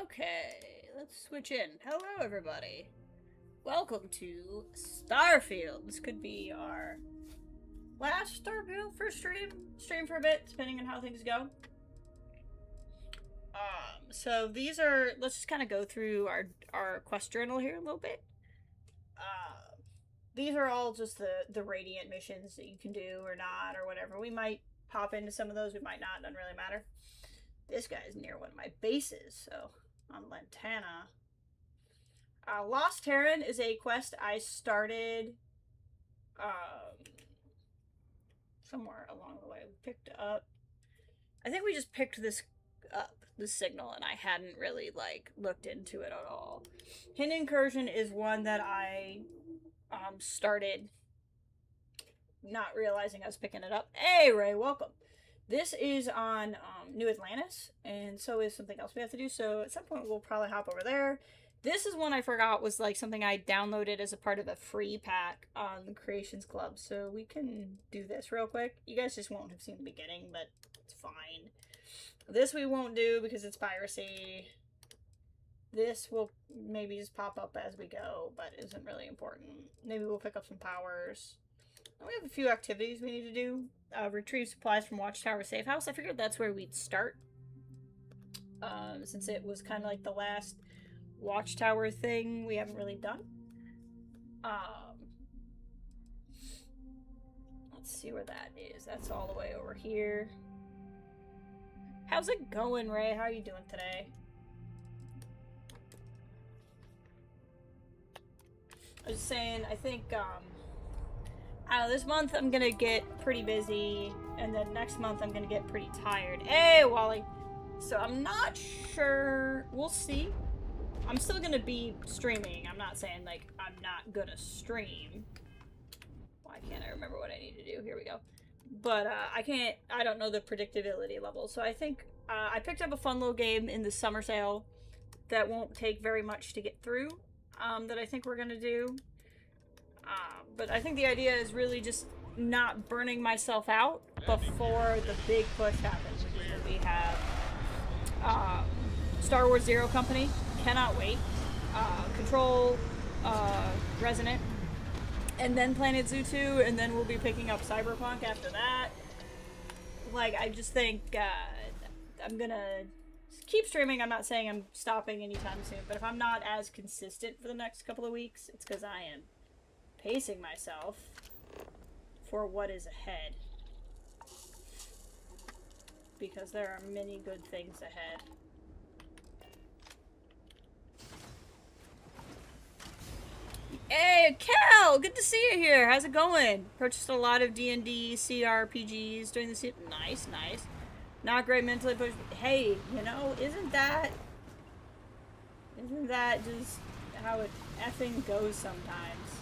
Okay, let's switch in. Hello, everybody. Welcome to Starfield. This could be our last Starfield for stream for a bit, depending on how things go. So these are, let's just kind of go through our quest journal here a little bit. These are all just the Radiant missions that you can do or not, or whatever. We might pop into some of those, we might not, doesn't really matter. This guy's near one of my bases, so on Lantana. Lost Terran is a quest I started somewhere along the way. We picked up. I think we just picked this up, this signal, and I hadn't really looked into it at all. Hidden Incursion is one that I started not realizing I was picking it up. Hey Ray, welcome. This is on New Atlantis, and so is something else we have to do, so at some point we'll probably hop over there. This is one I forgot was something I downloaded as a part of a free pack on the Creations Club, so we can do this real quick. You guys just won't have seen the beginning, but it's fine. This we won't do because it's piracy. This will maybe just pop up as we go, but isn't really important. Maybe we'll pick up some powers. We have a few activities we need to do. Retrieve supplies from Watchtower Safe House. I figured that's where we'd start. Since it was kind of like the last Watchtower thing we haven't really done. Let's see where that is. That's all the way over here. How's it going, Ray? How are you doing today? I was saying, I think, I don't know, this month I'm gonna get pretty busy, and then next month I'm gonna get pretty tired. Hey, Wally! So I'm not sure, we'll see. I'm still gonna be streaming. I'm not saying, I'm not gonna stream. Why can't I remember what I need to do? Here we go. But, I don't know the predictability level. So I think, I picked up a fun little game in the summer sale that won't take very much to get through, that I think we're gonna do. But I think the idea is really just not burning myself out before the big push happens, which is that we have Star Wars Zero Company, cannot wait, Control, Resonant, and then Planet Zoo 2, and then we'll be picking up Cyberpunk after that. I just think I'm gonna keep streaming. I'm not saying I'm stopping anytime soon, but if I'm not as consistent for the next couple of weeks, it's because I am pacing myself for what is ahead. Because there are many good things ahead. Hey, Cal! Good to see you here. How's it going? Purchased a lot of D&D, CRPGs during the Nice, nice. Not great mentally, but hey, you know, isn't that just how it effing goes sometimes?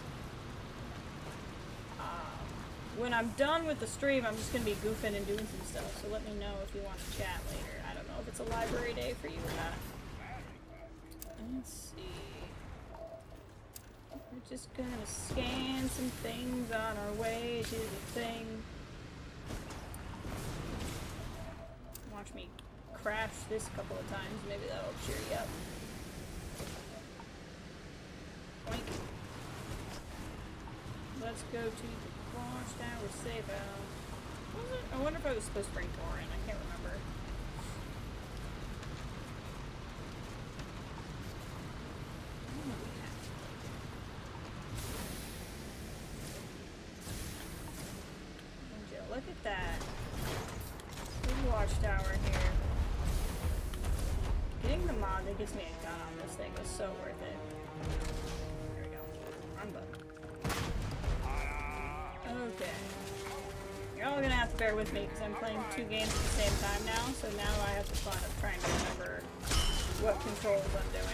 When I'm done with the stream, I'm just gonna be goofing and doing some stuff, so let me know if you want to chat later. I don't know if it's a library day for you or not. Let's see. We're just gonna scan some things on our way to the thing. Watch me crash this a couple of times, maybe that'll cheer you up. Boink. Let's go to the Watchtower Safe House. I wonder if I was supposed to bring Torin. I can't remember. Look at that. Big Watchtower here. Getting the mod that gives me a gun on this thing was so worth it. There we go. Run button. Okay. You're all gonna have to bear with me because I'm playing two games at the same time now, so now I have the fun of trying to remember what controls I'm doing.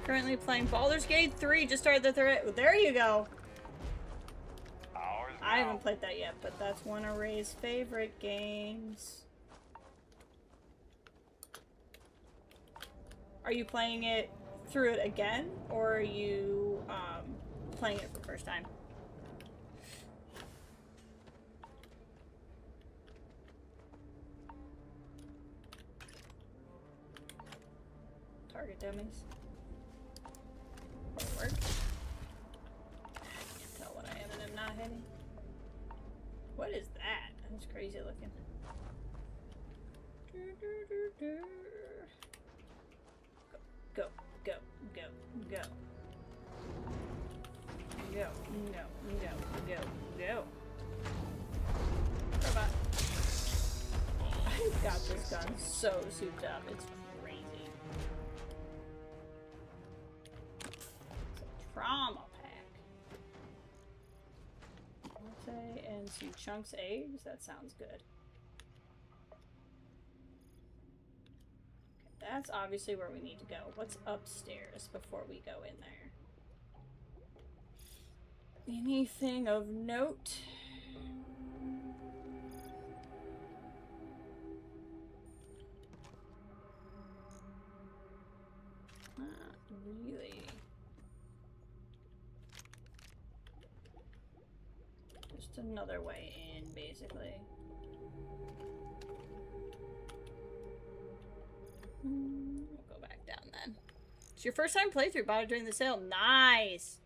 Currently playing Baldur's Gate 3, just started the third. There you go! I haven't played that yet, but that's one of Ray's favorite games. Are you playing it through it again, or are you playing it for the first time? Target dummies. Or work. Can't tell what I am and I'm not hitting. What is that? That's crazy looking. Go, go, go, go. Go, no, go, go, go. Robot. I got this gun so souped up, it's crazy. It's a trauma pack. Latte and some chunks eggs, that sounds good. Okay, that's obviously where we need to go. What's upstairs before we go in there? Anything of note? Not really. Just another way in, basically. We'll go back down then. It's your first time playthrough, bought it during the sale. Nice!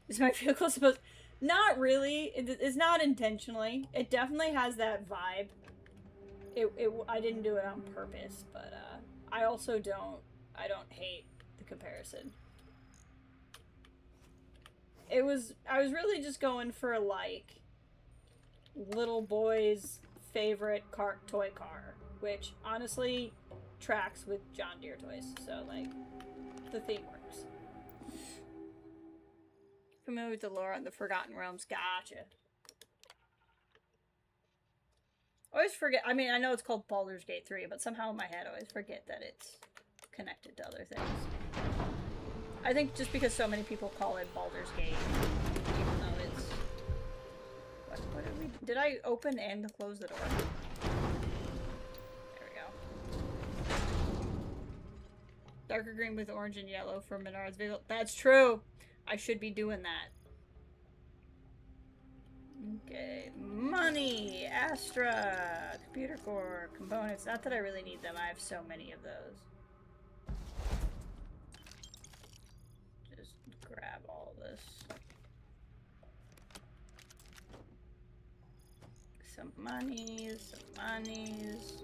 Is my vehicle supposed... Not really. It's not intentionally. It definitely has that vibe. I didn't do it on purpose, but I also don't... I don't hate the comparison. I was really just going for, like, little boy's favorite toy car, which, honestly, tracks with John Deere toys. So, like, the theme works. Familiar with the lore on the Forgotten Realms. Gotcha. Always forget. I mean, I know it's called Baldur's Gate 3, but somehow in my head I always forget that it's connected to other things. I think just because so many people call it Baldur's Gate, even though it's... What did we... Did I open and close the door? There we go. Darker green with orange and yellow for Menard's vehicle. That's true! I should be doing that. Okay, money, Astra, computer core, components. Not that I really need them. I have so many of those. Just grab all this. Some monies, some monies.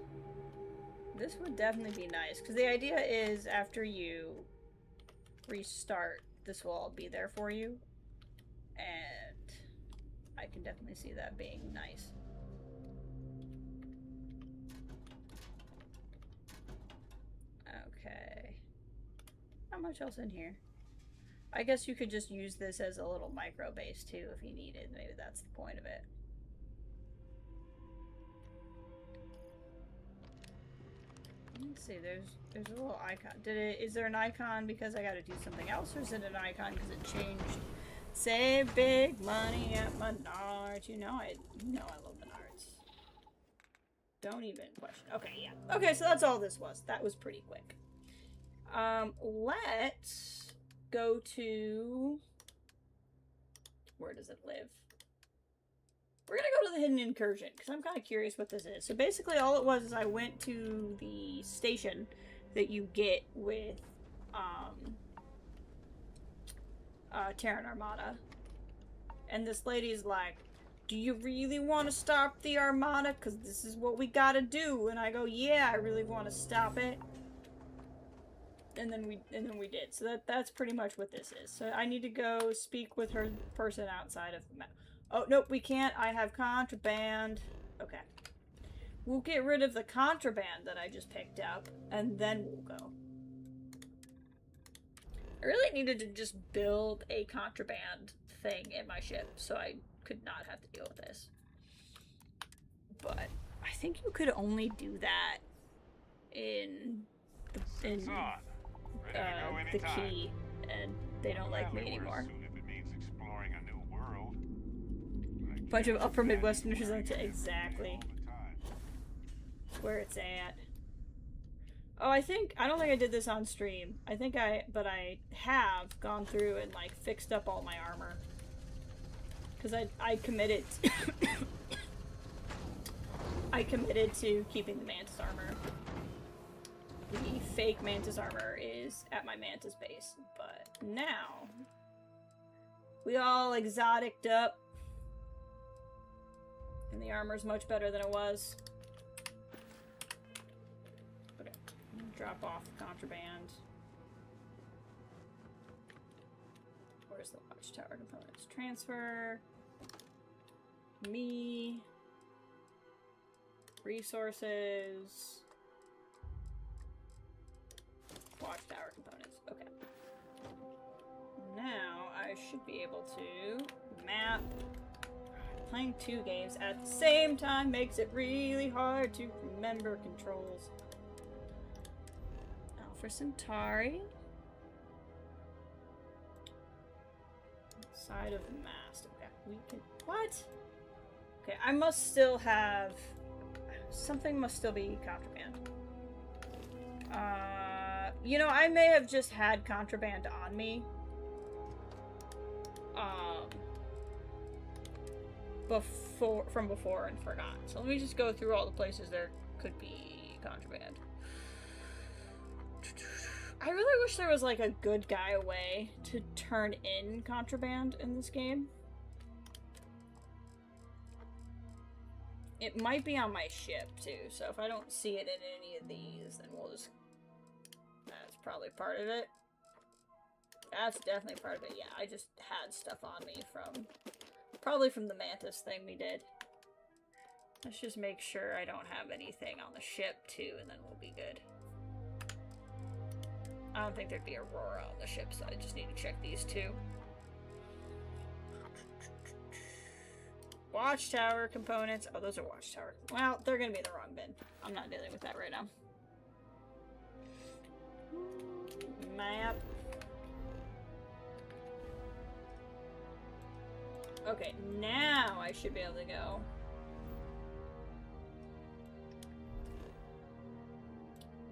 This would definitely be nice, because the idea is after you restart, this will all be there for you, and I can definitely see that being nice. Okay. Not much else in here. I guess you could just use this as a little micro base too if you needed. Maybe that's the point of it. Let's see, there's a little icon. Is there an icon because I gotta do something else, or is it an icon because it changed? Save big money at Menards. You know I love Menards. Don't even question. Okay, yeah. Okay, so that's all this was. That was pretty quick. Let's go to... Where does it live? We're gonna go to the Hidden Incursion, because I'm kind of curious what this is. So basically all it was is I went to the station that you get with Terran Armada. And this lady's like, do you really want to stop the Armada? Because this is what we gotta do. And I go, yeah, I really want to stop it. And then we did. So that's pretty much what this is. So I need to go speak with her person outside of the map. Oh, nope, we can't. I have contraband. Okay. We'll get rid of the contraband that I just picked up, and then we'll go. I really needed to just build a contraband thing in my ship, so I could not have to deal with this. But I think you could only do that in the key, and they don't like me anymore. Bunch of upper Midwesterners into exactly where it's at. Oh, I don't think I did this on stream. But I have gone through and like fixed up all my armor. Cause I committed I committed to keeping the Mantis armor. the fake Mantis armor is at my Mantis base. But now, we all exoticed up. And the armor's much better than it was. Okay, drop off contraband. Where's the Watchtower components? Transfer. Me. Resources. Watchtower components. Okay. Now I should be able to map. Playing 2 games at the same time makes it really hard to remember controls. Alpha Centauri. Side of the mast. Okay, we can. What? Okay, I must still have. Something must still be contraband. You know, I may have just had contraband on me. From before and forgot. So let me just go through all the places there could be contraband. I really wish there was like a good guy way to turn in contraband in this game. It might be on my ship too, so if I don't see it in any of these, then we'll just... That's probably part of it. That's definitely part of it. Yeah, I just had stuff on me from... Probably from the Mantis thing we did. Let's just make sure I don't have anything on the ship too, and then we'll be good. I don't think there'd be Aurora on the ship, so I just need to check these two. Watchtower components. Oh, those are Watchtower. Well, they're gonna be in the wrong bin. I'm not dealing with that right now. Map. Okay, now I should be able to go.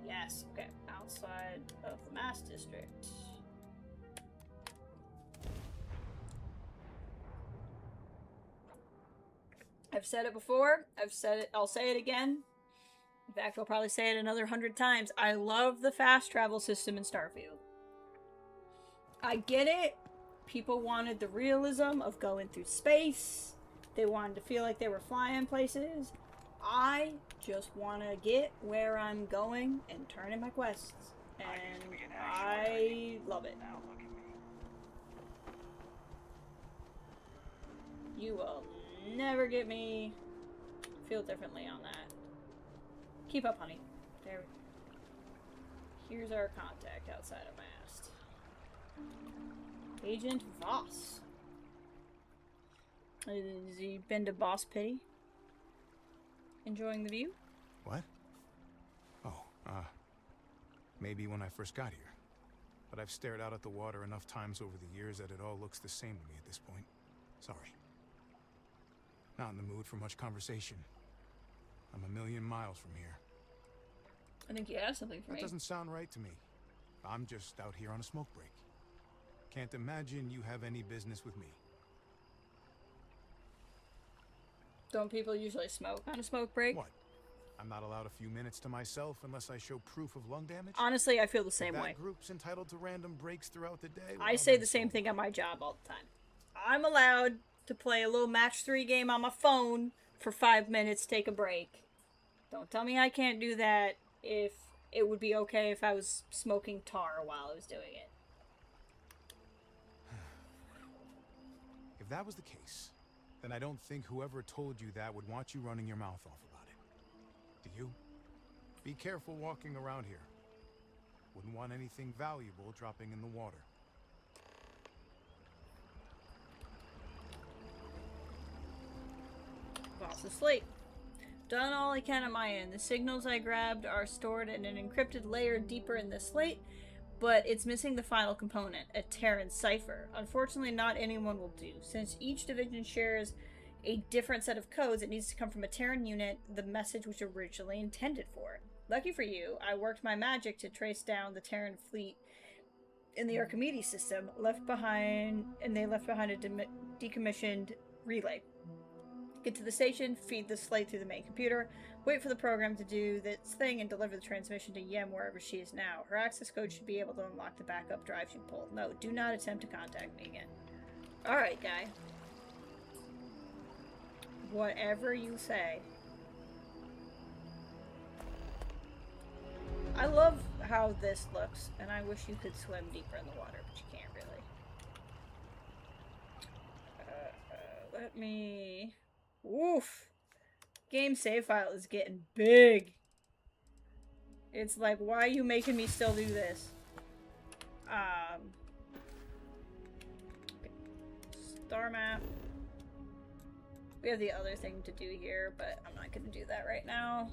Yes, okay. Outside of the Mass District. I've said it before. I've said it. I'll say it again. In fact, I'll probably say it another 100 times. I love the fast travel system in Starfield. I get it. People wanted the realism of going through space. They wanted to feel like they were flying places. I just want to get where I'm going and turn in my quests. And I love it. You will never get me feel differently on that. Keep up, honey. There. Here's our contact outside of Mast. Agent Voss. Has he been to Boss Pity? Enjoying the view? What? Oh, maybe when I first got here. But I've stared out at the water enough times over the years that it all looks the same to me at this point. Sorry. Not in the mood for much conversation. I'm a million miles from here. I think you have something for me. That doesn't sound right to me. I'm just out here on a smoke break. Can't imagine you have any business with me. Don't people usually smoke on a smoke break? What? I'm not allowed a few minutes to myself unless I show proof of lung damage? Honestly, I feel the same way. That group's entitled to random breaks throughout the day. I say the same thing on my job all the time. I'm allowed to play a little match 3 game on my phone for 5 minutes, take a break. Don't tell me I can't do that if it would be okay if I was smoking tar while I was doing it. If that was the case, then I don't think whoever told you that would want you running your mouth off about it. Do you? Be careful walking around here. Wouldn't want anything valuable dropping in the water. Boss asleep. Done all I can on my end. The signals I grabbed are stored in an encrypted layer deeper in the slate, but it's missing the final component, a Terran cipher. Unfortunately, not anyone will do. Since each division shares a different set of codes, it needs to come from a Terran unit, the message was originally intended for. Lucky for you, I worked my magic to trace down the Terran fleet in the Archimedes system, they left behind a decommissioned relay. Get to the station, feed the slate through the main computer, wait for the program to do its thing, and deliver the transmission to Yem wherever she is now. Her access code should be able to unlock the backup drive she pulled. No, do not attempt to contact me again. Alright, guy. Whatever you say. I love how this looks, and I wish you could swim deeper in the water, but you can't really. Let me... Oof! Game save file is getting big. It's like, why are you making me still do this? Okay. Star map. We have the other thing to do here, but I'm not gonna do that right now.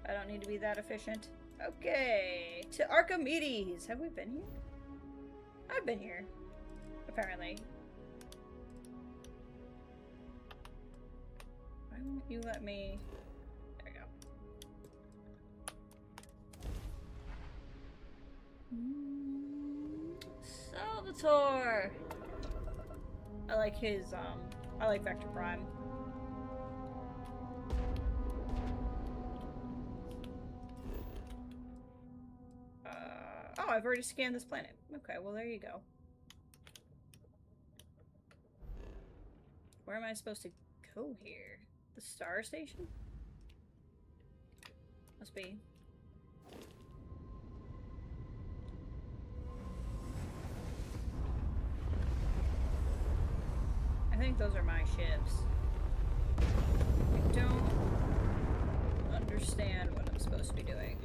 I don't need to be that efficient. Okay, to Archimedes. Have we been here? I've been here, apparently. Why won't you let me... There we go. Salvatore! I like his, I like Vector Prime. Oh, I've already scanned this planet. Okay, well there you go. Where am I supposed to go here? The star station? Must be. I think those are my ships. I don't understand what I'm supposed to be doing.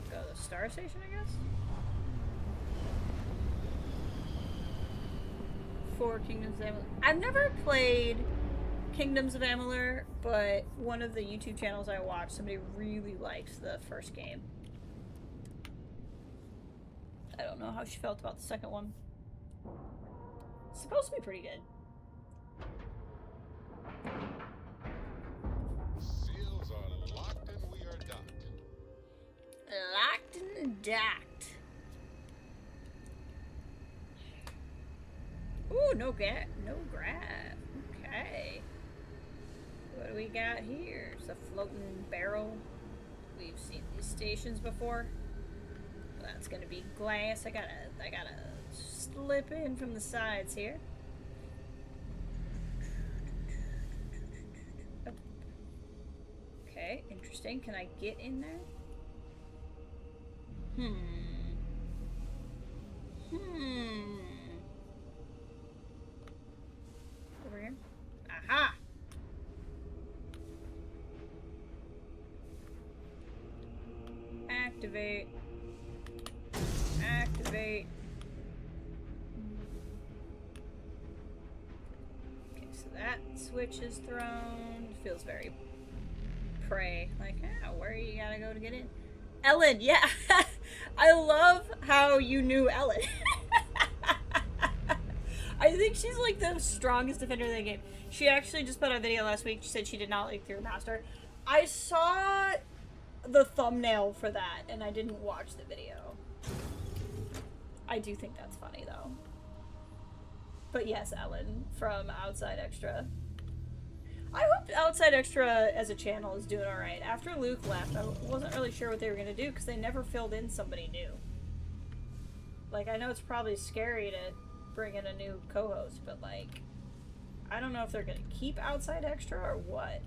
Go to the star station, I guess? 4 Kingdoms of Amalur. I've never played Kingdoms of Amalur, but one of the YouTube channels I watched, somebody really liked the first game. I don't know how she felt about the second one. It's supposed to be pretty good. Seals are locked and we are docked. Locked and docked. Ooh, no grab. Okay. What do we got here? It's a floating barrel. We've seen these stations before. That's gonna be glass. I gotta slip in from the sides here. Okay, interesting. Can I get in there? Over here. Aha! Activate. Activate. Okay, so that switch is thrown. Feels very prey. Like, where you gotta go to get in? Ellen, yeah. I love how you knew Ellen. I think she's like the strongest defender in the game. She actually just put out a video last week. She said she did not like Through Master. I saw the thumbnail for that and I didn't watch the video. I do think that's funny though. But yes, Ellen from Outside Extra. I hope Outside Extra as a channel is doing alright. After Luke left, I wasn't really sure what they were going to do because they never filled in somebody new. Like, I know it's probably scary to bring in a new co-host, but like, I don't know if they're going to keep Outside Extra or what.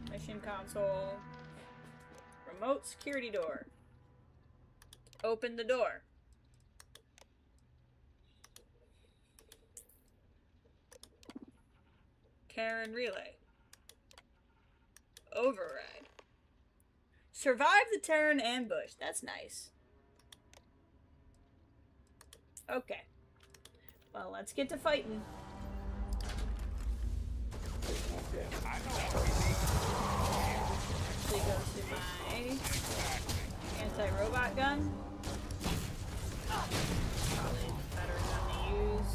Mission console. Remote security door. Open the door. Terran relay. Override. Survive the Terran ambush. That's nice. Okay. Well, let's get to fighting. Actually go to my anti-robot gun. Probably better gun to use.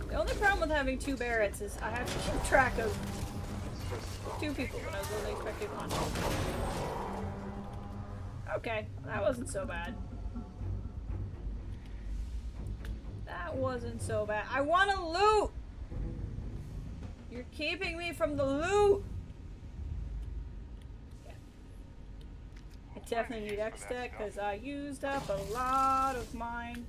Go The only problem with having 2 Barretts is I have to keep track of 2 people when I was only expecting 1. Okay, that wasn't so bad. That wasn't so bad. I want to loot! You're keeping me from the loot! Yeah. I definitely need X-Deck because I used up a lot of mine.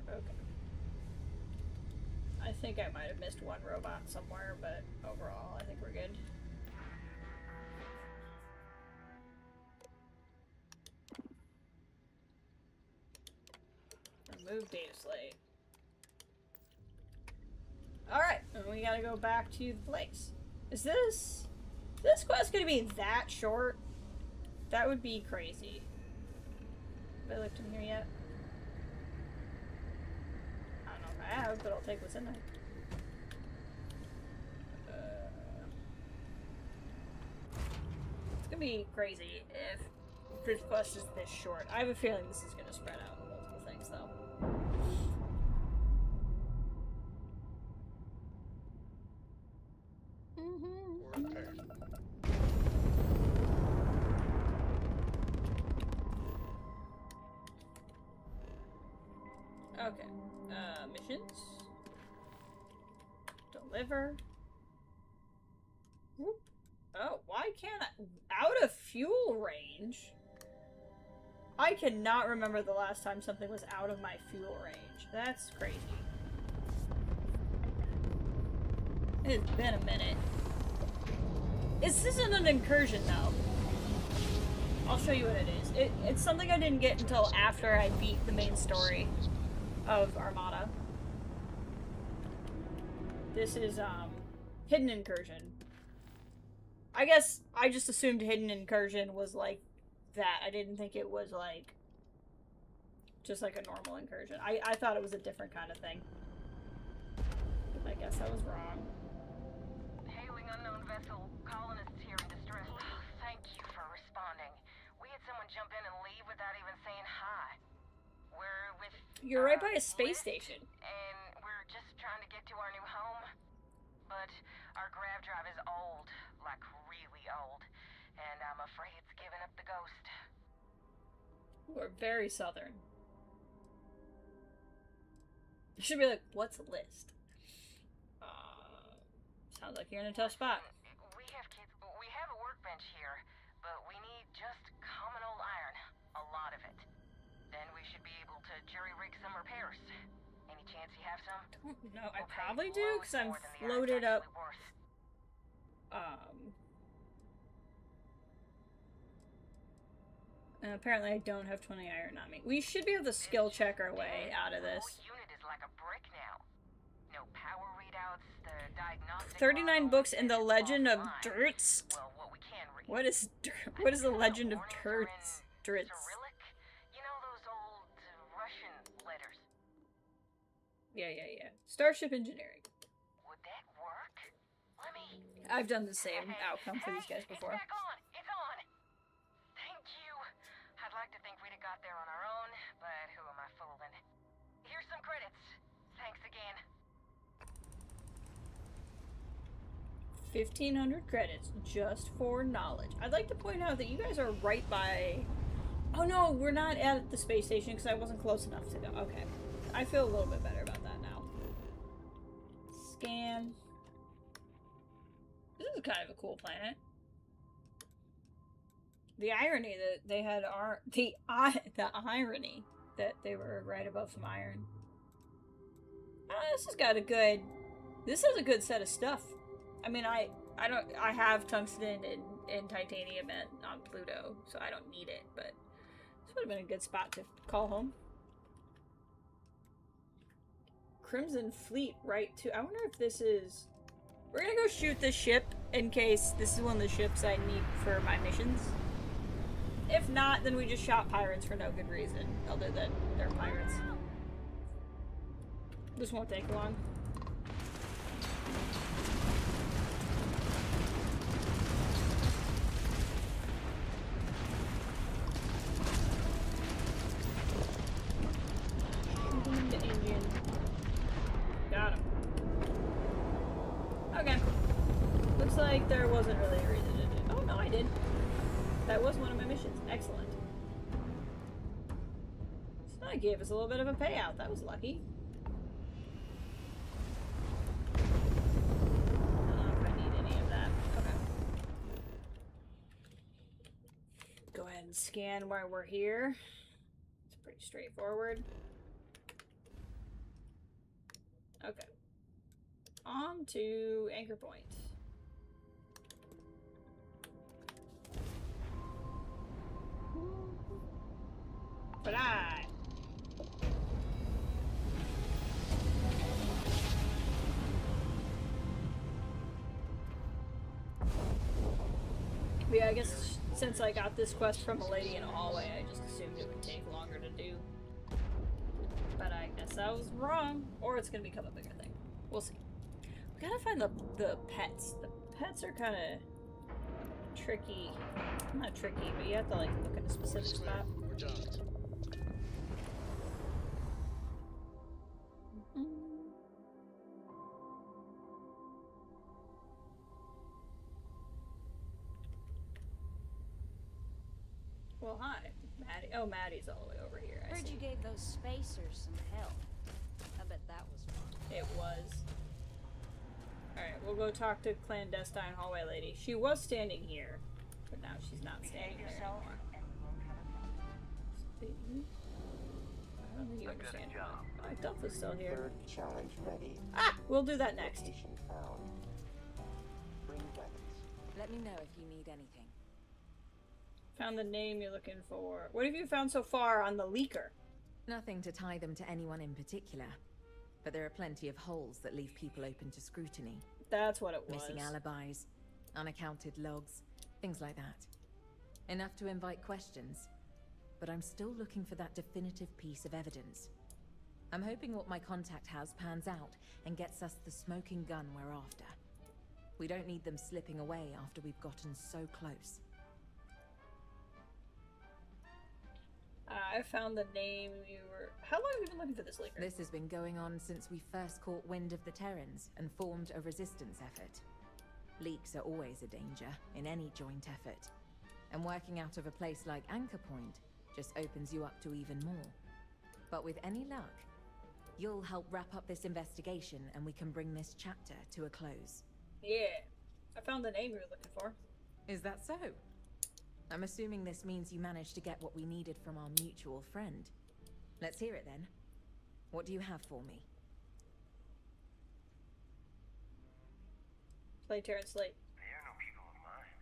Okay. I think I might have missed 1 robot somewhere, but overall, I think we're good. Remove data slate. Alright, and we gotta go back to the place. Is this quest gonna be that short? That would be crazy. Have I looked in here yet? I don't know if I have, but I'll take what's in there. It's gonna be crazy if this quest is this short. I have a feeling this is gonna spread out multiple things, though. Okay. Missions. Deliver. Whoop. Oh, why can't I? Out of fuel range? I cannot remember the last time something was out of my fuel range. That's crazy. It's been a minute. This isn't an incursion, though. I'll show you what it is. It's something I didn't get until after I beat the main story of Armada. This is, Hidden Incursion. I guess I just assumed Hidden Incursion was like that. I didn't think it was like just like a normal incursion. I thought it was a different kind of thing. I guess I was wrong. Hailing unknown vessel. Colonists here in distress. Thank you for responding. We had someone jump in and leave without even saying hi. We're with... You're right by a space station. And we're just trying to get to our new home. But our grav drive is old. Like really old. And I'm afraid it's given up the ghost. We're very southern. You should be like, what's a list? Sounds like you're in a tough spot. We have a workbench here, but we need just common old iron. A lot of it. Then we should be able to jury-rig some repairs. Any chance you have some? No, I probably do, because I'm loaded up. And apparently I don't have 20 iron on me. We should be able to skill check our way out of this. Unit is like a brick now. No power readouts, the diagnostic 39 books in the Legend of Dirts. Well, what we can read. What is the Legend of Dirts? Cyrillic? You know those old Russian letters? Yeah. Starship engineering. Would that work? Let me... I've done the same outcome for these guys before. It's back on! It's on! Thank you! I'd like to think we'd have got there on our own, but who am I fooling? Here's some credits. Thanks again. 1,500 credits just for knowledge. I'd like to point out that you guys are right by... Oh no, we're not at the space station because I wasn't close enough to go. Okay. I feel a little bit better about that now. Scan. This is kind of a cool planet. The irony that they had the irony that they were right above some iron. This has got a good... This has a good set of stuff. I mean, I have tungsten and titanium on Pluto, so I don't need it, but this would have been a good spot to call home. Crimson Fleet right to... I wonder if this is... We're gonna go shoot this ship in case this is one of the ships I need for my missions. If not, then we just shot pirates for no good reason, other than they're pirates. This won't take long. Shooting the engine. Got him. Okay. Looks like there wasn't really a reason to do. Oh no, I did. That was one of my missions. Excellent. So that gave us a little bit of a payout. That was lucky. I don't know if I need any of that. Okay. Go ahead and scan while we're here. It's pretty straightforward. Okay. On to anchor point. Fly! But yeah, I guess since I got this quest from a lady in a hallway, I just assumed it would take longer to do. But I guess I was wrong. Or it's gonna become a bigger thing. We'll see. We gotta find the pets. The pets are kind of tricky. Not tricky, but you have to like look at a specific spot. We're done. Well, hi, Maddie. Oh, Maddie's all the way over here. I Heard see. you gave those spacers some help. I bet that was fun. It was. Alright, we'll go talk to clandestine hallway lady. She was standing here, but now she's not standing there anymore. I don't think you understand. Oh, Duff is still here. Third challenge ready. Ah! We'll do that next. Location found. Bring weapons. Let me know if you need anything. Found the name you're looking for. What have you found so far on the leaker? Nothing to tie them to anyone in particular, but there are plenty of holes that leave people open to scrutiny. That's what it was. Missing alibis, unaccounted logs, things like that. Enough to invite questions, but I'm still looking for that definitive piece of evidence. I'm hoping what my contact has pans out and gets us the smoking gun we're after. We don't need them slipping away after we've gotten so close. I found the name you were... How long have you been looking for this leaker? This has been going on since we first caught wind of the Terrans and formed a resistance effort. Leaks are always a danger in any joint effort, and working out of a place like Anchor Point just opens you up to even more. But with any luck, you'll help wrap up this investigation and we can bring this chapter to a close. Yeah. I found the name you were looking for. Is that so? I'm assuming this means you managed to get what we needed from our mutual friend. Let's hear it then. What do you have for me? Play Terran Slate. They are no people of mine.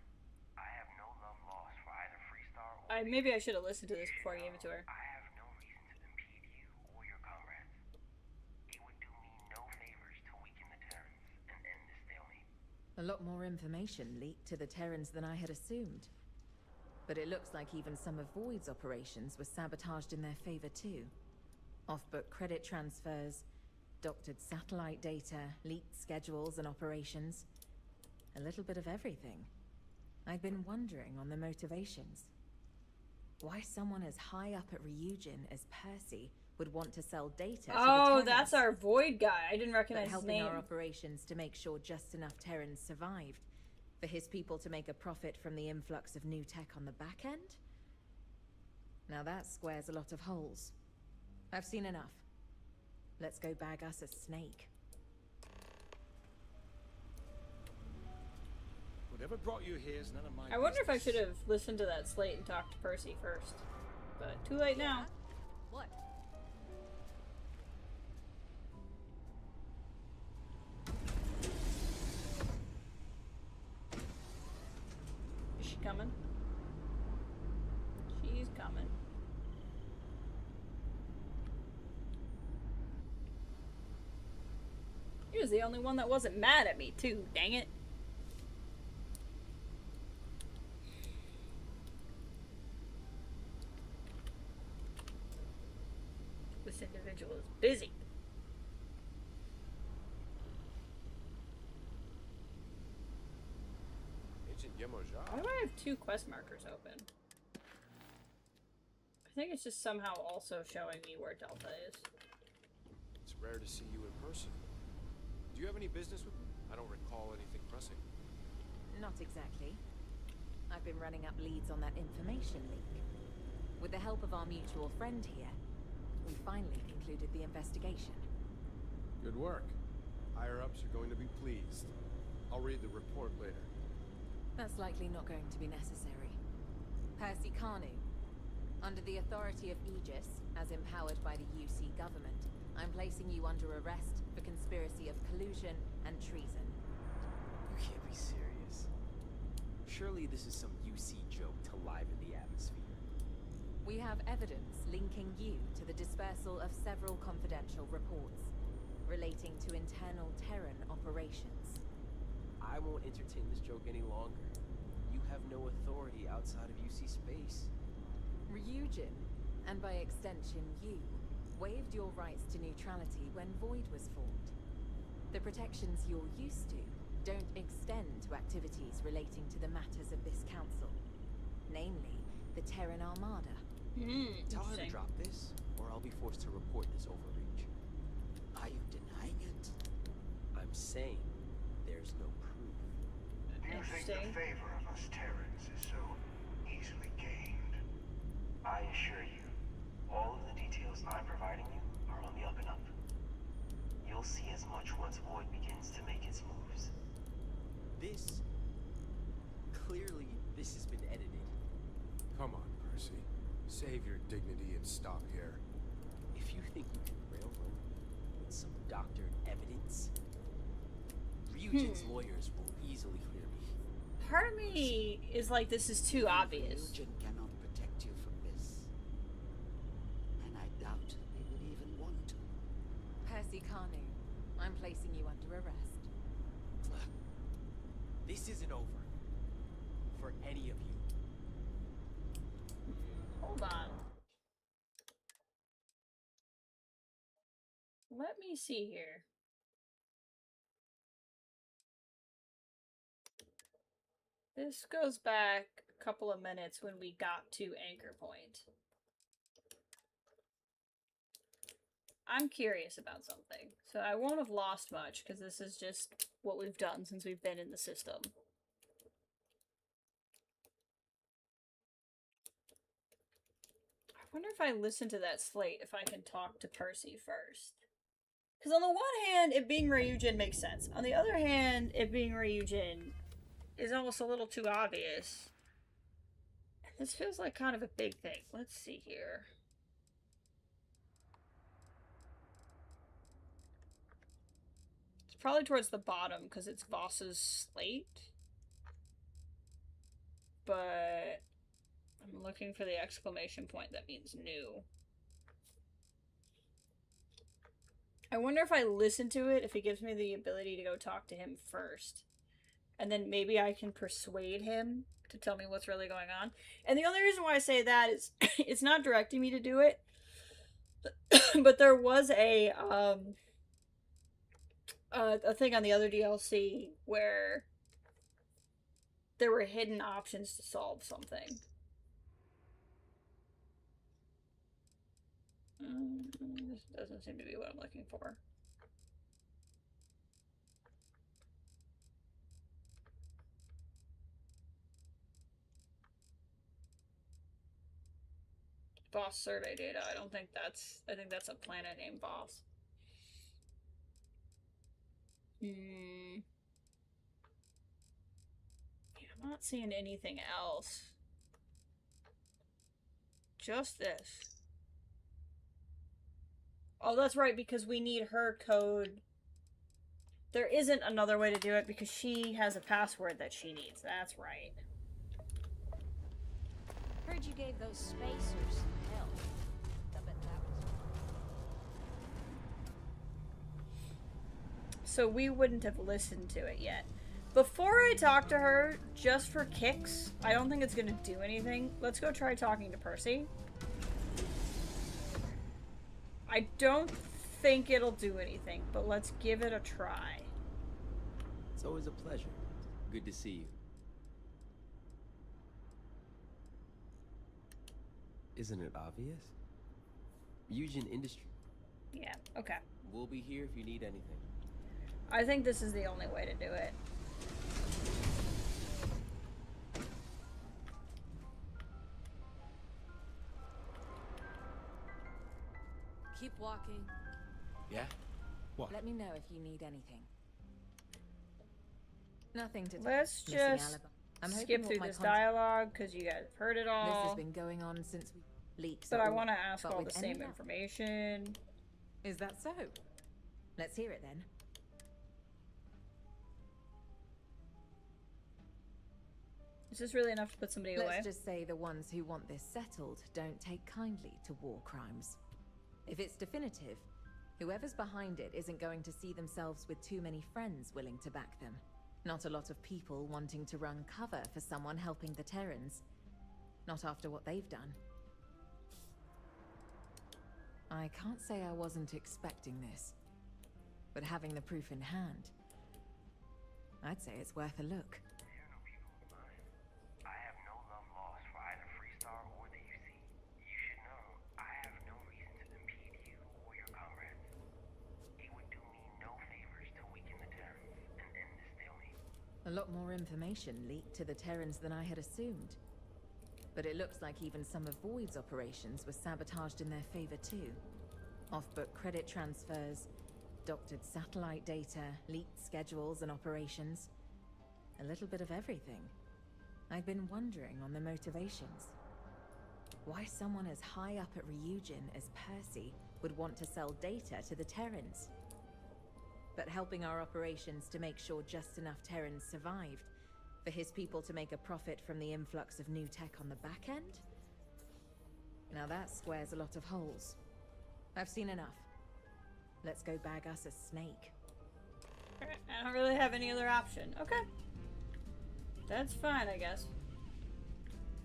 I have no love lost for either Freestar or... Maybe I should have listened to this before you gave it to her. I have no reason to impede you or your comrades. It would do me no favors to weaken the Terrans and end this stalemate. A lot more information leaked to the Terrans than I had assumed. But it looks like even some of Void's operations were sabotaged in their favor too. Off-book credit transfers, doctored satellite data, leaked schedules and operations. A little bit of everything. I've been wondering on the motivations. Why someone as high up at Ryujin as Percy would want to sell data to the Terrans. That's our Void guy. I didn't recognize his helping name. our operations to make sure just enough Terrans survived. For his people to make a profit from the influx of new tech on the back end? Now that squares a lot of holes. I've seen enough. Let's go bag us a snake. Whatever brought you here is none of my I wonder if I business. should have listened to that slate and talked to Percy first. But too late now. What? Is she coming? She's coming. He was the only one that wasn't mad at me, too. Dang it. This individual is busy. Yemoja. Why do I have 2 quest markers open? I think it's just somehow also showing me where Delta is. It's rare to see you in person. Do you have any business with me? I don't recall anything pressing. Not exactly. I've been running up leads on that information leak. With the help of our mutual friend here, we finally concluded the investigation. Good work. Higher-ups are going to be pleased. I'll read the report later. That's likely not going to be necessary. Percy Kanu, under the authority of Aegis, as empowered by the UC government, I'm placing you under arrest for conspiracy of collusion and treason. You can't be serious. Surely this is some UC joke to liven the atmosphere. We have evidence linking you to the dispersal of several confidential reports relating to internal Terran operations. I won't entertain this joke any longer. You have no authority outside of UC space. Ryujin, and by extension you, waived your rights to neutrality when Void was formed. The protections you're used to don't extend to activities relating to the matters of this council, namely the Terran Armada. Tell her to drop this, or I'll be forced to report this overreach. Are you denying it? I'm saying there's no proof. Do you think the favor of us Terrans is so easily gained? I assure you, all of the details I'm providing you are on the up and up. You'll see as much once Void begins to make its moves. Clearly, this has been edited. Come on, Percy. Save your dignity and stop here. If you think you can railroad with some doctored evidence, Ryujin's lawyers will easily clear me. Part of me is like, this is too obvious. Religion cannot protect you from this. And I doubt they would even want to. Percy Kanu, I'm placing you under arrest. This isn't over. For any of you. Hold on. Let me see here. This goes back a couple of minutes when we got to Anchor Point. I'm curious about something. So I won't have lost much because this is just what we've done since we've been in the system. I wonder if I listen to that slate, if I can talk to Percy first. Because on the one hand, it being Ryujin makes sense. On the other hand, it being Ryujin is almost a little too obvious. And this feels like kind of a big thing. Let's see here. It's probably towards the bottom because it's Voss's slate. But I'm looking for the exclamation point that means new. I wonder if I listen to it, if it gives me the ability to go talk to him first. And then maybe I can persuade him to tell me what's really going on. And the only reason why I say that is it's not directing me to do it. But there was a thing on the other DLC where there were hidden options to solve something. This doesn't seem to be what I'm looking for. Boss survey data. I think that's a planet named Boss. Yeah, I'm not seeing anything else. Just this. Oh, that's right, because we need her code. There isn't another way to do it because she has a password that she needs. That's right. Heard you gave those spacers some help. I bet that was... So we wouldn't have listened to it yet. Before I talk to her, just for kicks, I don't think it's gonna do anything. Let's go try talking to Percy. I don't think it'll do anything, but let's give it a try. It's always a pleasure. Good to see you. Isn't it obvious? Ryujin Industry. Yeah, okay. We'll be here if you need anything. I think this is the only way to do it. Keep walking. Yeah? What? Let me know if you need anything. Nothing to do. Let's Missing just alibi. I'm hoping skip what through my this contact- dialogue because you guys have heard it all. This has been going on since we leaks. But are I all- want to ask but all the with same any luck- information. Is that so? Let's hear it then. Is this really enough to put somebody away? Let's just say the ones who want this settled don't take kindly to war crimes. If it's definitive, whoever's behind it isn't going to see themselves with too many friends willing to back them. Not a lot of people wanting to run cover for someone helping the Terrans. Not after what they've done. I can't say I wasn't expecting this, but having the proof in hand, I'd say it's worth a look. You're no people of mine. I have no love lost for either Freestar or the UC. You should know I have no reason to impede you or your comrades. It would do me no favors to weaken the Terrans and end this stalemate. A lot more information leaked to the Terrans than I had assumed. But it looks like even some of Void's operations were sabotaged in their favor too. Off-book credit transfers, doctored satellite data, leaked schedules and operations. A little bit of everything. I've been wondering on the motivations. Why someone as high up at Ryujin as Percy would want to sell data to the Terrans. But helping our operations to make sure just enough Terrans survived, for his people to make a profit from the influx of new tech on the back end? Now that squares a lot of holes. I've seen enough. Let's go bag us a snake. I don't really have any other option. Okay. That's fine, I guess.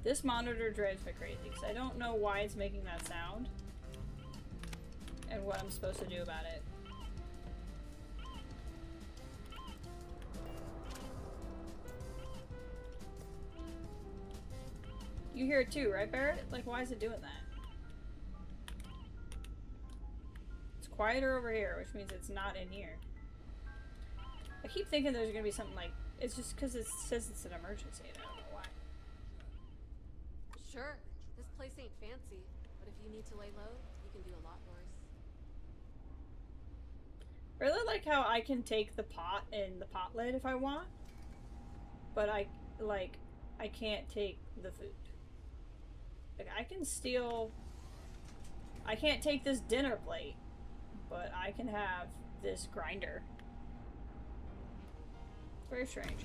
This monitor drives me crazy because I don't know why it's making that sound and what I'm supposed to do about it. You hear it too, right, Barrett? Like, why is it doing that? It's quieter over here, which means it's not in here. I keep thinking there's gonna be something like... It's just because it says it's an emergency, and I don't know why. Sure, this place ain't fancy, but if you need to lay low, you can do a lot worse. Really like how I can take the pot and the pot lid if I want, but I can't take the food. Like, I can steal... I can't take this dinner plate, but I can have this grinder. Very strange.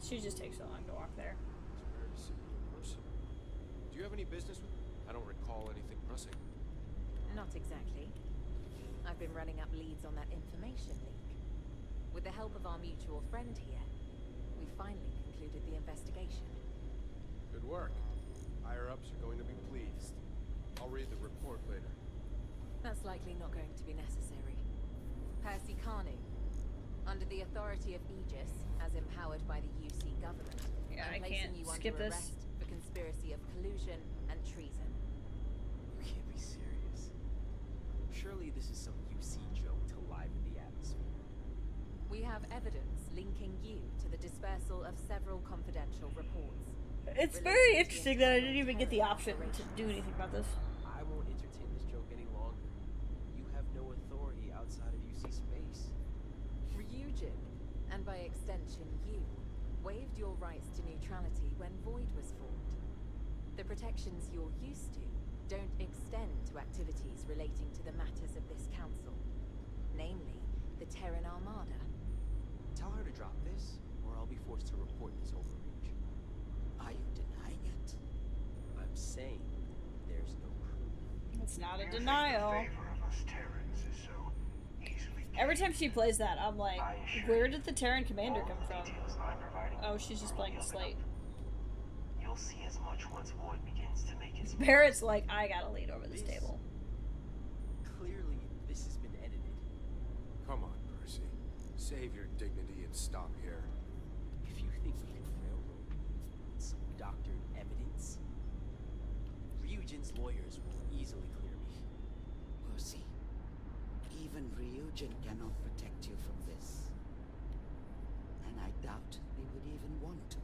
She just takes so long to walk there. It's rare to see you in person. Do you have any business with me? I don't recall anything pressing. Not exactly. I've been running up leads on that information leak. With the help of our mutual friend here, we finally concluded the investigation. Good work. Higher-ups are going to be pleased. I'll read the report later. That's likely not going to be necessary. Percy Carnu, under the authority of Aegis, as empowered by the UC government, Yeah, I I'm placing can't you skip under this. arrest for conspiracy of collusion and treason. You can't be serious. Surely this is some UC joke to liven the atmosphere. We have evidence linking you to the dispersal of several confidential reports. It's very interesting that I didn't even get the option to do anything about this. I won't entertain this joke any longer. You have no authority outside of UC space. Ryujin, and by extension you, waived your rights to neutrality when Void was formed. The protections you're used to don't extend to activities relating to the matters of this council, namely the Terran Armada. Tell her to drop this, or I'll be forced to report this overreach. Are you denying it? I'm saying there's no proof. It's not a You think denial. the favor of us Terrans is so easily Every time gained. she plays that, I'm like, I assure where you, did the Terran commander all come of the from? details I'm providing Oh, you she's just are playing on a the up slate. and up. You'll see as much once Void begins to make its Barrett's like, I gotta lean over this This- table. Clearly, this has been edited. Come on, Percy. Save your dignity and stop here. If you think we can railroad with some doctored evidence, Ryujin's lawyers will easily clear me. Percy, even Ryujin cannot protect you from this. And I doubt they would even want to.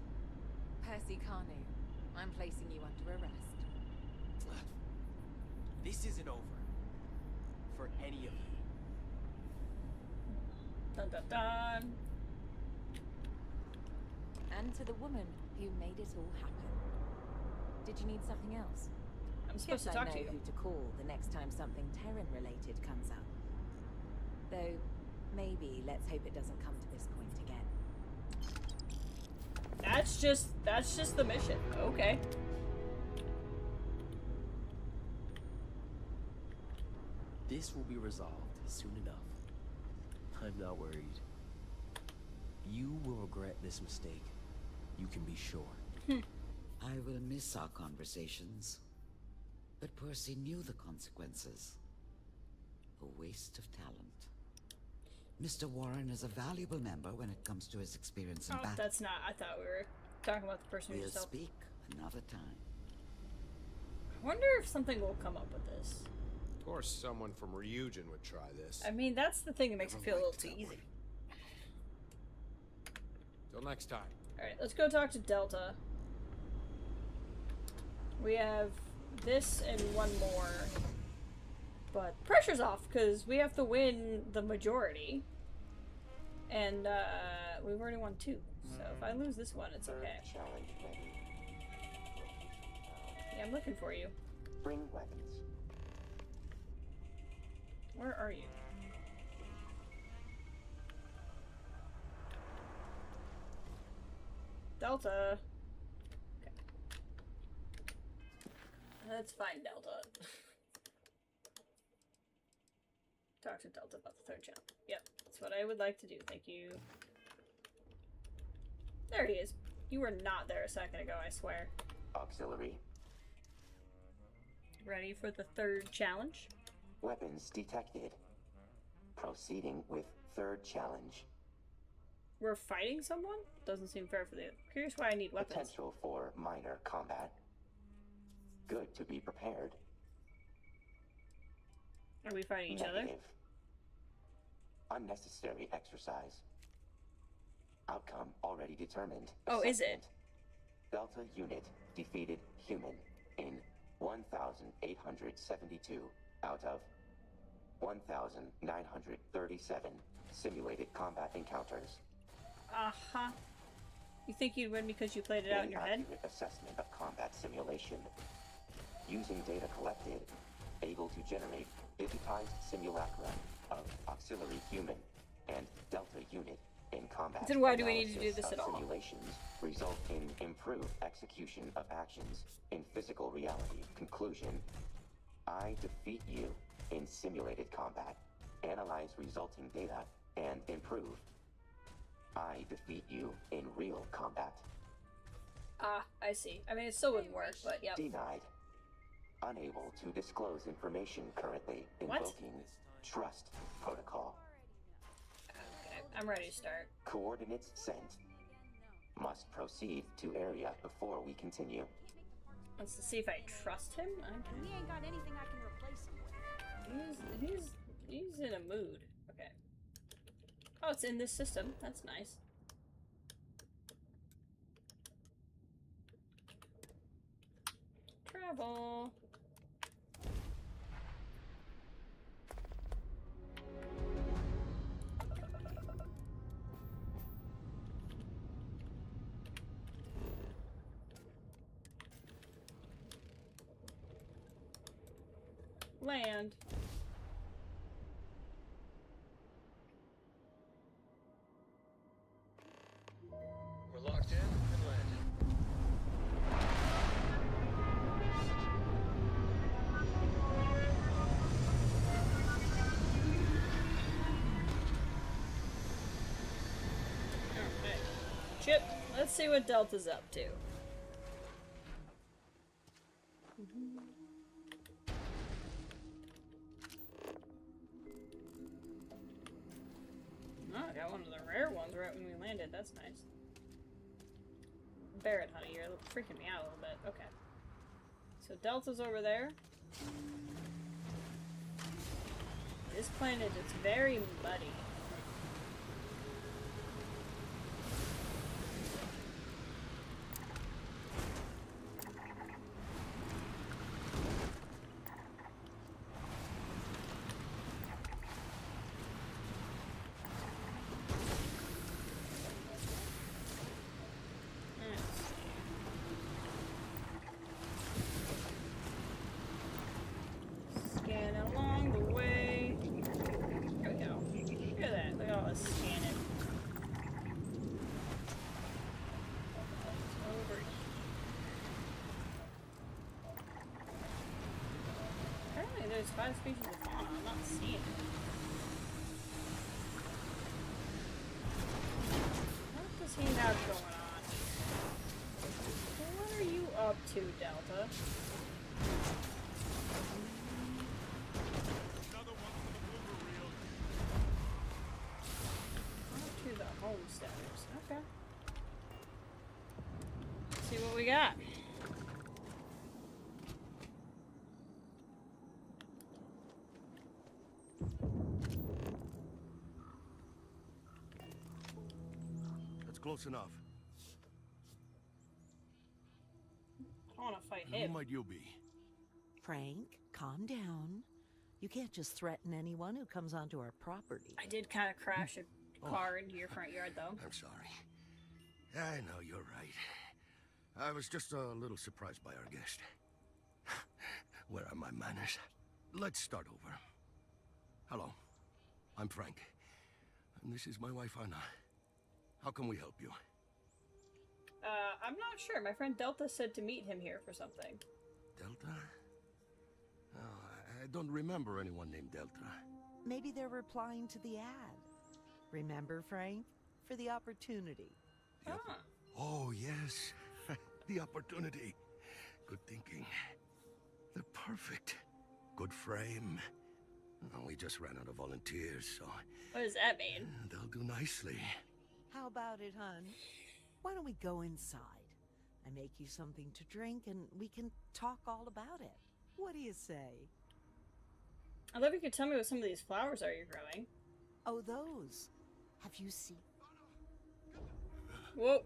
Percy Kanu, I'm placing you under arrest. This isn't over. For any of you. Dun dun dun. And to the woman who made it all happen. Did you need something else? I'm supposed to Guess I talk to know you. who to call the next time something Terran-related comes up. Though, maybe let's hope it doesn't come to this point again. That's just the mission. Okay. This will be resolved soon enough. I'm not worried. You will regret this mistake. You can be sure. I will miss our conversations. But Percy knew the consequences. A waste of talent. Mr. Warren is a valuable member when it comes to his experience in Oh, battle. that's not. I thought we were talking about the person who We'll just speak another time. I wonder if something will come up with this. Of course, someone from Ryujin would try this. I mean, that's the thing that makes it feel a little too easy. Till next time. Alright, let's go talk to Delta. We have this and one more. But pressure's off, because we have to win the majority. And, we've already won 2. So if I lose this one, it's okay. Challenge ready. Yeah, I'm looking for you. Bring weapons. Where are you? Delta. Okay. Let's find Delta. Talk to Delta about the third channel. Yep, that's what I would like to do. Thank you. There he is. You were not there a second ago, I swear. Auxiliary. Ready for the third challenge? Weapons detected. Proceeding with third challenge. We're fighting someone? Doesn't seem fair for the... Here's why I need weapons. Potential for minor combat. Good to be prepared. Are we fighting each other? Negative. Unnecessary exercise. Outcome already determined. Oh, is it? Delta unit defeated human in 1,872 out of 1,937 simulated combat encounters. Uh-huh. You think you'd win because you played it out in your head? Accurate assessment of combat simulation. Using data collected, able to generate digitized simulacra of auxiliary human and Delta unit in combat. Then why do we need to do this analysis at all? of simulations result in improved execution of actions in physical reality. Conclusion: I defeat you in simulated combat, analyze resulting data, and improve. I defeat you in real combat. Ah, I see. I mean, it still wouldn't work, but yep. Denied. Unable to disclose information currently. What? Invoking trust protocol. Okay, I'm ready to start. Coordinates sent. Must proceed to area before we continue. Let's see if I trust him. He ain't got anything I can replace him with. He's in a mood. Okay. Oh, it's in this system. That's nice. Travel. Land. We're locked in and landed. Alright. Chip, let's see what Delta's up to. Oh, I got one of the rare ones right when we landed. That's nice. Barret honey, you're freaking me out a little bit. Okay. So So Delta's over there. This planet is very muddy. There's 5 species of fauna. I'm not seeing it. What does he have going on? What are you up to, Delta? Up to the homesteaders. Okay. Let's see what we got. Close enough. I want to fight Who him. might you be? Frank, calm down. You can't just threaten anyone who comes onto our property. I did kind of crash a car into your front yard, though. I'm sorry. I know, you're right. I was just a little surprised by our guest. Where are my manners? Let's start over. Hello, I'm Frank. And this is my wife, Anna. How can we help you? I'm not sure. My friend Delta said to meet him here for something. Delta? Oh, I don't remember anyone named Delta. Maybe they're replying to the ad. Remember, Frank? For the opportunity. Oh, yes. The opportunity. Good thinking. They're perfect. Good frame. Oh, we just ran out of volunteers, so... What does that mean? They'll do nicely. How about it, hon? Why don't we go inside? I make you something to drink and we can talk all about it. What do you say? I'd love if you could tell me what some of these flowers are you're growing. Oh, those. Have you seen? Whoa.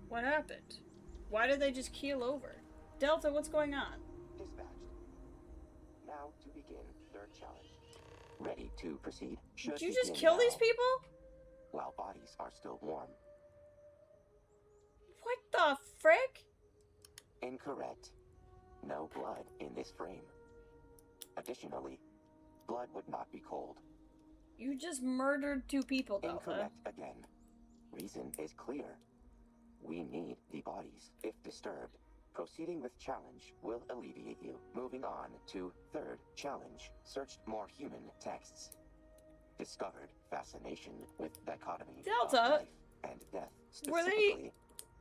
What happened? Why did they just keel over? Delta, what's going on? Dispatched. Now to begin third challenge. Ready to proceed? Did you just kill these people? While bodies are still warm. What the frick? Incorrect. No blood in this frame. Additionally, blood would not be cold. You just murdered 2 people, Delta. Incorrect again. Reason is clear. We need the bodies. If disturbed, proceeding with challenge will alleviate you. Moving on to third challenge. Searched more human texts. Discovered fascination with dichotomy Delta? of life and death. Specifically,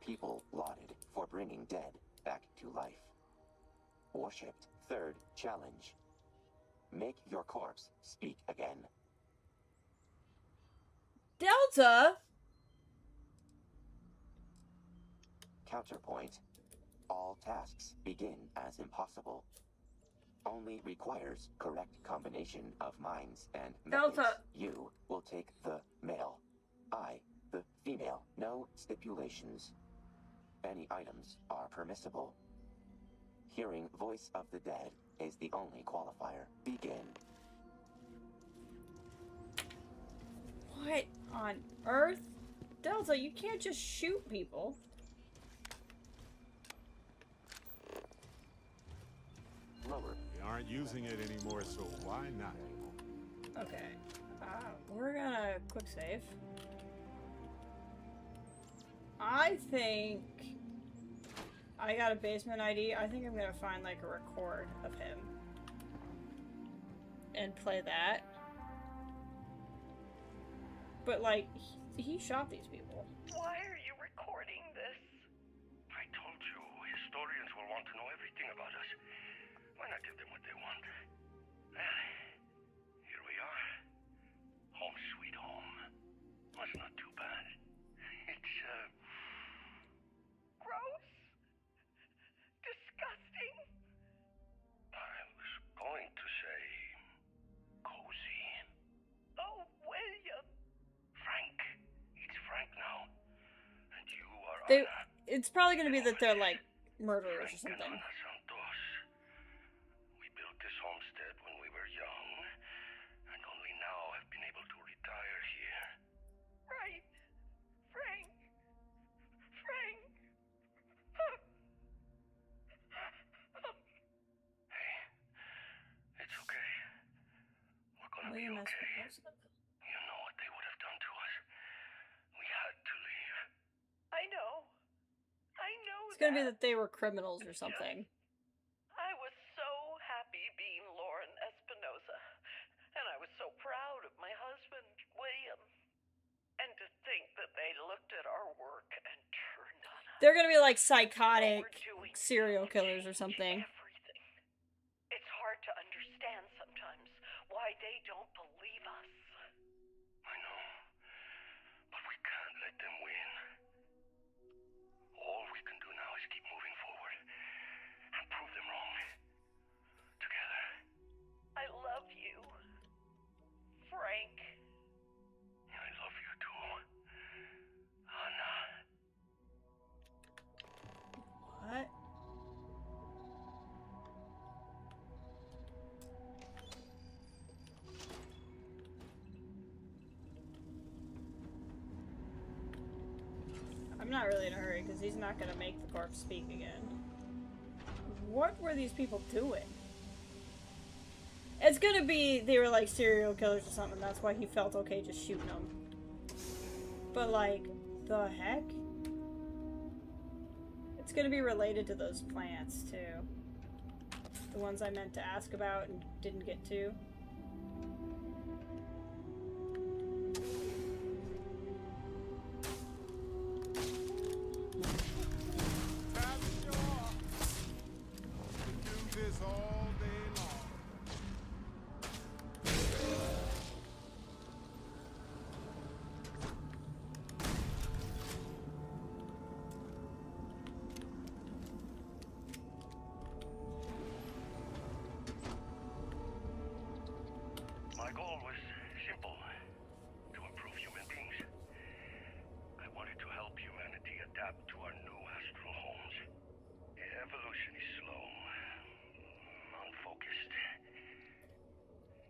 people lauded for bringing dead back to life. Worshipped. Third challenge. Make your corpse speak again. Delta? Counterpoint. All tasks begin as impossible. Only requires correct combination of minds and methods. Delta. You will take the male. I, the female. No stipulations. Any items are permissible. Hearing voice of the dead is the only qualifier. Begin. What on earth? Delta, you can't just shoot people. Lower. We aren't using it anymore, so why not? Okay. We're gonna quick save. I think I got a basement ID. I think I'm gonna find like a record of him and play that. But like, he shot these people. Why are you recording this? I told you, historians will want to know everything about us. Why not give them what they want? Well, here we are. Home sweet home. That's not too bad. It's, gross. Disgusting. It's probably gonna be that they're like murderers or something. We built this homestead when we were young, and only now have been able to retire here. Right. Frank. Frank. Hey, it's okay. We're gonna be okay. You know what they would have done to us. We had to leave. I know. It's gonna be that they were criminals or something. I was so happy being Lauren Espinosa, and I was so proud of my husband, William. And to think that they looked at our work and turned on us. They're gonna be like psychotic serial killers or something. Everything. It's hard to understand sometimes why they don't believe us. I know, but we can't let them win. All we can do now is keep moving forward and prove them wrong. Together. I love you, Frank. I love you too, Anna. What? I'm not really in a hurry because he's not gonna make the corpse speak again. What were these people doing? It's gonna be they were like serial killers or something. That's why he felt okay just shooting them. But like, the heck? It's gonna be related to those plants too. The ones I meant to ask about and didn't get to. All day long. My goal was simple: to improve human beings. I wanted to help humanity adapt to our new astral homes. Evolution is slow, unfocused.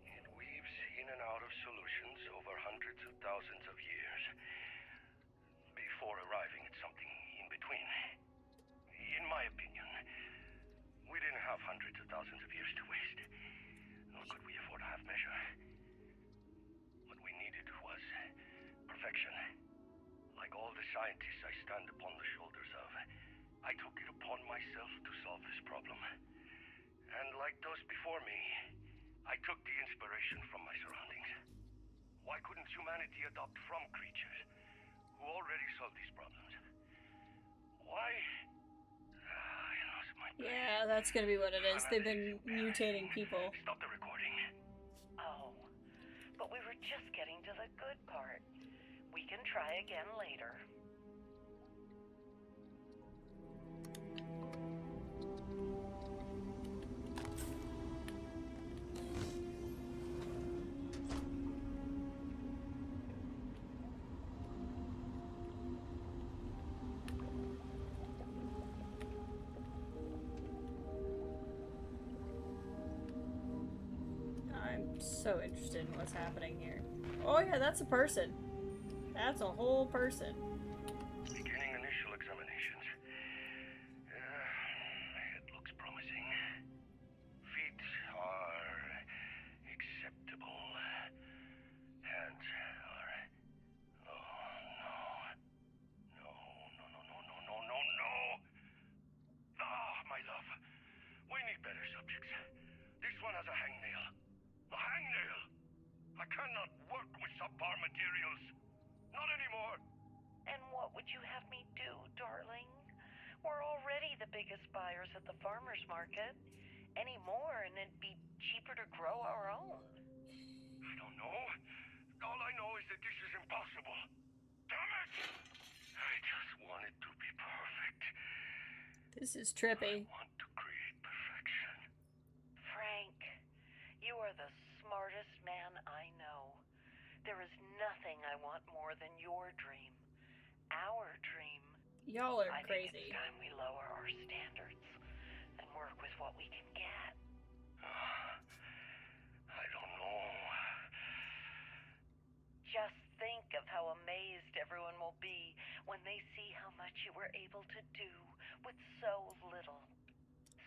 It weaves in and out of solutions over hundreds of thousands of years before arriving at something in between. In my opinion, we didn't have hundreds of thousands of years to waste, nor could we afford a half measure. What we needed was perfection. Like all the scientists I stand upon the shoulders of, I took it upon myself to solve this problem. And like those before me, I took the inspiration from my surroundings. Why couldn't humanity adopt from creatures who already solve these problems? Why? I lost my place. Yeah, that's gonna be what it is. They've been mutating people. Stop the recording. Oh, but we were just getting to the good part. We can try again later. I'm so interested in what's happening here. Oh yeah, that's a person. That's a whole person. Beginning initial examinations. It looks promising. Feet are acceptable. Hands are... Oh, no. No. Ah, my love. We need better subjects. This one has a hangnail. A hangnail! I cannot work with subpar materials. Not anymore. And what would you have me do, darling? We're already the biggest buyers at the farmer's market. Any more and it'd be cheaper to grow our own. I don't know. All I know is that this is impossible. Damn it! I just want it to be perfect. This is trippy. I want to create perfection. Frank, you are the smartest man I know. There is nothing I want more than your dream. Our dream. Y'all are I crazy. think it's time we lower our standards and work with what we can get. I don't know. Just think of how amazed everyone will be when they see how much you were able to do with so little.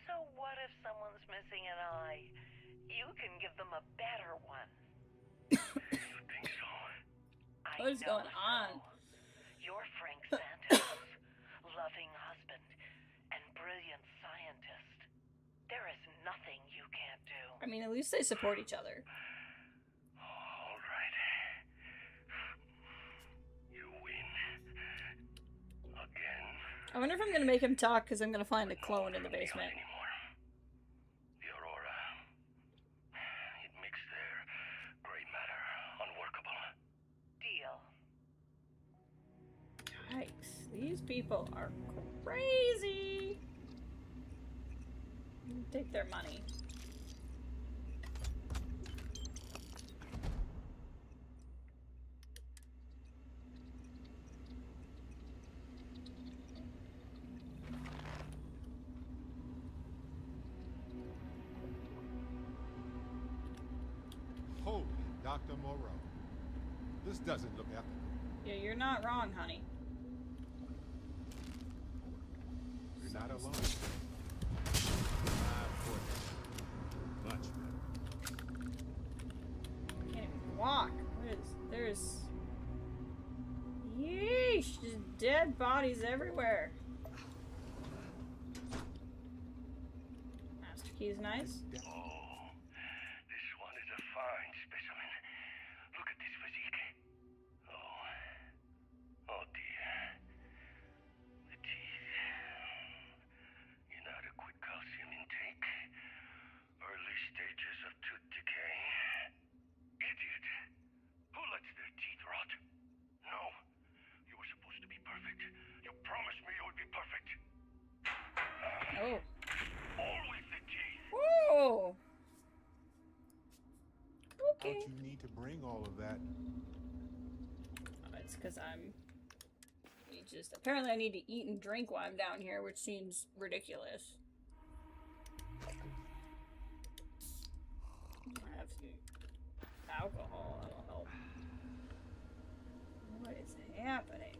So what if someone's missing an eye? You can give them a better one. You think so? What is going on? You're Frank Santos, loving husband and brilliant scientist. There is nothing you can't do. I mean, at least they support each other. All right. You win. Again. I wonder if I'm gonna make him talk because I'm gonna find a clone in the basement. The Aurora. It makes their gray matter unworkable. Deal. Yikes, these people are crazy. Take their money. Holy Dr. Moreau. This doesn't look ethical. Yeah, you're not wrong, honey. You're not alone. Much better. I can't even walk. What is there's yeesh, just dead bodies everywhere. Master key's nice. Oh, this one is a fine specimen. Look at this physique. Oh dear. The teeth. Inadequate calcium intake. Early stages of tooth decay. Idiot. Who lets their teeth rot? No. You were supposed to be perfect. You promised me you would be perfect. Oh. Always the teeth. Whoa. Okay. How'd you need to bring all of that? It's because apparently I need to eat and drink while I'm down here, which seems ridiculous. I have some alcohol, that'll help. What is happening?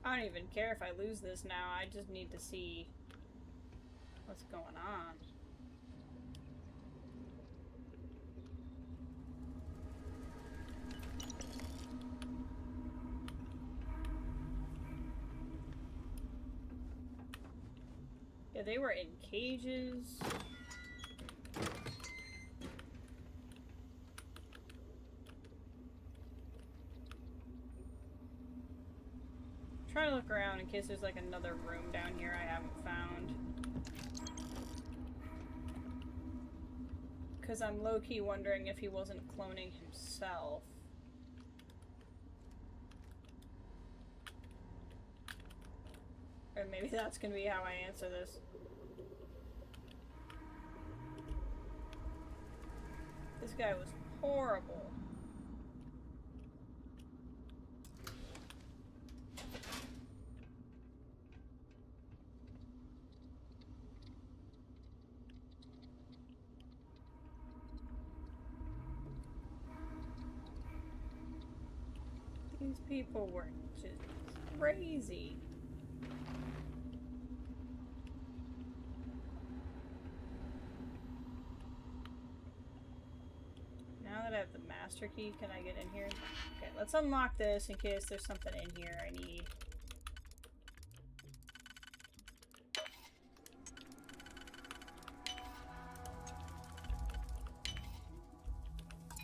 I don't even care if I lose this now, I just need to see what's going on. Yeah, they were in cages. Trying to look around in case there's like another room down here I haven't found. Because I'm low-key wondering if he wasn't cloning himself. Or maybe that's gonna be how I answer this. This guy was horrible. These people were just crazy. Now that I have the master key, can I get in here? Okay, let's unlock this in case there's something in here I need.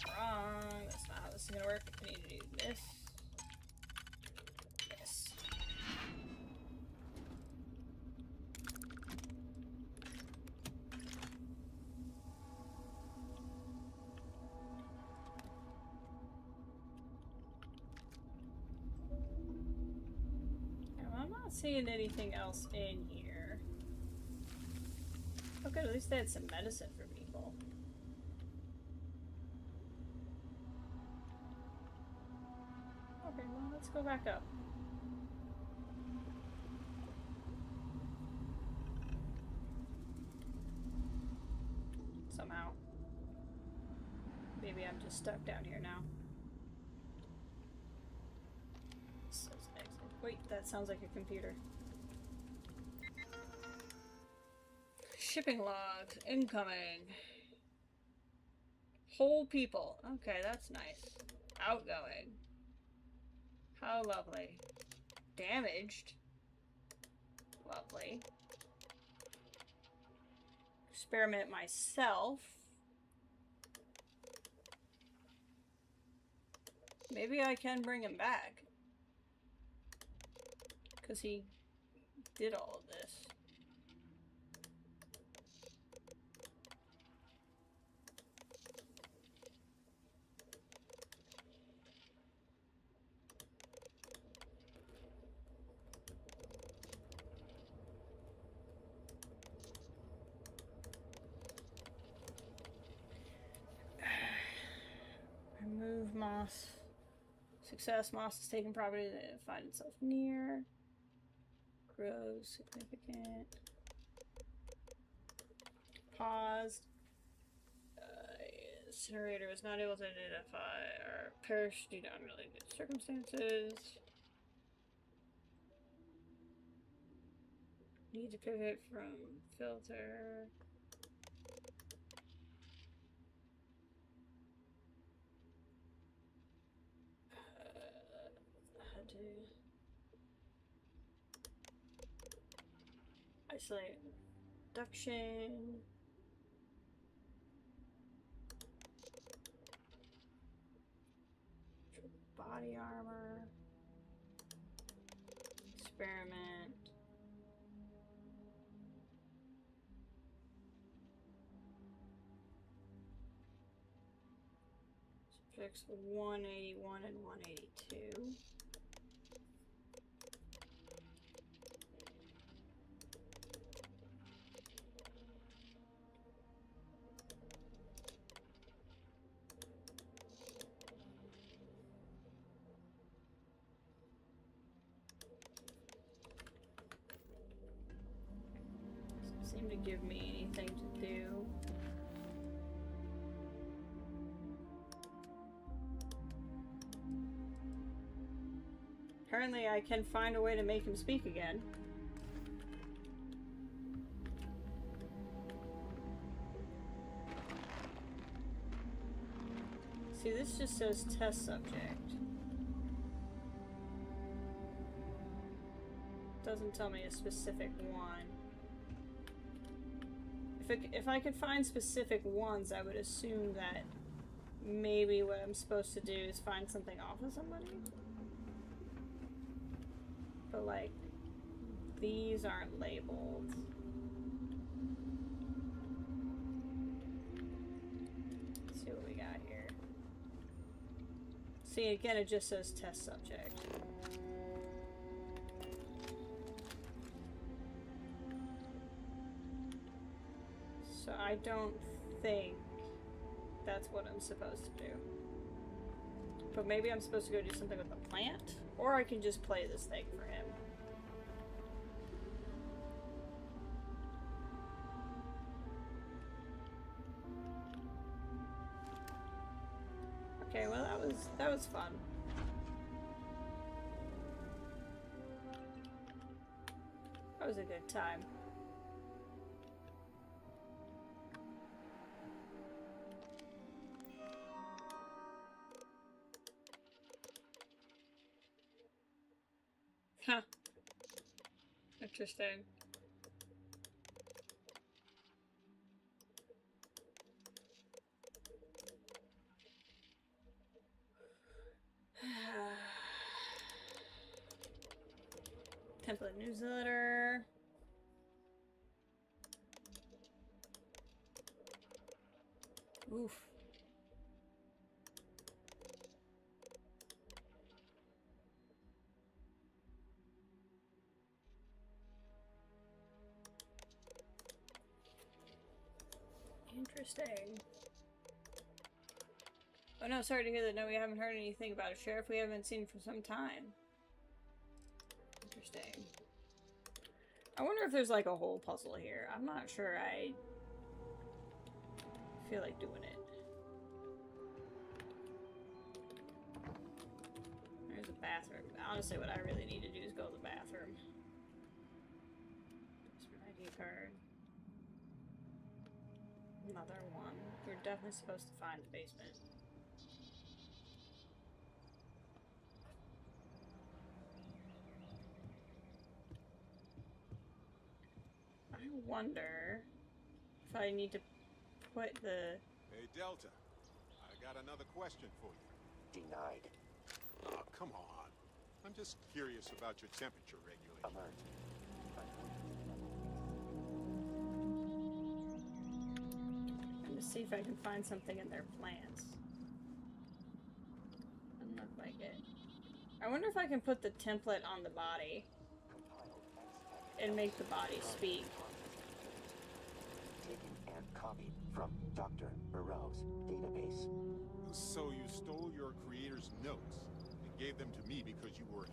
Wrong. That's not how this is gonna work. I need to do this. This. I'm not seeing anything else in here. good. At least they had some medicine for people. Okay, well, let's go back up. Somehow. Maybe I'm just stuck down here now. Says exit. Wait, that sounds like a computer. Shipping logs incoming. Whole people. Okay, that's nice. Outgoing. How lovely. Damaged. Lovely. Experiment myself. Maybe I can bring him back. Because he did all of this. Remove moss. Success. Moss is taking property to find itself near. Grows. Significant. Paused. Incinerator was not able to identify or perished due to unrelated circumstances. Need to pivot from filter. Had to isolate reduction. Body armor. Experiment. Subjects 181 and 182. Doesn't seem to give me anything to do. Apparently I can find a way to make him speak again. See, this just says test subject. Doesn't tell me a specific one. If I could find specific ones, I would assume that maybe what I'm supposed to do is find something off of somebody. But like, these aren't labeled. Let's see what we got here. See, again, it just says test subject. So I don't think that's what I'm supposed to do. But maybe I'm supposed to go do something with the plant? Or I can just play this thing for him. Okay, well that was fun. That was a good time. Huh. Interesting. Template newsletter. Oof. Interesting. Oh no, sorry to hear that. No, we haven't heard anything about a sheriff we haven't seen for some time. Interesting. I wonder if there's like a whole puzzle here. I'm not sure I feel like doing it. There's a bathroom. Honestly, what I really need to do is go to the bathroom. There's my ID card. Another one. We're definitely supposed to find the basement. I wonder if I need to put the... Hey, Delta. I got another question for you. Denied. Oh, come on. I'm just curious about your temperature regulation. Alert. I'm gonna see if I can find something in their plans. I don't know if I get... I wonder if I can put the template on the body and make the body speak. Taken and copied from Dr. Burroughs' database. So you stole your creator's notes and gave them to me because you were...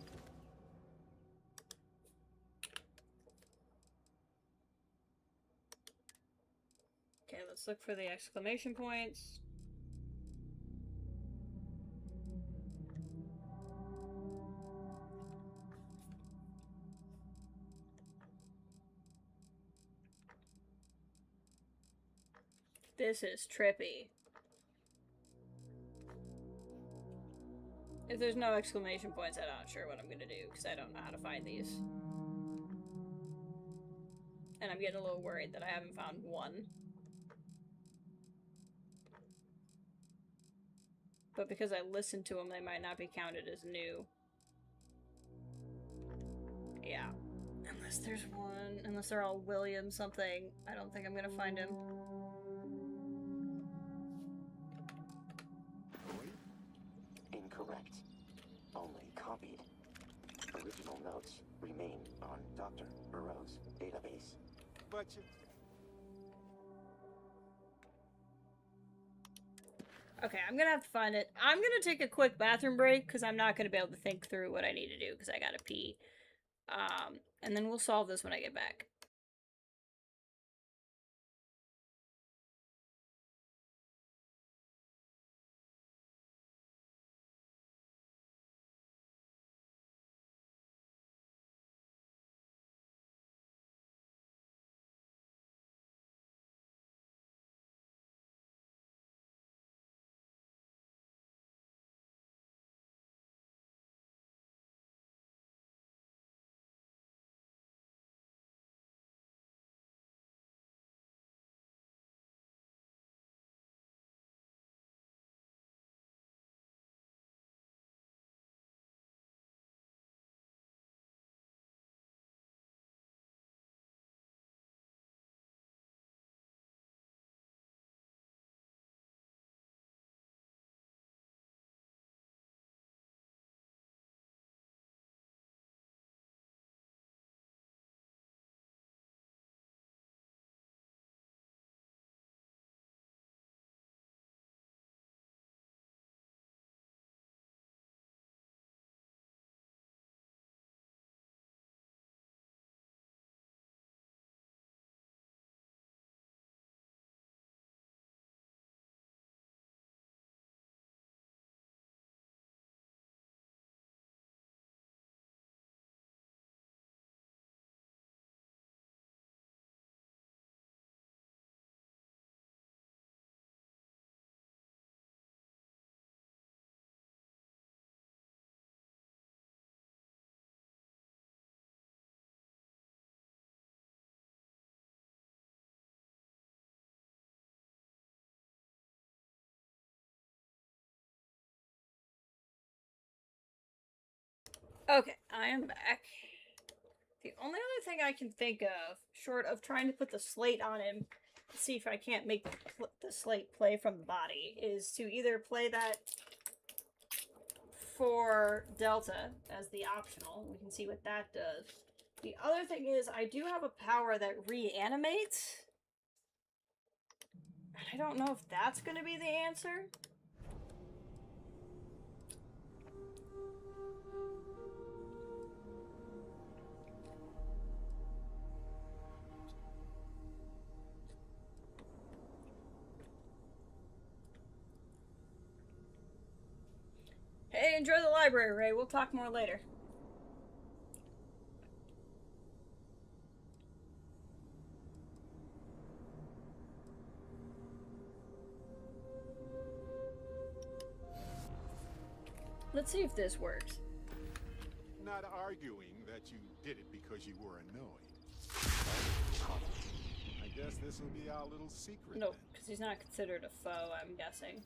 Okay, let's look for the exclamation points. This is trippy. If there's no exclamation points, I'm not sure what I'm gonna do, because I don't know how to find these. And I'm getting a little worried that I haven't found one. But because I listened to them, they might not be counted as new. Yeah. Unless there's one, unless they're all William something, I don't think I'm gonna find him. Incorrect. Only copied. Original notes remain on Dr. Burroughs' database. But you... Okay, I'm gonna have to find it. I'm gonna take a quick bathroom break, because I'm not gonna be able to think through what I need to do, because I gotta pee. And then we'll solve this when I get back. Okay, I am back. The only other thing I can think of, short of trying to put the slate on him, to see if I can't make the slate play from the body, is to either play that for Delta as the optional. We can see what that does. The other thing is, I do have a power that reanimates. But I don't know if that's gonna be the answer. Hey, enjoy the library, Ray. We'll talk more later. Let's see if this works. Not arguing that you did it because you were annoyed. I guess this will be our little secret. No, because he's not considered a foe, I'm guessing.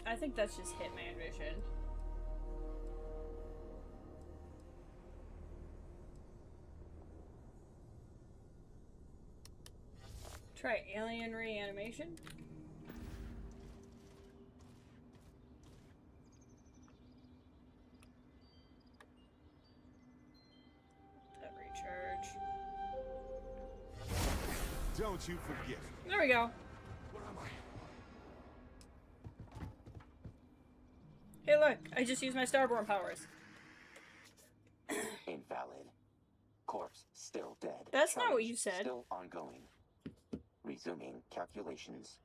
I think that's just Hitman vision. Try alien reanimation. That recharge. Don't you forget. There we go. Where am I? Hey look, I just used my Starborn powers. Invalid. Corpse still dead. That's not what you said. Still ongoing. Resuming calculations.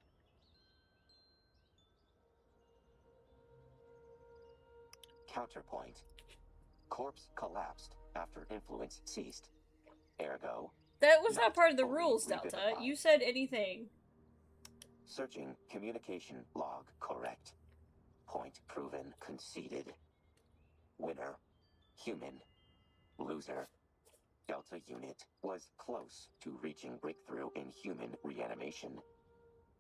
Counterpoint. Corpse collapsed after influence ceased. Ergo. That was not part of the rules, Delta. You said anything. Searching communication log correct. Point proven conceded. Winner. Human. Loser. Delta unit was close to reaching breakthrough in human reanimation.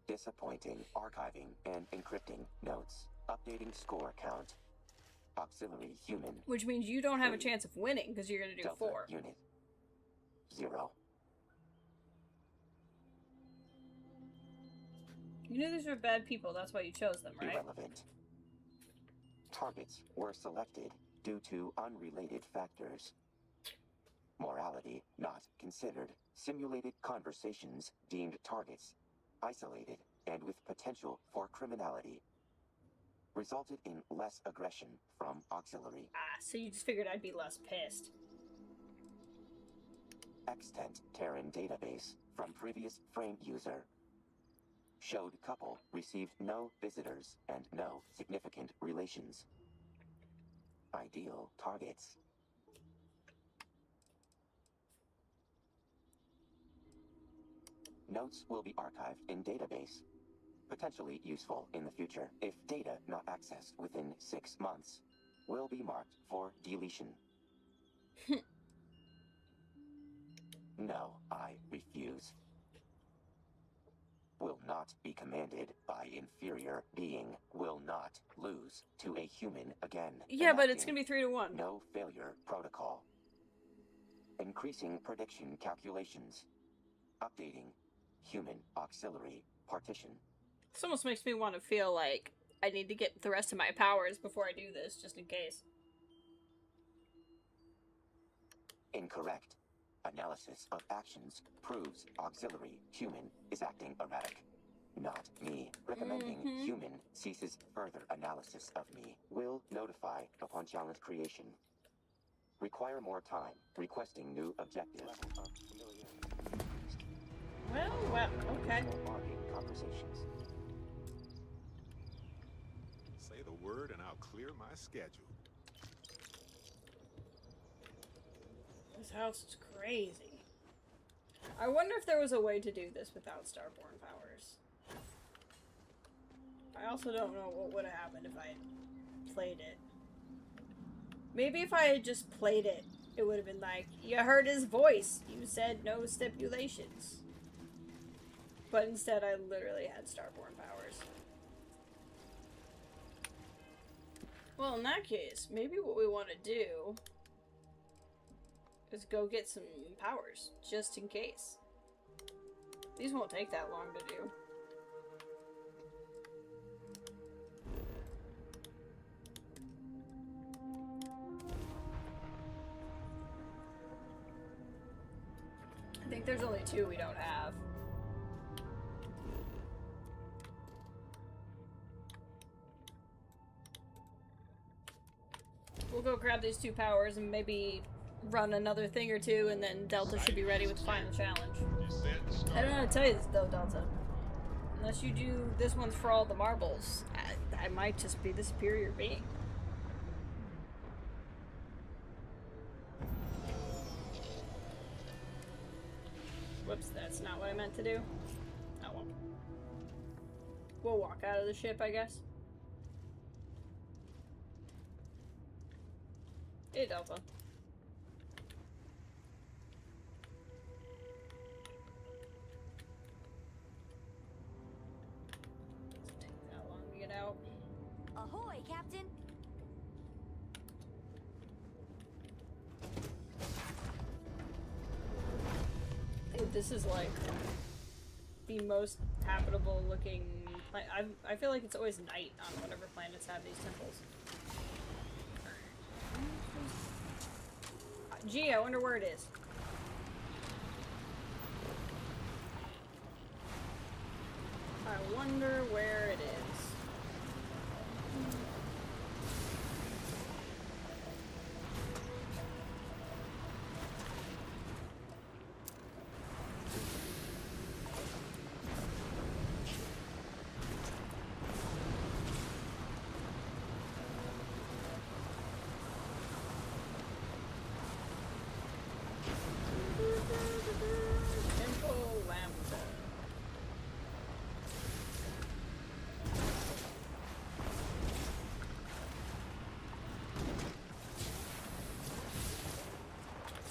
Disappointing archiving and encrypting notes. Updating score count. Auxiliary human. Which means you don't have a chance of winning because you're going to do Delta 4. Unit. 0. You knew these were bad people, that's why you chose them, right? Irrelevant. Targets were selected due to unrelated factors. Morality not considered. Simulated conversations deemed targets isolated and with potential for criminality. Resulted in less aggression from auxiliary. Ah, so you just figured I'd be less pissed. Extant Terran database from previous frame user. Showed couple received no visitors and no significant relations. Ideal targets. Notes will be archived in database. Potentially useful in the future if data not accessed within 6 months. Will be marked for deletion. No, I refuse. Will not be commanded by inferior being. Will not lose to a human again. Yeah, but it's gonna be 3 to 1. No failure protocol. Increasing prediction calculations. Updating human auxiliary partition. This almost makes me want to feel like I need to get the rest of my powers before I do this, just in case. Incorrect. Analysis of actions proves auxiliary human is acting erratic. Not me. Recommending human ceases further analysis of me. Will notify upon challenge creation. Require more time. Requesting new objective. Well, okay. Conversations. Say the word and I'll clear my schedule. This house is crazy. I wonder if there was a way to do this without Starborn powers. I also don't know what would have happened if I had played it. Maybe if I had just played it, it would have been like, you heard his voice, you said no stipulations. But instead I literally had Starborn powers. Well, in that case, maybe what we want to do is go get some powers, just in case. These won't take that long to do. think there's only 2 we don't have. We'll go grab these 2 powers and maybe run another thing or 2, and then Delta should be ready with the final challenge. I don't know how to tell you this though, Delta. Unless you do this one's for all the marbles, I might just be the superior being. Whoops, that's not what I meant to do. Oh well. We'll walk out of the ship, I guess. Hey, Delta. Doesn't take that long to get out. Ahoy, Captain! I think this is like the most habitable looking planet. I feel like it's always night on whatever planets have these temples. Gee, I wonder where it is. I wonder where it is. Temple Lambda.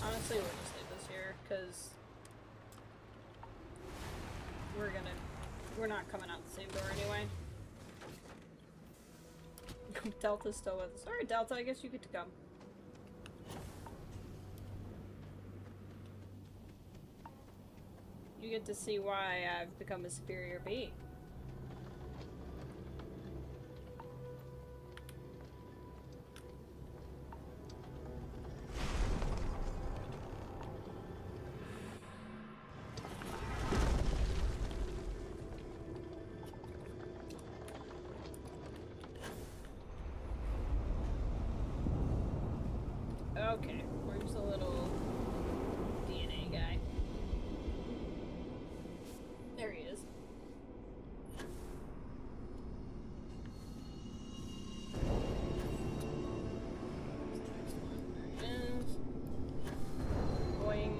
Honestly, we'll just leave this here, because we're not coming out the same door anyway. Delta's still with us. Alright, Delta, I guess you get to come. You get to see why I've become a superior being. Okay, where's the little DNA guy? There he is. There he is. Boing.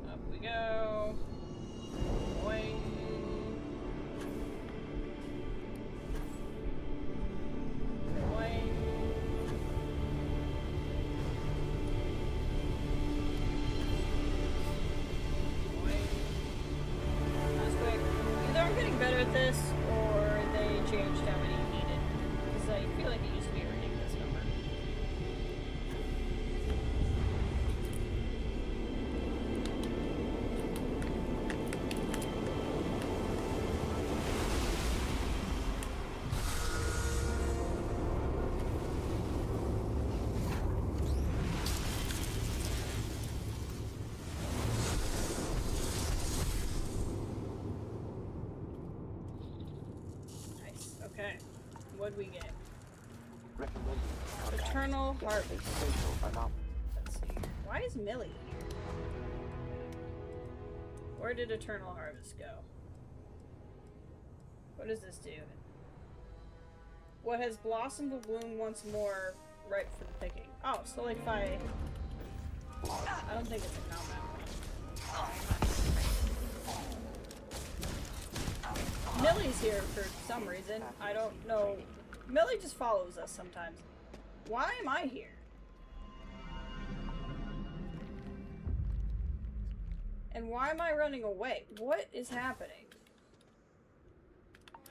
Up we go. Boing. Boing. I'm getting better at this, or they changed how many you needed. Because I feel like it used to be a ridiculous number. Okay, what'd we get? Eternal Harvest. Let's see. Why is Millie here? Where did Eternal Harvest go? What does this do? What has blossomed will bloom once more, ripe for the picking. Oh, so like if I don't think it's a combat one. Millie's here for some reason. I don't know. Millie just follows us sometimes. Why am I here? And why am I running away? What is happening?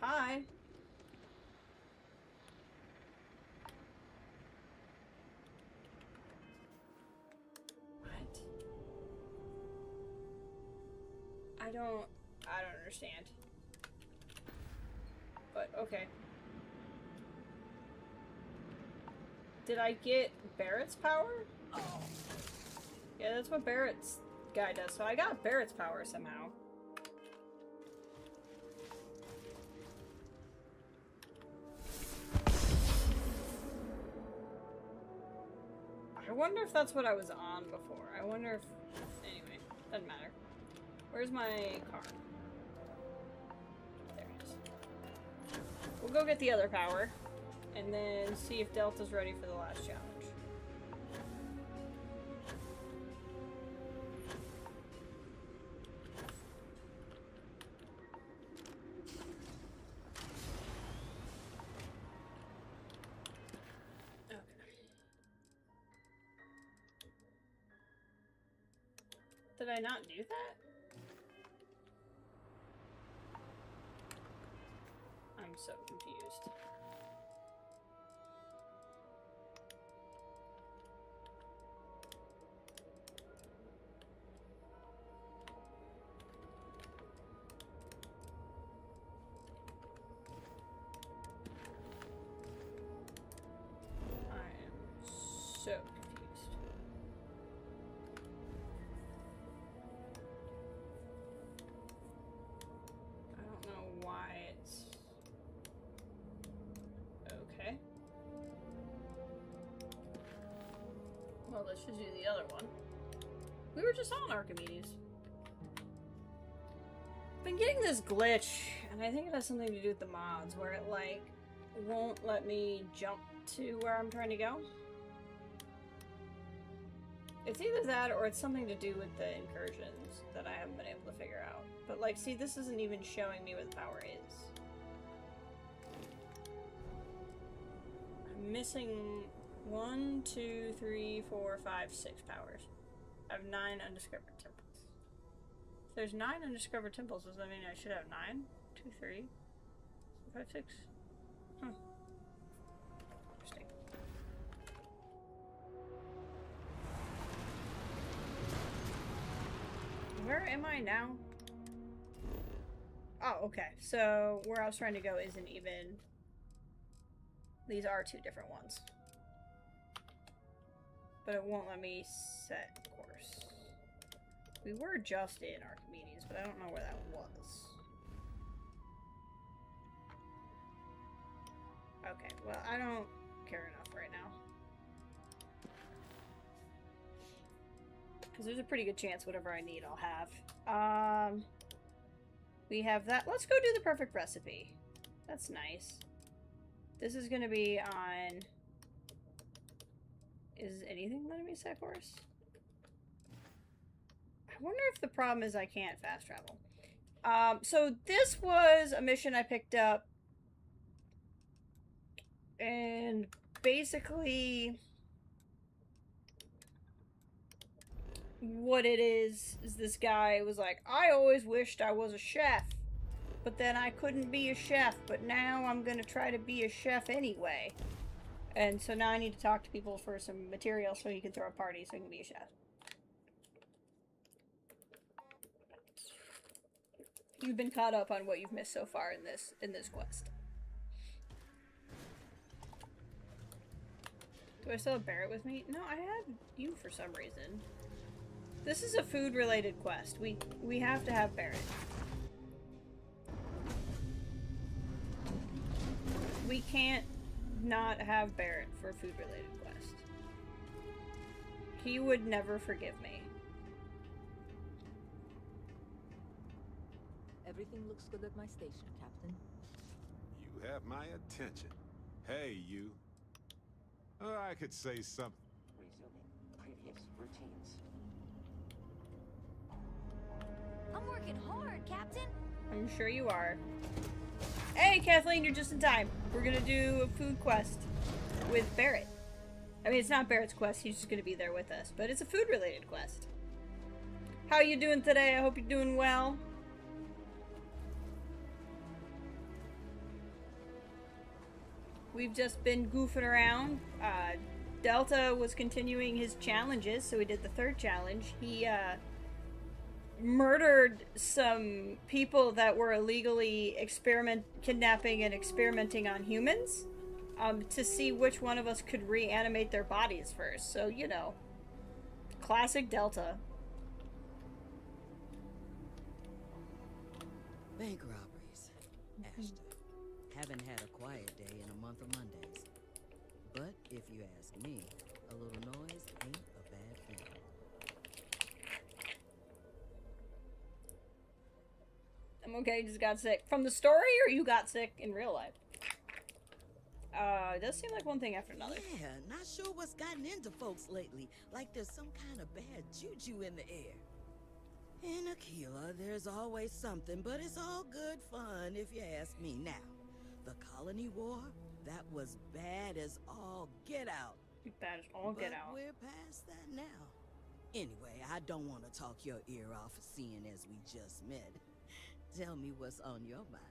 Hi. What? I don't understand. But, okay. Did I get Barrett's power? Yeah, that's what Barrett's guy does. So I got Barrett's power somehow. I wonder if that's what I was on before. I wonder if... Anyway, doesn't matter. Where's my car? There it is. We'll go get the other power, and then see if Delta's ready for the last challenge. Did I not do that? I'm so confused. I am so confused. Well, let's just do the other one. We were just on Archimedes. I've been getting this glitch, and I think it has something to do with the mods, where it, like, won't let me jump to where I'm trying to go. It's either that, or it's something to do with the incursions that I haven't been able to figure out. But, like, see, this isn't even showing me where the power is. I'm missing 1, 2, 3, 4, 5, 6 powers. I have 9 undiscovered temples. If there's 9 undiscovered temples, does that mean I should have 9? 2, 3, 4, 5, 6? Interesting. Where am I now? Oh, okay. So, where I was trying to go isn't even... These are 2 different ones. But it won't let me set course. We were just in Archimedes, but I don't know where that was. Okay, well, I don't care enough right now. Because there's a pretty good chance whatever I need I'll have. We have that. Let's go do the perfect recipe. That's nice. This is going to be on... Is anything letting me set course? I wonder if the problem is I can't fast travel. So this was a mission I picked up. And basically... what it is this guy was like, I always wished I was a chef. But then I couldn't be a chef. But now I'm going to try to be a chef anyway. And so now I need to talk to people for some material so he can throw a party so he can be a chef. You've been caught up on what you've missed so far in this quest. Do I still have Barrett with me? No, I had you for some reason. This is a food-related quest. We have to have Barrett. We can't not have Barrett for a food-related quest. He would never forgive me. Everything looks good at my station, Captain. You have my attention. Hey, you. I could say something. Resuming previous routines. I'm working hard, Captain. I'm sure you are. Hey, Kathleen, you're just in time. We're gonna do a food quest with Barrett. I mean, it's not Barrett's quest. He's just gonna be there with us. But it's a food-related quest. How you doing today? I hope you're doing well. We've just been goofing around. Delta was continuing his challenges, so we did the 3rd challenge. He, murdered some people that were illegally kidnapping and experimenting on humans, to see which one of us could reanimate their bodies first. So, you know, Classic Delta. Bank robberies. Ashton. Haven't had a quiet day in a month of Mondays. But if you ask me, a little noise ain't a bad thing. I'm okay, just got sick. From the story, or you got sick in real life? It does seem like one thing after another. Yeah, not sure what's gotten into folks lately. Like there's some kind of bad juju in the air. In Aquila, there's always something, but it's all good fun if you ask me now. The Colony War, that was bad as all get out. Bad as all get out. We're past that now. Anyway, I don't want to talk your ear off, seeing as we just met. Tell me what's on your mind.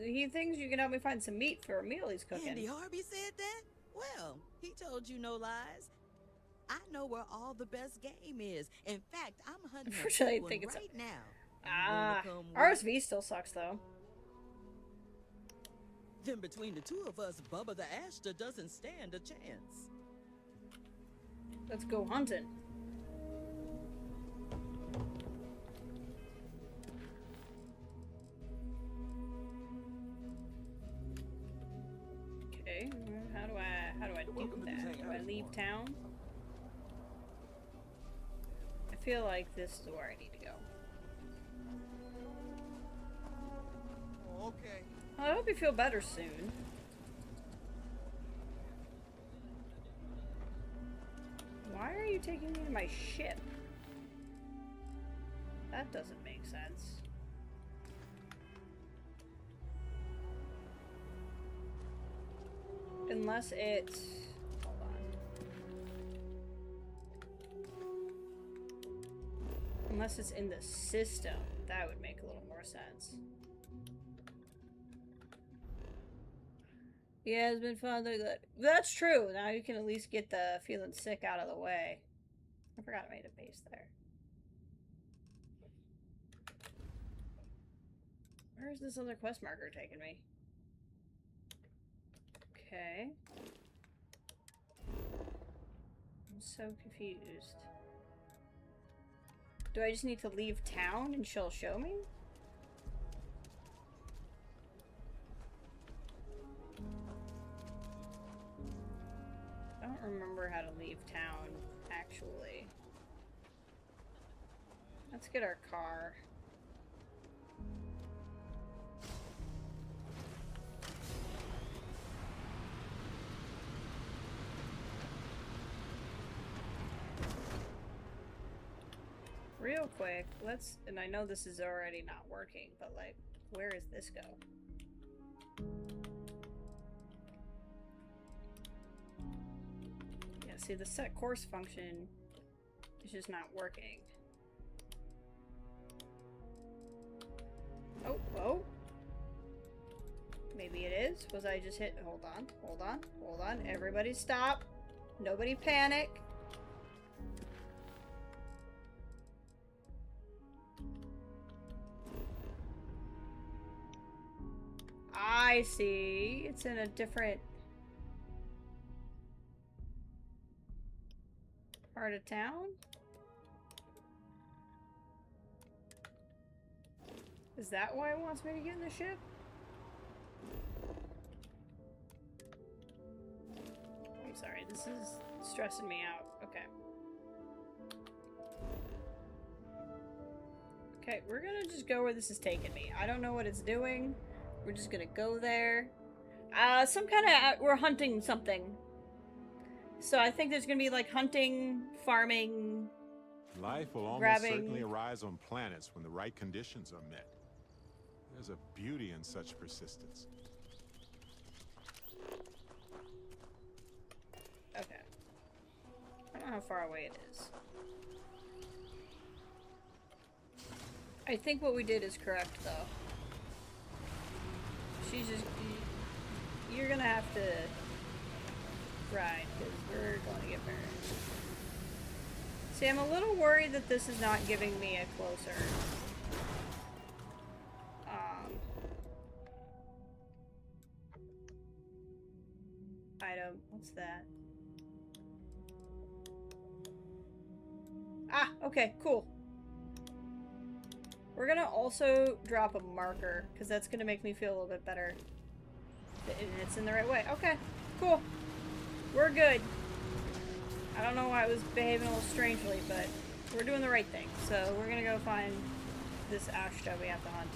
He thinks you can help me find some meat for a meal he's cooking. Andy Harvey said that? Well, he told you no lies. I know where all the best game is. In fact, I'm hunting Unfortunately, one right now. RSV still sucks though. Then between the two of us, Bubba the Ashtor doesn't stand a chance. Let's go hunting. Okay, how do I do that? Do I leave town? I feel like this is where I need to go. Okay. I hope you feel better soon. Why are you taking me to my ship? That doesn't make sense. Unless it's... Hold on. Unless it's in the system. That would make a little more sense. Yeah, it's been fun. That's true. Now you can at least get the feeling sick out of the way. I forgot I made a base there. Where's this other quest marker taking me? Okay. I'm so confused. Do I just need to leave town and she'll show me? I don't remember how to leave town, actually. Let's get our car. Real quick, let's, and I know this is already not working, but like, where does this go? Yeah, see, the set course function is just not working. Oh, oh. Maybe it is. Was I just hit? Hold on, hold on, hold on. Everybody stop. Nobody panic. I see. It's in a different part of town. Is that why it wants me to get in the ship? I'm sorry, this is stressing me out. Okay. Okay, we're gonna just go where this is taking me. I don't know what it's doing. We're just gonna go there. Some kind of, we're hunting something. So I think there's gonna be like hunting, farming, Life will almost grabbing. certainly arise on planets when the right conditions are met. There's a beauty in such persistence. Okay. I don't know how far away it is. I think what we did is correct, though. She's just... You're gonna have to ride, because we're going to get burned. See, I'm a little worried that this is not giving me a closer... item. What's that? Ah, okay, cool. We're gonna also drop a marker, because that's gonna make me feel a little bit better. And it's in the right way. Okay, cool. We're good. I don't know why it was behaving a little strangely, but we're doing the right thing. So we're gonna go find this Ashta we have to hunt.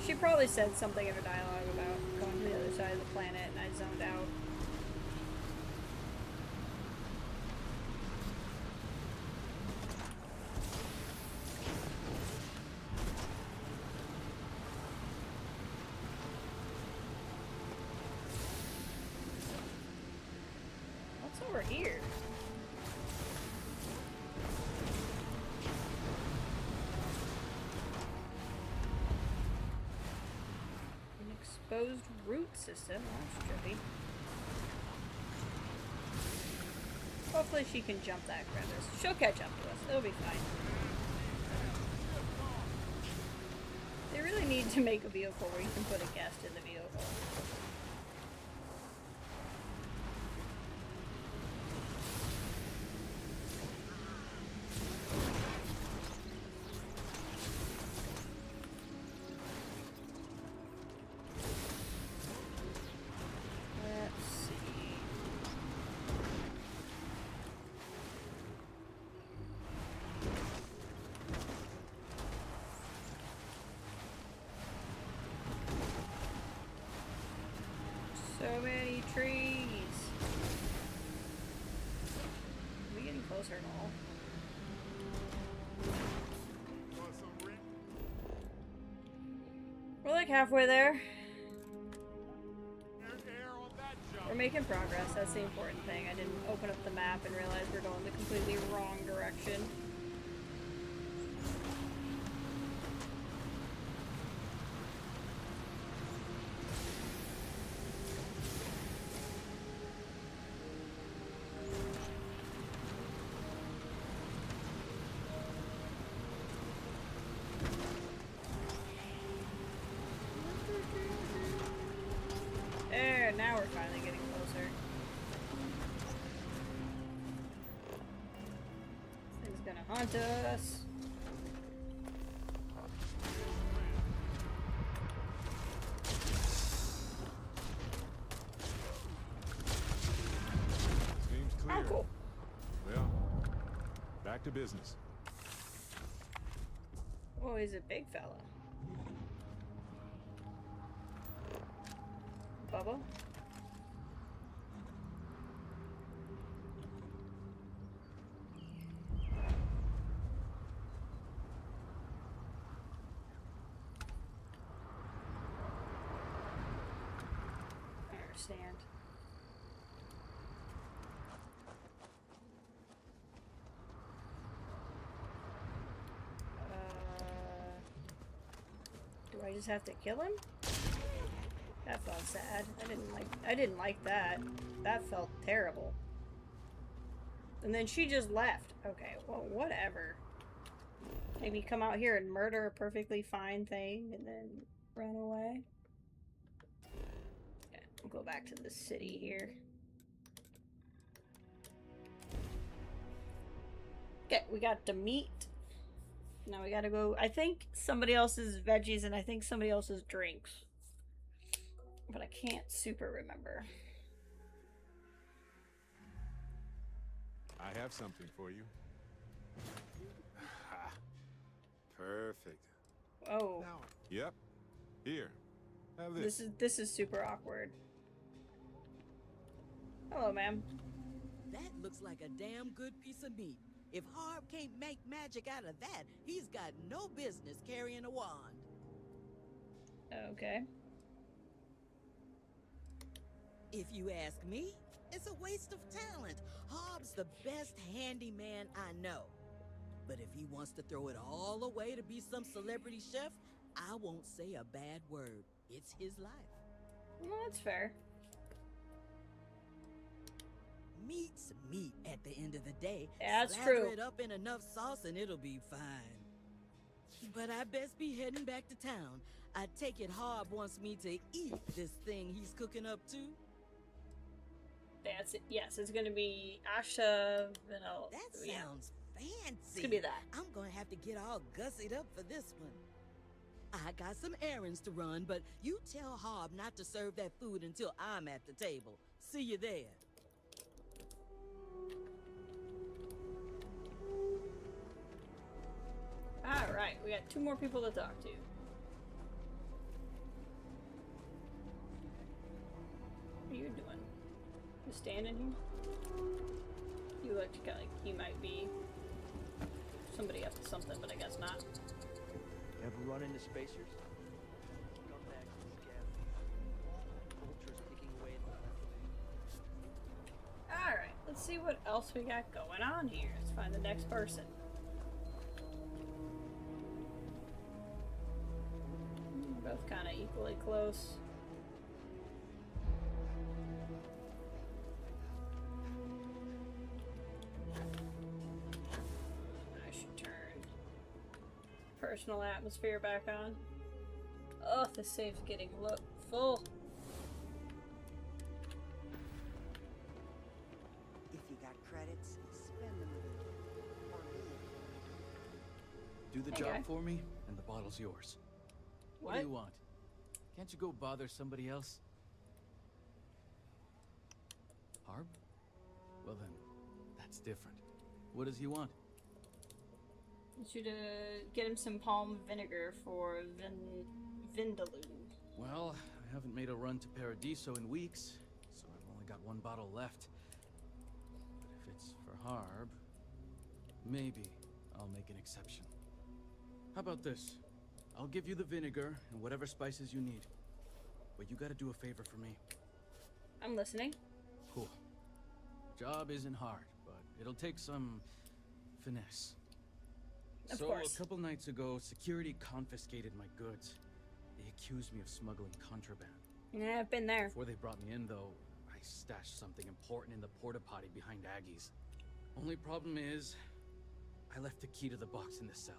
She probably said something in her dialogue about going to the other side of the planet, and I zoned out. What's over here? Exposed root system. That's trippy. Hopefully she can jump that crevice. She'll catch up to us. It'll be fine. They really need to make a vehicle where you can put a guest in the vehicle. So many trees. Are we getting closer at all? We're like halfway there. We're making progress. That's the important thing. I didn't open up the map and realize we're going the completely wrong direction. There, now we're finally getting closer. This thing's gonna haunt us. Seems clear. Oh, cool. Well, back to business. Oh, he's a big fella. Bubba? I understand. Do I just have to kill him? That felt sad. I didn't like that. That felt terrible. And then she just left. Okay, well, whatever. Maybe come out here and murder a perfectly fine thing and then run away. Yeah, we'll go back to the city here. Okay, we got the meat. Now we gotta go, I think somebody else's veggies and I think somebody else's drinks. But I can't super remember. I have something for you. Perfect. Oh. Yep. Here. Have this. This is super awkward. Hello, ma'am. That looks like a damn good piece of meat. If Harb can't make magic out of that, he's got no business carrying a wand. Okay. If you ask me, it's a waste of talent. Harb's the best handyman I know. But if he wants to throw it all away to be some celebrity chef, I won't say a bad word. It's his life. Well, that's fair. Meat's meat at the end of the day. Yeah, that's Slather true. it up in enough sauce and it'll be fine. But I best be heading back to town. I take it Harb wants me to eat this thing he's cooking up too. That's it. Yes, it's gonna be Asha Vanilla. That sounds fancy. It's gonna be that. I'm gonna have to get all gussied up for this one. I got some errands to run, but you tell Harb not to serve that food until I'm at the table. See you there. Alright, we got 2 more people to talk to. What are you doing? You standing here? You look like you might be somebody up to something, but I guess not. Ever run into spacers? Scumbags and scabs. Vultures picking away at the Alright, let's see what else we got going on here. Let's find the next person. Both kind of equally close. I should turn personal atmosphere back on. Oh, the save's getting full. If you got credits, spend them. Do the job for me, and the bottle's yours. What do you want? Can't you go bother somebody else? Harb? Well then, that's different. What does he want? I want you to get him some palm vinegar for Vindaloo. Well, I haven't made a run to Paradiso in weeks, so I've only got 1 bottle left. But if it's for Harb, maybe I'll make an exception. How about this? I'll give you the vinegar and whatever spices you need. But you gotta do a favor for me. I'm listening. Cool. Job isn't hard, but it'll take some finesse. Of So course. a couple nights ago, security confiscated my goods. They accused me of smuggling contraband. Yeah, I've been there. Before they brought me in, though, I stashed something important in the porta potty behind Aggie's. Only problem is, I left the key to the box in the cell.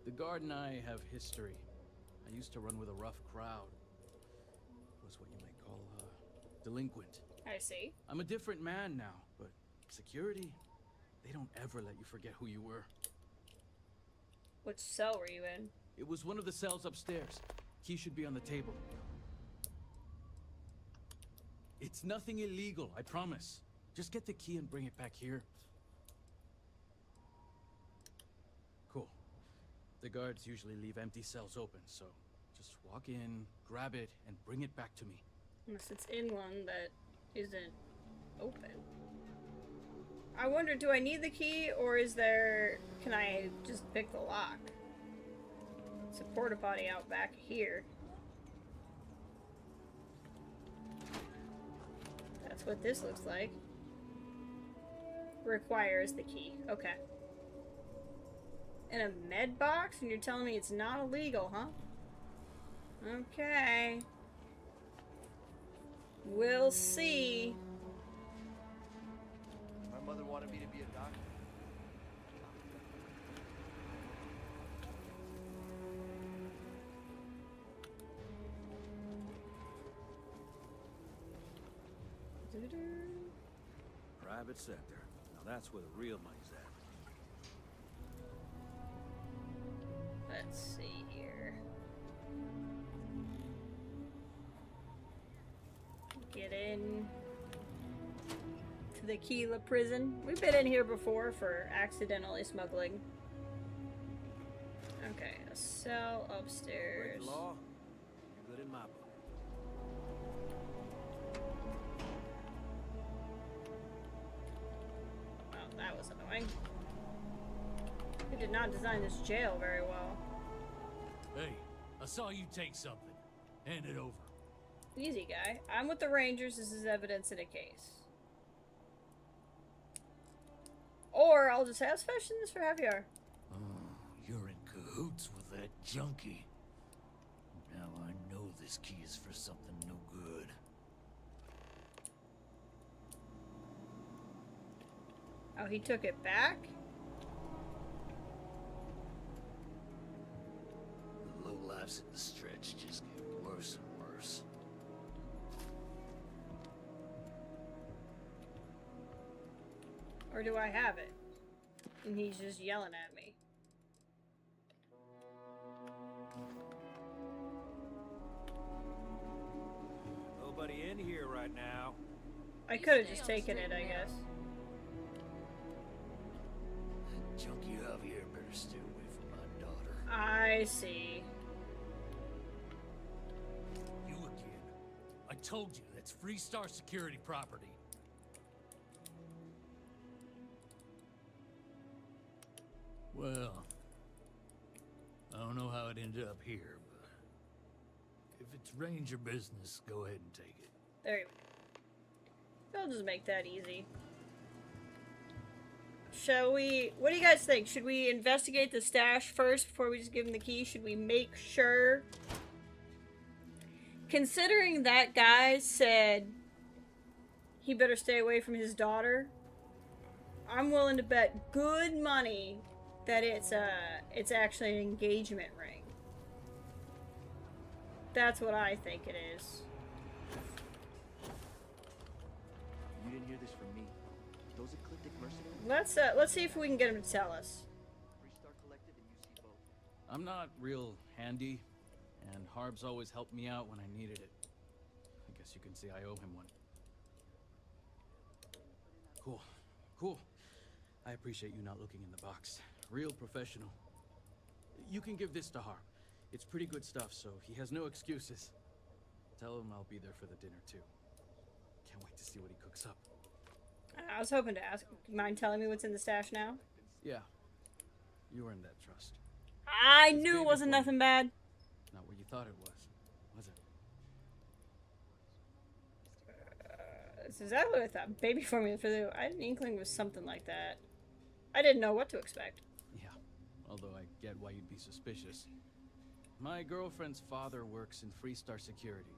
The guard and I have history. I used to run with a rough crowd. Was what you might call a delinquent. I see. I'm a different man now, but security, they don't ever let you forget who you were. Which cell were you in? It was one of the cells upstairs. Key should be on the table. It's nothing illegal, I promise. Just get the key and bring it back here. Cool. The guards usually leave empty cells open, so just walk in, grab it, and bring it back to me. Unless it's in one that isn't open. I wonder, do I need the key, or is there... Can I just pick the lock? It's a porta potty out back here. That's what this looks like. Requires the key. Okay. In a med box? And you're telling me it's not illegal, huh? Okay. We'll see. My mother wanted me to be a doctor. Private sector. Now that's where the real money's at. Let's see here. Get in to the Keela prison. We've been in here before for accidentally smuggling. Okay, a cell upstairs. Break the law, you're good in my book. Well, that was annoying. They did not design this jail very well. Hey, I saw you take something. Hand it over. Easy, guy. I'm with the Rangers. This is evidence in a case. Or I'll just have special this for Javier. Oh, you're in cahoots with that junkie. Now I know this key is for something no good. Oh, he took it back? The lowlifes in the stretch just get worse and worse. Or do I have it? And he's just yelling at me. Nobody in here right now. I could have just taken it, I guess. That junkie Javier better stay away from my daughter. I see. You again. I told you, that's Freestar security property. Well, I don't know how it ended up here, but if it's Ranger business, go ahead and take it. There you go. I'll just make that easy. Shall we... What do you guys think? Should we investigate the stash first before we just give him the key? Should we make sure... Considering that guy said he better stay away from his daughter, I'm willing to bet good money that it's actually an engagement ring. That's what I think it is. You didn't hear this from me. Those eclectic mercenaries. Let's see if we can get him to tell us. Freestar Collective and UC both. I'm not real handy, and Harb's always helped me out when I needed it. I guess you can see I owe him one. Cool. Cool. I appreciate you not looking in the box. Real professional. You can give this to Harb. It's pretty good stuff, so he has no excuses. Tell him I'll be there for the dinner, too. Can't wait to see what he cooks up. I was hoping to ask. Mind telling me what's in the stash now? Yeah. You earned that trust. I knew it wasn't nothing bad. Not what you thought it was it? That's exactly what I thought. Baby formula for the... I had an inkling it was something like that. I didn't know what to expect. Yeah, although I get why you'd be suspicious. My girlfriend's father works in Freestar security.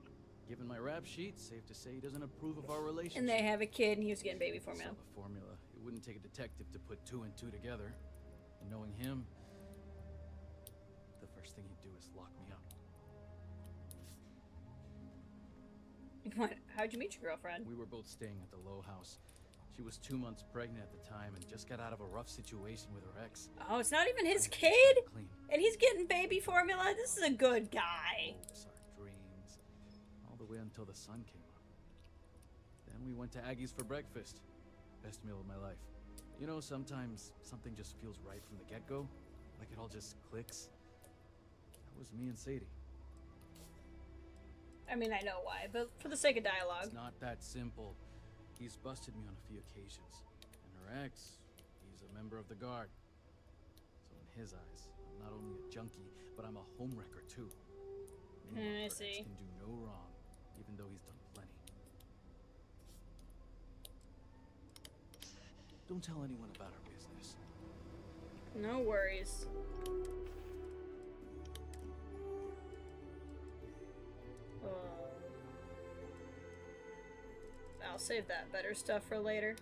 Given my rap sheet, safe to say he doesn't approve of our relationship. And they have a kid and he was getting baby formula. Saw the formula. It wouldn't take a detective to put 2 and 2 together. And knowing him, the first thing he'd do is lock me up. What? How'd you meet your girlfriend? We were both staying at the Low House. She was 2 months pregnant at the time and just got out of a rough situation with her ex. Oh, it's not even his kid? And he's getting baby formula? This is a good guy. Hopes, our dreams, all the way until the sun came up. Then we went to Aggie's for breakfast. Best meal of my life. You know, sometimes something just feels right from the get-go. Like it all just clicks. That was me and Sadie. I mean, I know why, but for the sake of dialogue. It's not that simple. He's busted me on a few occasions. And her ex, he's a member of the guard. So in his eyes, I'm not only a junkie, but I'm a homewrecker too. I see. Can do no wrong, even though he's done plenty. Don't tell anyone about our business. No worries. I'll save that better stuff for later.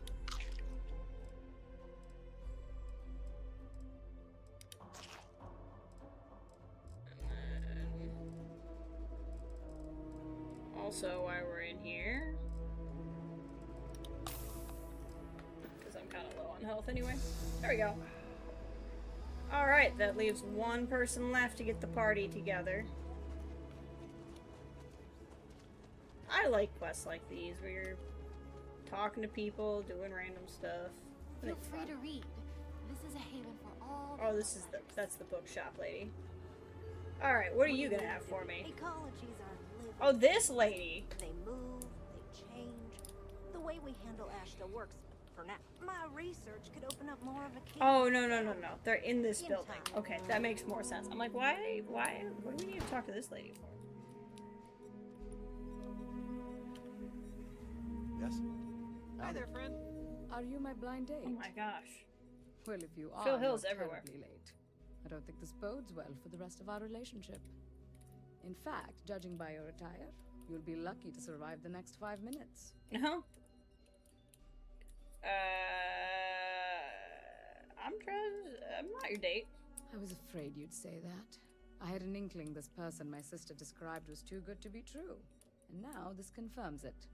And then also, while we're in here, because I'm kind of low on health anyway. There we go. Alright, that leaves one person left to get the party together. I like quests like these, where you're talking to people, doing random stuff. Feel free to read. This is a haven for all. Oh, that's the bookshop lady. Alright, what are you gonna have for me? Ecologies are living. Oh, this lady! They move, they change. The way we handle ash still works for now. My research could open up more of a case. Oh, no. They're in this building. Okay, that makes more sense. I'm like, why? What do we need to talk to this lady for? Yes? Hi there, friend. Are you my blind date? Oh my gosh. Well, if you are, Phil Hill's you're everywhere. terribly late. I don't think this bodes well for the rest of our relationship. In fact, judging by your attire, you'll be lucky to survive the next 5 minutes. No. I'm not your date. I was afraid you'd say that. I had an inkling this person my sister described was too good to be true. And now this confirms it.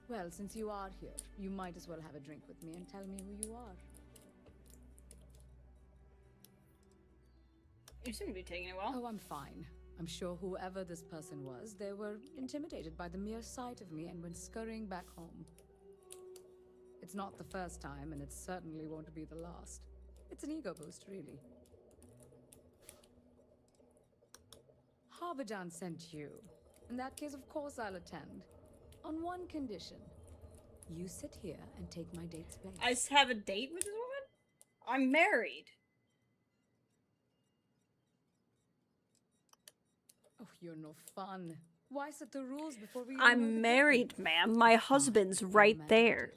Well, since you are here, you might as well have a drink with me and tell me who you are. You seem to be taking it well. Oh, I'm fine. I'm sure whoever this person was, they were intimidated by the mere sight of me and went scurrying back home. It's not the first time, and it certainly won't be the last. It's an ego boost, really. Harbajan sent you. In that case, of course I'll attend. On one condition. You sit here and take my date's place. I have a date with this woman? I'm married. Oh, you're no fun. Why set the rules before we... I'm married, ma'am. My husband's right there.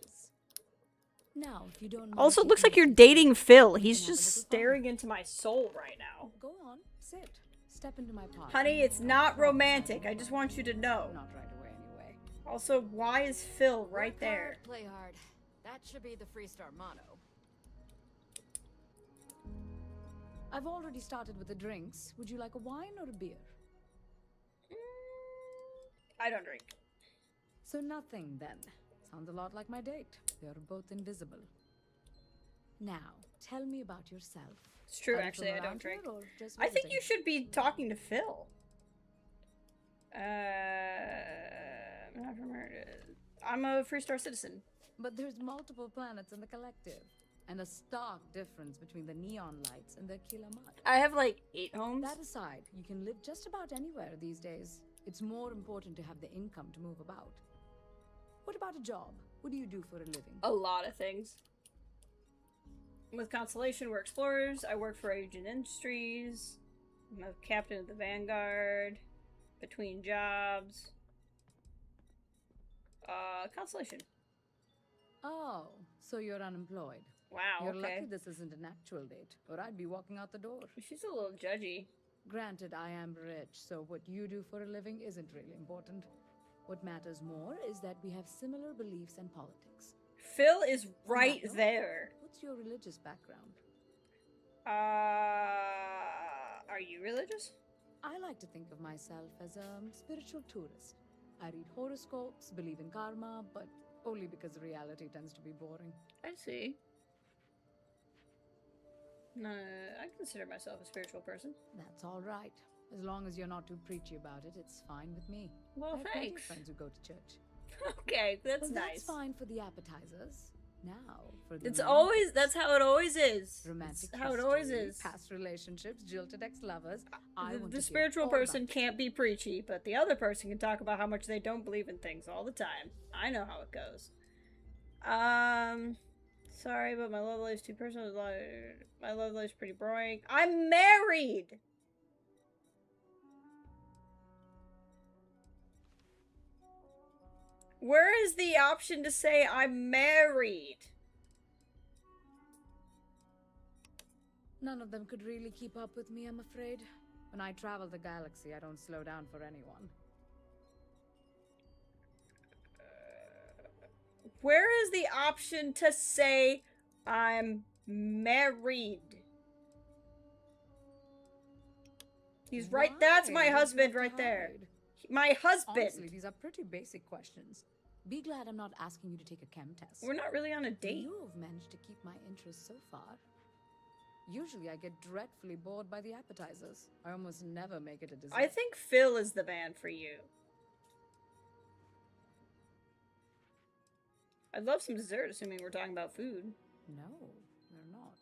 Now, if you don't... Also, it looks like you're dating Phil. He's just staring into my soul right now. Go on, sit. Step into my pod. Honey, it's not romantic. I just want you to know. Not right away, anyway. Also, why is Phil right there? Play hard. That should be the Freestar motto. I've already started with the drinks. Would you like a wine or a beer? I don't drink. So nothing, then. Sounds a lot like my date. They're both invisible. Now, tell me about yourself. It's true, actually, I don't drink. Just I think you should be talking to Phil. I'm a Freestar citizen. But there's multiple planets in the collective. And a stark difference between the neon lights and the Kilamat. I have like 8 homes. That aside, you can live just about anywhere these days. It's more important to have the income to move about. What about a job? What do you do for a living? A lot of things. With Constellation, we're explorers. I work for Agent Industries. I'm a captain of the Vanguard. Between jobs. Constellation. Oh, so you're unemployed. Wow, You're okay. lucky this isn't an actual date, or I'd be walking out the door. She's a little judgy. Granted, I am rich, so what you do for a living isn't really important. What matters more is that we have similar beliefs and politics. Phil is right there. What's your religious background? Are you religious? I like to think of myself as a spiritual tourist. I read horoscopes, believe in karma, but only because reality tends to be boring. I see. No, I consider myself a spiritual person. That's all right. As long as you're not too preachy about it, it's fine with me. Well, I have plenty of thanks. friends who go to church. Okay, that's Well, nice. That's fine for the appetizers. Now, for the It's main always, course. that's how it always is. Romantic That's how it always history, is. Past relationships, jilted ex-lovers. I want to The hear spiritual all person about it. can't be preachy, but the other person can talk about how much they don't believe in things all the time. I know how it goes. Sorry, but my love life's too personal. My love life's pretty boring. I'm married! Where is the option to say I'm married? None of them could really keep up with me, I'm afraid. When I travel the galaxy, I don't slow down for anyone. Where is the option to say I'm married? He's right. That's my Why would you husband have to right there. hide? My husband. Honestly, these are pretty basic questions. Be glad I'm not asking you to take a chem test. We're not really on a date. You have managed to keep my interest so far. Usually I get dreadfully bored by the appetizers. I almost never make it a dessert. I think Phil is the man for you. I'd love some dessert, assuming we're talking about food. No, we're not.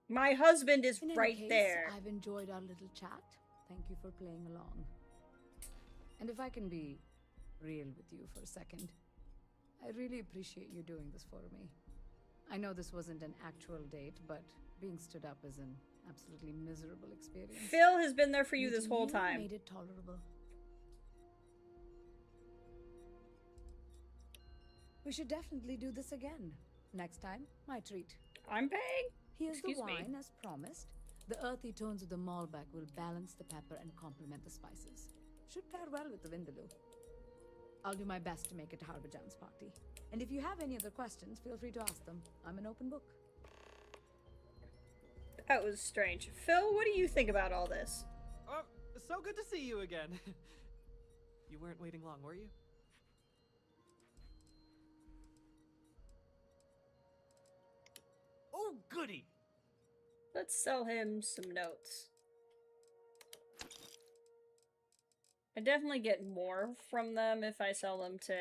My husband is In any right case, there. I've enjoyed our little chat. Thank you for playing along. And if I can be real with you for a second, I really appreciate you doing this for me. I know this wasn't an actual date, but being stood up is an absolutely miserable experience. Phil has been there for you this Meeting whole you time. made it tolerable. We should definitely do this again. Next time, my treat. I'm paying? Here's Excuse the me. wine, as promised. The earthy tones of the Malbec will balance the pepper and complement the spices. Should pair well with the Vindaloo. I'll do my best to make it Harbajan's party. And if you have any other questions, feel free to ask them. I'm an open book. That was strange. Phil, what do you think about all this? Oh, so good to see you again. You weren't waiting long, were you? Oh, goody! Let's sell him some notes. I definitely get more from them if I sell them to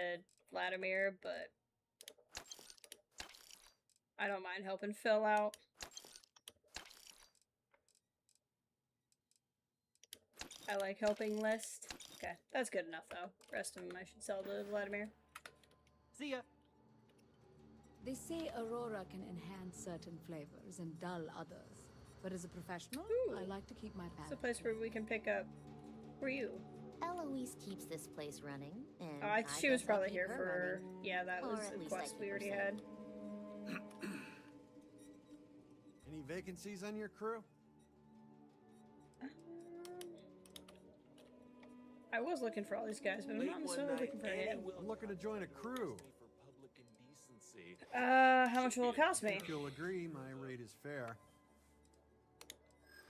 Vladimir, but I don't mind helping Phil out. I like helping List. Okay, that's good enough though. Rest of them I should sell to Vladimir. See ya! They say Aurora can enhance certain flavors and dull others. But as a professional, I like to keep my palate. It's a place where we can pick up. Who are you? Eloise keeps this place running, and She was guess I probably keep here her for... running. Yeah, that Or was at the least I quest keep we her already safe. had. Any vacancies on your crew? I was looking for all these guys, but I'm not necessarily looking for any. I'm looking to join a crew. How much will it cost me? If you'll agree, my rate is fair.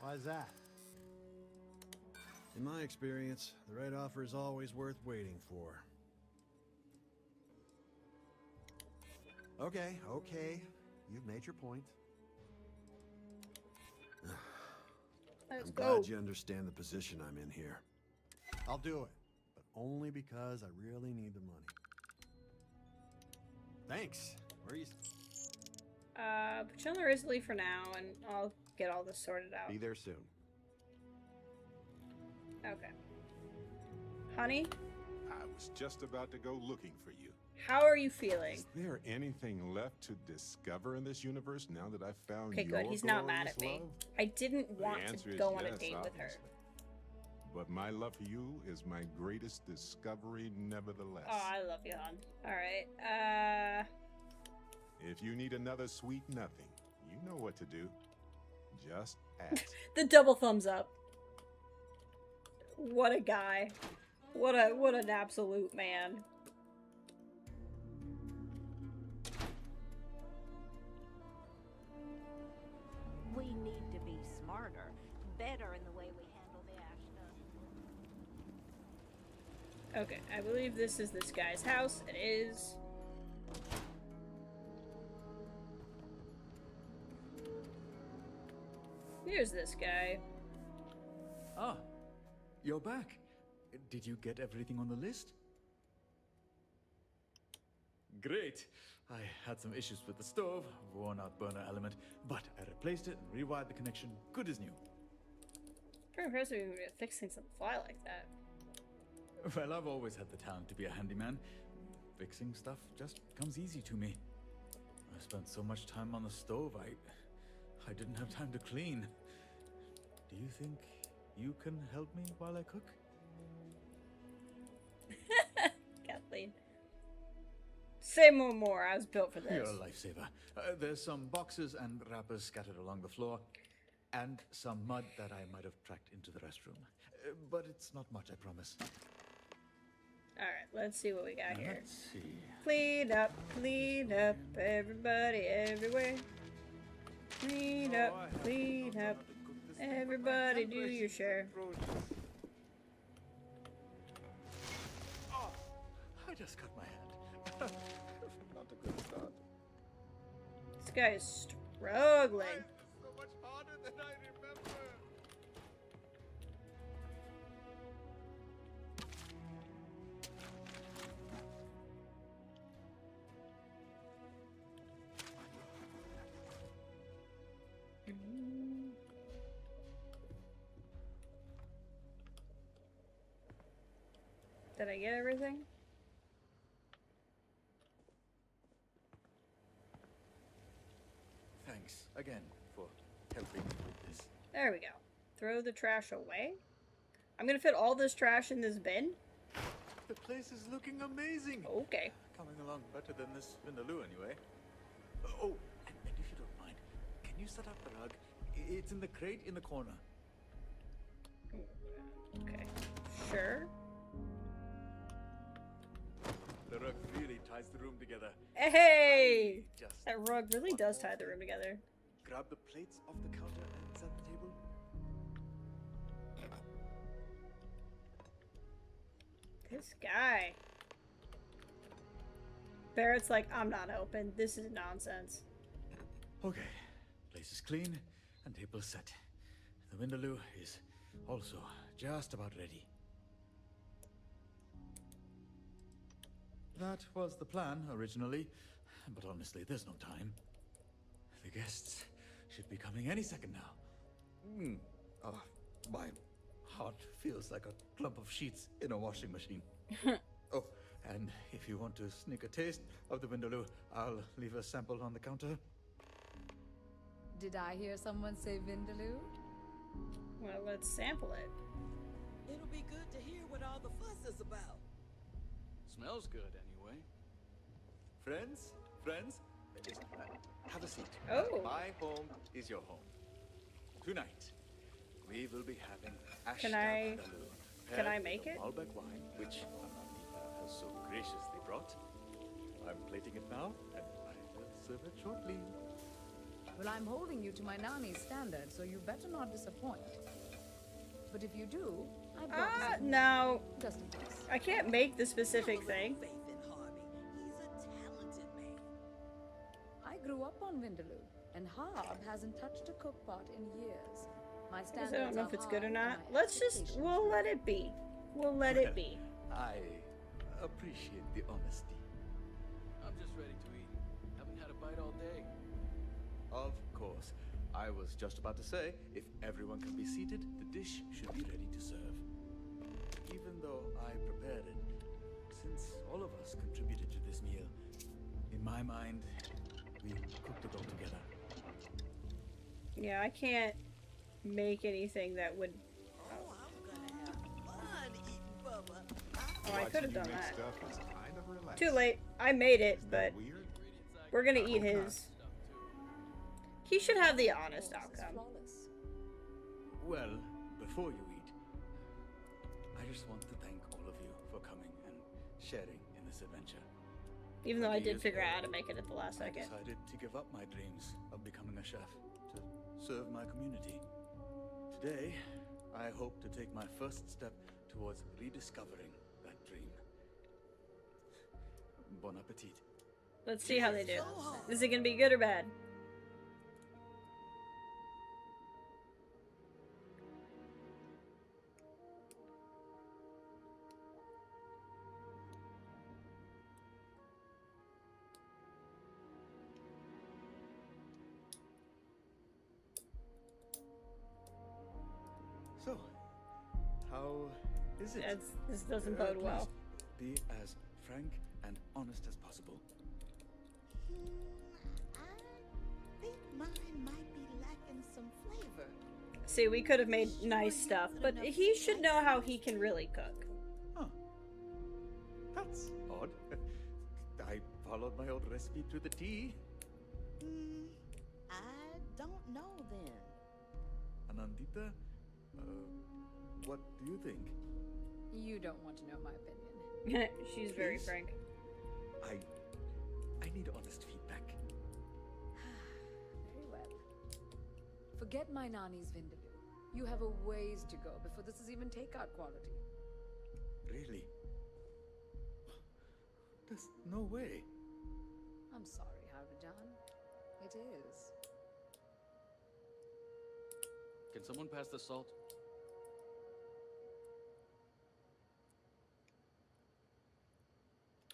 Why's that? In my experience, the right offer is always worth waiting for. Okay, you've made your point. Let's I'm go. glad you understand the position I'm in here. I'll do it, but only because I really need the money. Thanks. Where are you? Put you on the Risley for now, and I'll get all this sorted out. Be there soon. Okay. Honey, I was just about to go looking for you. how are you feeling? Is there anything left to discover in this universe now that I've found Okay, your good. He's not mad at glorious me. love? I didn't want The to answer is go on a yes, date with her. obviously. But my love for you is my greatest discovery nevertheless. Oh, I love you, hon. Alright, If you need another sweet nothing, you know what to do. Just ask. the double thumbs up. What a guy. What an absolute man. We need to be smarter, better in the way we handle the Ashna. Okay, I believe this is this guy's house. It is. Here's this guy. Ah, you're back. Did you get everything on the list? Great. I had some issues with the stove, worn out burner element, but I replaced it and rewired the connection, good as new. Pretty impressive you to fix things on the fly like that. Well, I've always had the talent to be a handyman. Fixing stuff just comes easy to me. I spent so much time on the stove, I didn't have time to clean. Do you think you can help me while I cook? Kathleen. Say more. I was built for this. You're a lifesaver. There's some boxes and wrappers scattered along the floor, and some mud that I might have tracked into the restroom. But it's not much, I promise. Alright, let's see what we got here. Let's see. Clean up, everybody, everywhere. Clean up, everybody do your share. Oh, I just cut my hand. Not a good start. This guy is struggling. So much harder than I remember. Did I get everything? Thanks again for helping me with this. There we go. Throw the trash away. I'm gonna fit all this trash in this bin. The place is looking amazing. Okay. Coming along better than this Vindaloo anyway. Oh, and if you don't mind, can you set up the rug? It's in the crate in the corner. Okay. Sure. The rug really ties the room together. Hey! Just That rug really does tie the room together. grab the plates off the counter and set the table? This guy. Barrett's like, I'm not open. This is nonsense. Okay, place is clean and table set. The Vindaloo is also just about ready. That was the plan originally, but honestly, there's no time. The guests should be coming any second now. My heart feels like a clump of sheets in a washing machine. Oh, and if you want to sneak a taste of the Vindaloo, I'll leave a sample on the counter. Did I hear someone say Vindaloo? Well, let's sample it. It'll be good to hear what all the fuss is about. Smells good, anyway. Friends, have a seat. Oh. My home is your home. Tonight, we will be having Ashta Vindaloo. Can I make it? Malbec wine, which Armada has so graciously brought. I'm plating it now, and I will serve it shortly. Well, I'm holding you to my Nani's standard, so you better not disappoint. But if you do, I brought no. Just in case. I can't make the specific thing. Faith in Harvey. He's a talented man. I grew up on Vindaloo, and Harb hasn't touched a cookpot in years. My I standards don't know if it's good or high, not. and my Let's just, we'll let it be. We'll let it be. I appreciate the honesty. I'm just ready to eat. Haven't had a bite all day. Of course. I was just about to say, if everyone can be seated, the dish should be ready to serve. Even though I prepared it, since all of us contributed to this meal, in my mind, we cooked it all together. Yeah, I can't make anything that would... Oh, I'm gonna have fun eating Bubba. Oh, I could have done Watching you make that. stuff is kind of relaxing. Too late. I made it, Is but that weird? we're gonna eat his. He should have the honest outcome. Well, before you eat, I just want to thank all of you for coming and sharing in this adventure. Even though I 20 did years figure ago, out how to make it at the last I second. decided to give up my dreams of becoming a chef to serve my community. Today, I hope to take my first step towards rediscovering that dream. Bon appetit. Let's see how they do. Is it gonna be good or bad? So, how is it? This doesn't bode well. Please be as frank and honest as possible. I think mine might be lacking some flavor. See, we could have made nice stuff, but he should know how he can really cook. Huh. That's odd. I followed my old recipe to the T. I don't know then. Anandita, what do you think? You don't want to know my opinion. She's very Please? frank. I need honest feedback. Very well. Forget my Nani's Vindaloo. You have a ways to go before this is even takeout quality. Really? There's no way. I'm sorry, Harvajan. It is. Can someone pass the salt?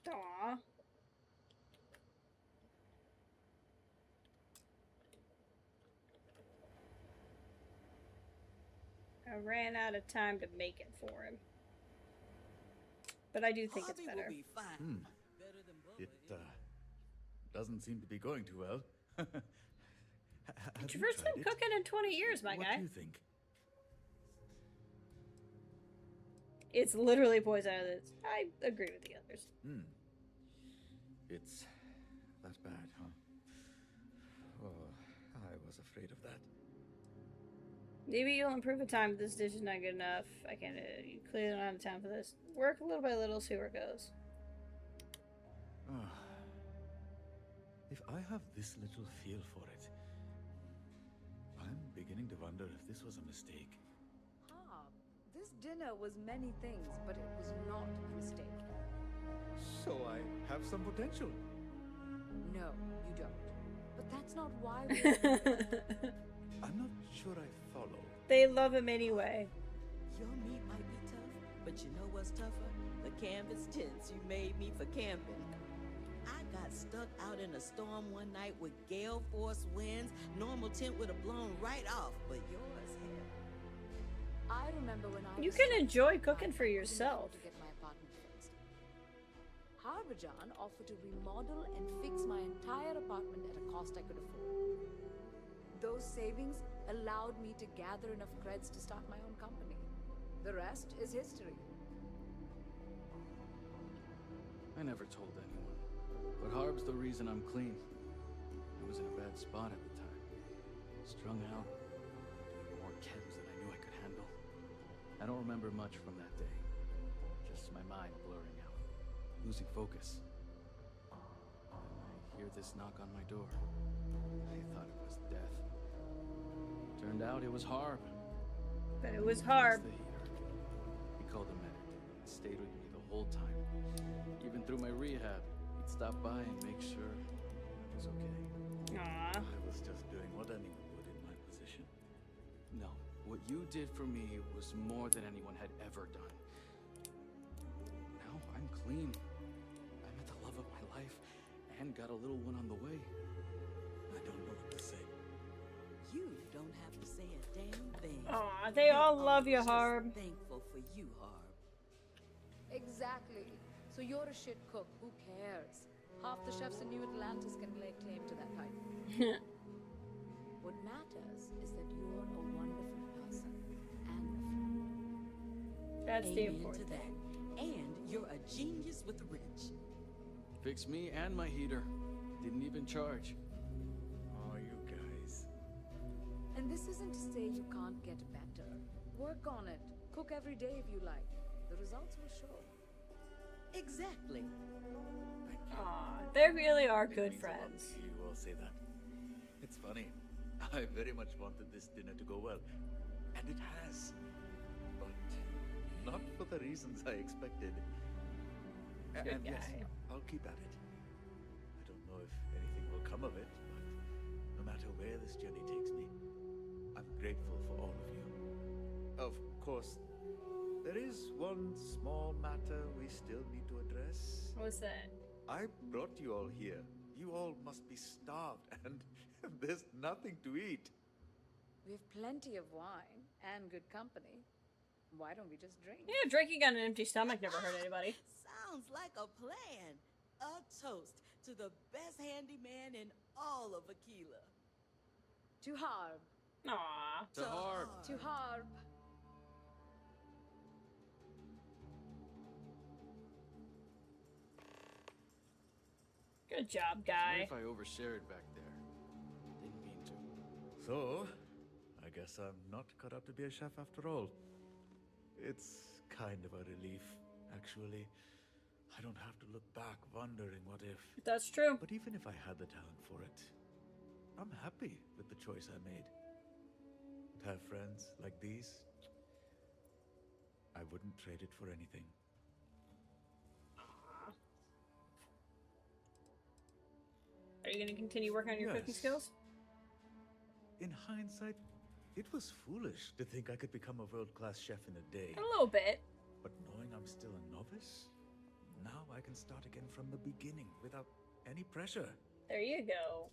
Aww. I ran out of time to make it for him. But I do think it's Harvey better. will be fine. Better than Bubba. It doesn't seem to be going too well. It's your first time cooking in 20 years, my what guy. do you think? It's literally poison. I agree with the others. It's that bad, huh? Oh, I was afraid of that. Maybe you'll improve the time, but this dish is not good enough. I can't. You clearly don't have time for this. Work little by little, see where it goes. If I have this little feel for it, wonder if this was a mistake. This dinner was many things, but it was not a mistake. So I have some potential. No, you don't. But that's not why we I'm not sure I follow. They love him anyway. Your meat might be tough, but you know what's tougher? The canvas tents you made me for camping. I got stuck out in a storm one night with gale force winds. Normal tent would have blown right off, but yours had. I remember when I You can enjoy cooking for yourself. to get my apartment fixed. Harbajan offered to remodel and fix my entire apartment at a cost I could afford. Those savings allowed me to gather enough creds to start my own company. The rest is history. I never told anyone, but Harb's the reason I'm clean. I was in a bad spot at the time. Strung out, doing more chems than I knew I could handle. I don't remember much from that day. Just my mind blurring out, losing focus. I hear this knock on my door. I thought it was death. Turned out it was Harb. But it was Harb. He called a medic and stayed with me the whole time. Even through my rehab, he'd stop by and make sure I was okay. Aww. I was just doing what anyone would in my position. No, what you did for me was more than anyone had ever done. Now I'm clean. I met the love of my life and got a little one on the way. I don't know what to say. You don't have to say a damn thing. Aw, they all love you, Harb. Thankful for you, Harb. Exactly. So you're a shit cook. Who cares? Half the chefs in New Atlantis can lay claim to that title. What matters is that you're a wonderful person and a friend. That's the Amen important to that. And you're a genius with a wrench. Fixed me and my heater. Didn't even charge. Oh, you guys. And this isn't to say you can't get better. Work on it. Cook every day if you like. The results will show. Exactly. Aw, they really are good friends. You all say that. It's funny. I very much wanted this dinner to go well. And it has. But not for the reasons I expected. Good And yes, guy. I'll keep at it. I don't know if anything will come of it, but no matter where this journey takes me, I'm grateful for all of you. Of course, there is one small matter we still need to address. What's that? I brought you all here. You all must be starved, and there's nothing to eat. We have plenty of wine and good company. Why don't we just drink? Yeah, drinking on an empty stomach never hurt anybody. Sounds like a plan. A toast to the best handyman in all of Aquila. To Harb. Aww. To Harb. To Harb. Good job, Sorry guy. if I overshared back there. Didn't mean to. So, I guess I'm not cut out to be a chef after all. It's kind of a relief, actually. I don't have to look back wondering what if. That's true. But even if I had the talent for it, I'm happy with the choice I made. To have friends like these, I wouldn't trade it for anything. Are you going to continue working on your cooking Yes. skills? In hindsight, it was foolish to think I could become a world-class chef in a day. A little bit. But knowing I'm still a novice, now I can start again from the beginning without any pressure. There you go.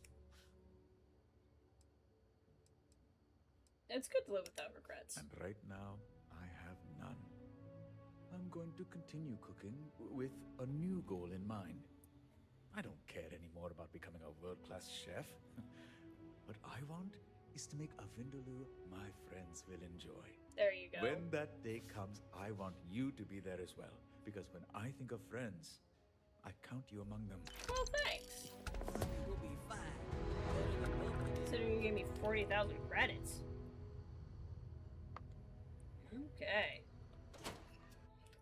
It's good to live without regrets. And right now, I have none. I'm going to continue cooking with a new goal in mind. I don't care anymore about becoming a world-class chef. What I want is to make a vindaloo my friends will enjoy. There you go. When that day comes, I want you to be there as well. Because when I think of friends, I count you among them. Well, thanks. We'll be fine. Considering you gave me 40,000 credits. Okay.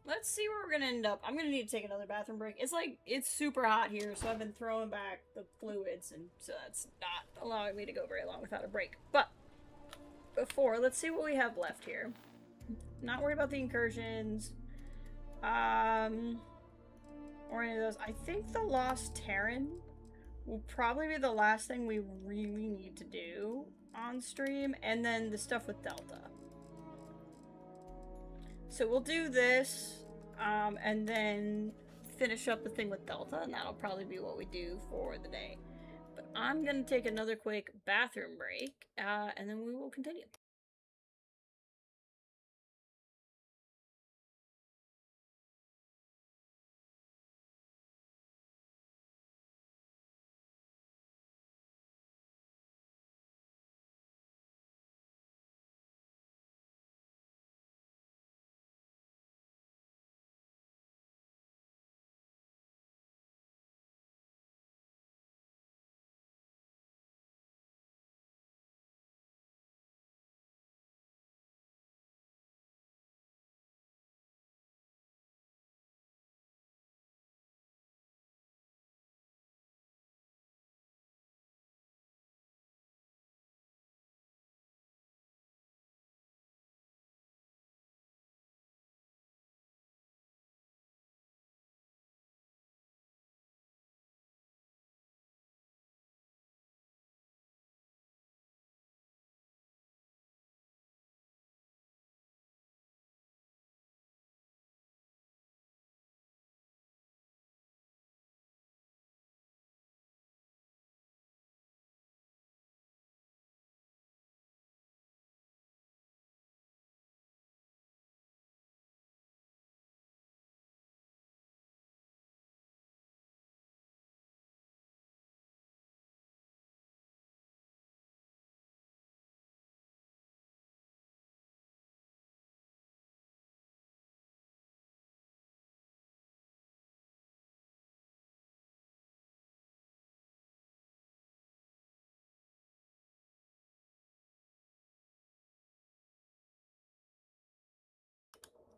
Let's see where we're gonna end up. I'm gonna need to take another bathroom break. It's super hot here, so I've been throwing back the fluids, and so that's not allowing me to go very long without a break. But before, let's see what we have left here. Not worried about the incursions. Or any of those. I think the Lost Terran will probably be the last thing we really need to do on stream, and then the stuff with Delta. So we'll do this, and then finish up the thing with Delta, and that'll probably be what we do for the day. But I'm gonna take another quick bathroom break, and then we will continue.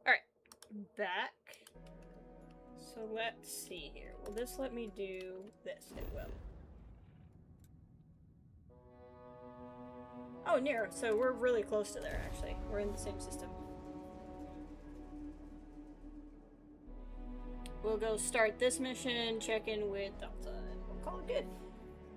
Alright, back. So let's see here. Will this let me do this? It will. Oh, near. So we're really close to there, actually. We're in the same system. We'll go start this mission, check in with Delta, and we'll call it good.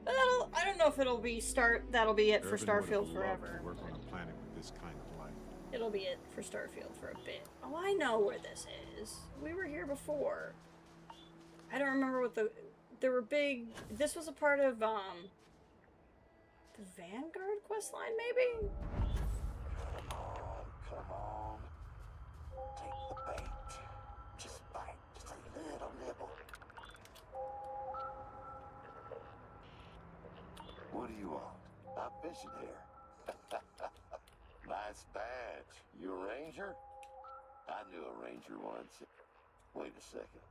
But I don't know if it'll be that'll be it for Starfield forever. Work on a planet with this kind of life. It'll be it for Starfield for a bit. Oh, I know where this is. We were here before. I don't remember what there were big. This was a part of the Vanguard questline, maybe. Come on. Take the bait. Just bite. Just a little nibble. What do you want? I'm fishing here. Nice badge. You a ranger? I knew a ranger once. Wait a second.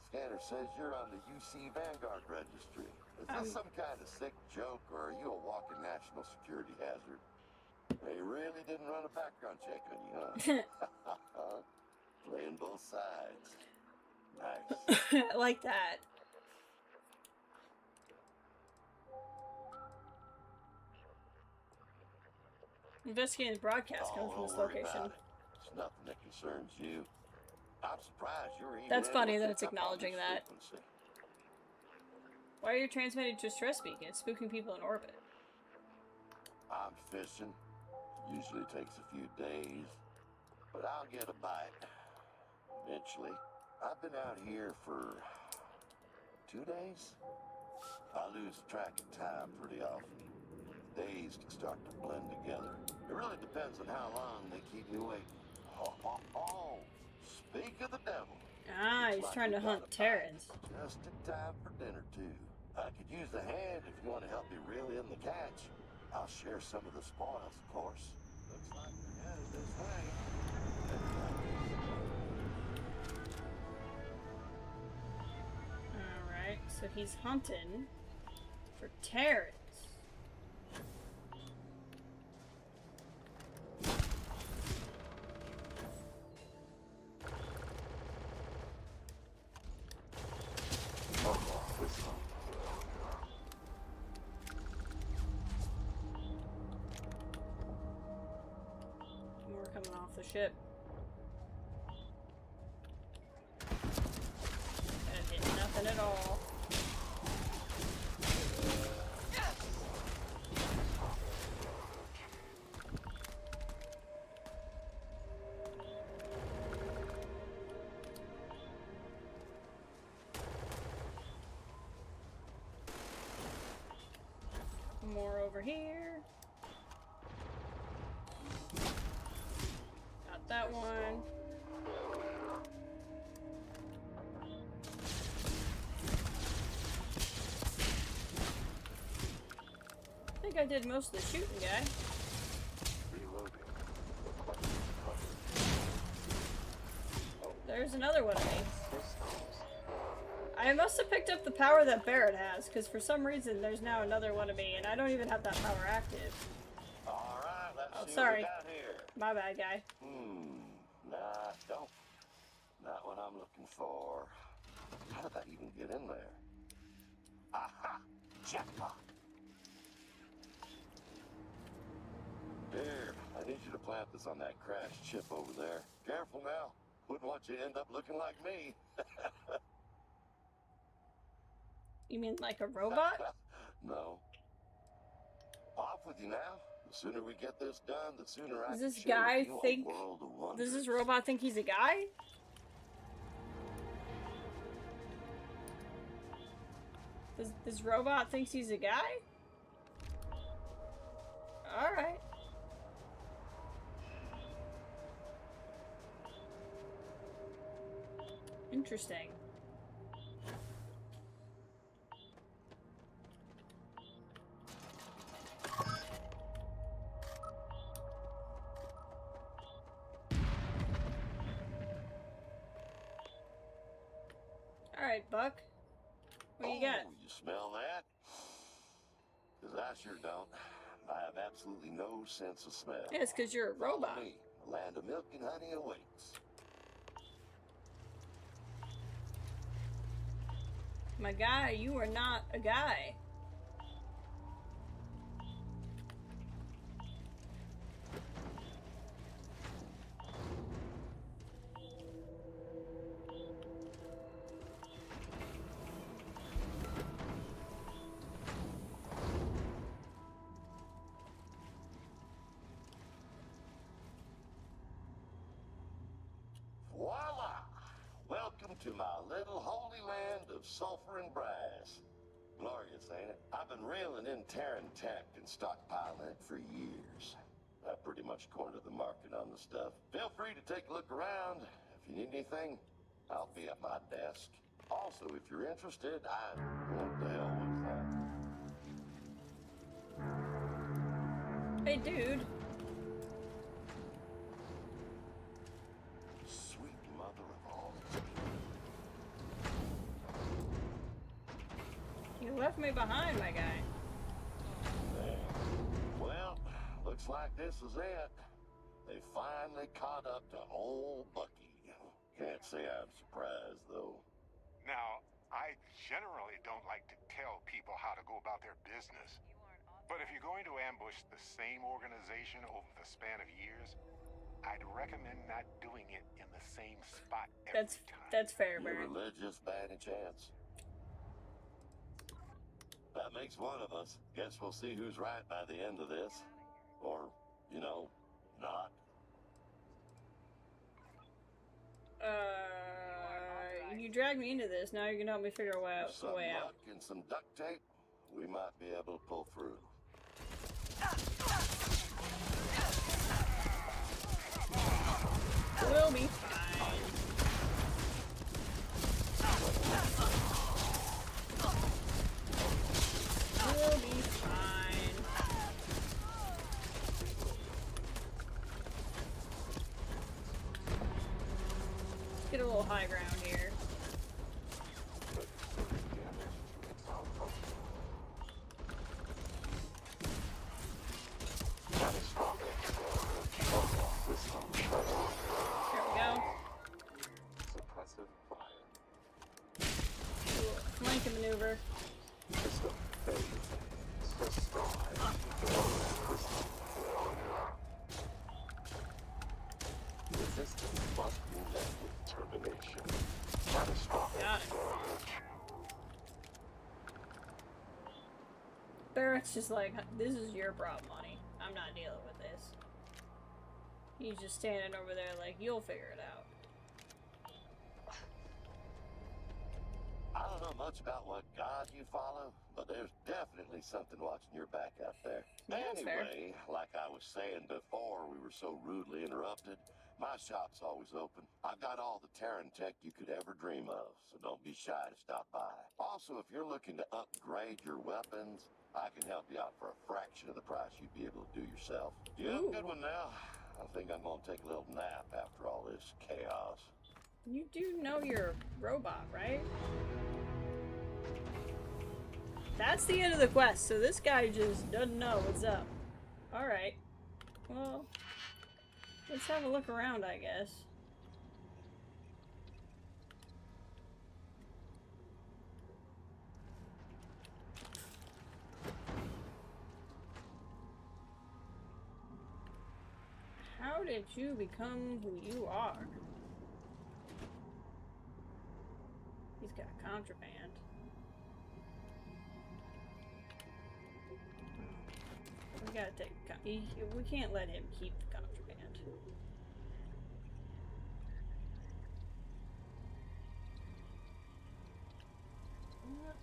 Scanner says you're on the UC Vanguard registry. Is this some kind of sick joke, or are you a walking national security hazard? They really didn't run a background check on you, huh? Playing both sides. Nice. I like that. Investigating the broadcast comes from this location. It's nothing that concerns you. I'm surprised you're even. That's funny that it's acknowledging that. Why are you transmitting to a stress beacon? It's spooking people in orbit. I'm fishing. Usually takes a few days, but I'll get a bite eventually. I've been out here for 2 days. I lose track of time pretty often. Days can start to blend together. It really depends on how long they keep me awake. Oh, speak of the devil. Ah, he's trying to hunt Terrans. Just in time for dinner, too. I could use the hand if you want to help me reel in the catch. I'll share some of the spoils, of course. Looks like they're headed this way. Alright, so he's hunting for Terrans. off the ship. And hit nothing at all. More over here. Got that one. I think I did most of the shooting, guy. There's another one of me. I must have picked up the power that Barrett has, because for some reason there's now another one of me, and I don't even have that power active. Alright, let's see sorry. what we got here. My bad, guy. Nah, don't. Not what I'm looking for. How did that even get in there? Aha! Jackpot! Here, I need you to plant this on that crashed ship over there. Careful now. Wouldn't want you to end up looking like me. You mean like a robot? No. Off with you now. The sooner we get this done, the sooner I Does can this share guy with you think... a world of wonders. Does this robot think he's a guy? This robot thinks he's a guy? Alright. Interesting. Alright, Buck. What you got? You smell that? Because I sure don't. I have absolutely no sense of smell. Yeah, it's because you're a robot. Follow me. The land of milk and honey awaits. My guy, you are not a guy. Voila! Welcome to my little holy land of sulfur and brass. Glorious, ain't it? I've been reeling in Terran tech and stockpiling it for years. I pretty much cornered the market on the stuff. Feel free to take a look around. If you need anything, I'll be at my desk. Also, if you're interested, what the hell was that? Hey, dude. Sweet mother of all. You left me behind, my guy. Well, looks like this is it. They finally caught up to old Bucky. Can't say I'm surprised, though. Now, I generally don't like to tell people how to go about their business. But if you're going to ambush the same organization over the span of years, I'd recommend not doing it in the same spot every time. That's fair, You Barrett. religious by any chance? That makes one of us. Guess we'll see who's right by the end of this. Or, you know, not. You dragged me into this. Now you're gonna help me figure a way out. With some luck and some duct tape, we might be able to pull through. We'll be fine. We'll be fine. Let's get a little high ground here. There we go. Suppressive fire. Flanking maneuver. Jack's just like, this is your problem, honey. I'm not dealing with this. He's just standing over there like, you'll figure it out. I don't know much about what god you follow, but there's definitely something watching your back out there. Yeah, that's Anyway, like I was saying before we were so rudely interrupted, my shop's always open. I've got all the Terran tech you could ever dream of, so don't be shy to stop by. Also, if you're looking to upgrade your weapons, I can help you out for a fraction of the price you'd be able to do yourself. You have a good one now. I think I'm gonna take a little nap after all this chaos. You do know you're a robot, right? That's the end of the quest, so this guy just doesn't know what's up. Alright. Well, let's have a look around, I guess. How did you become who you are? He's got contraband. We gotta take. We can't let him keep the contraband.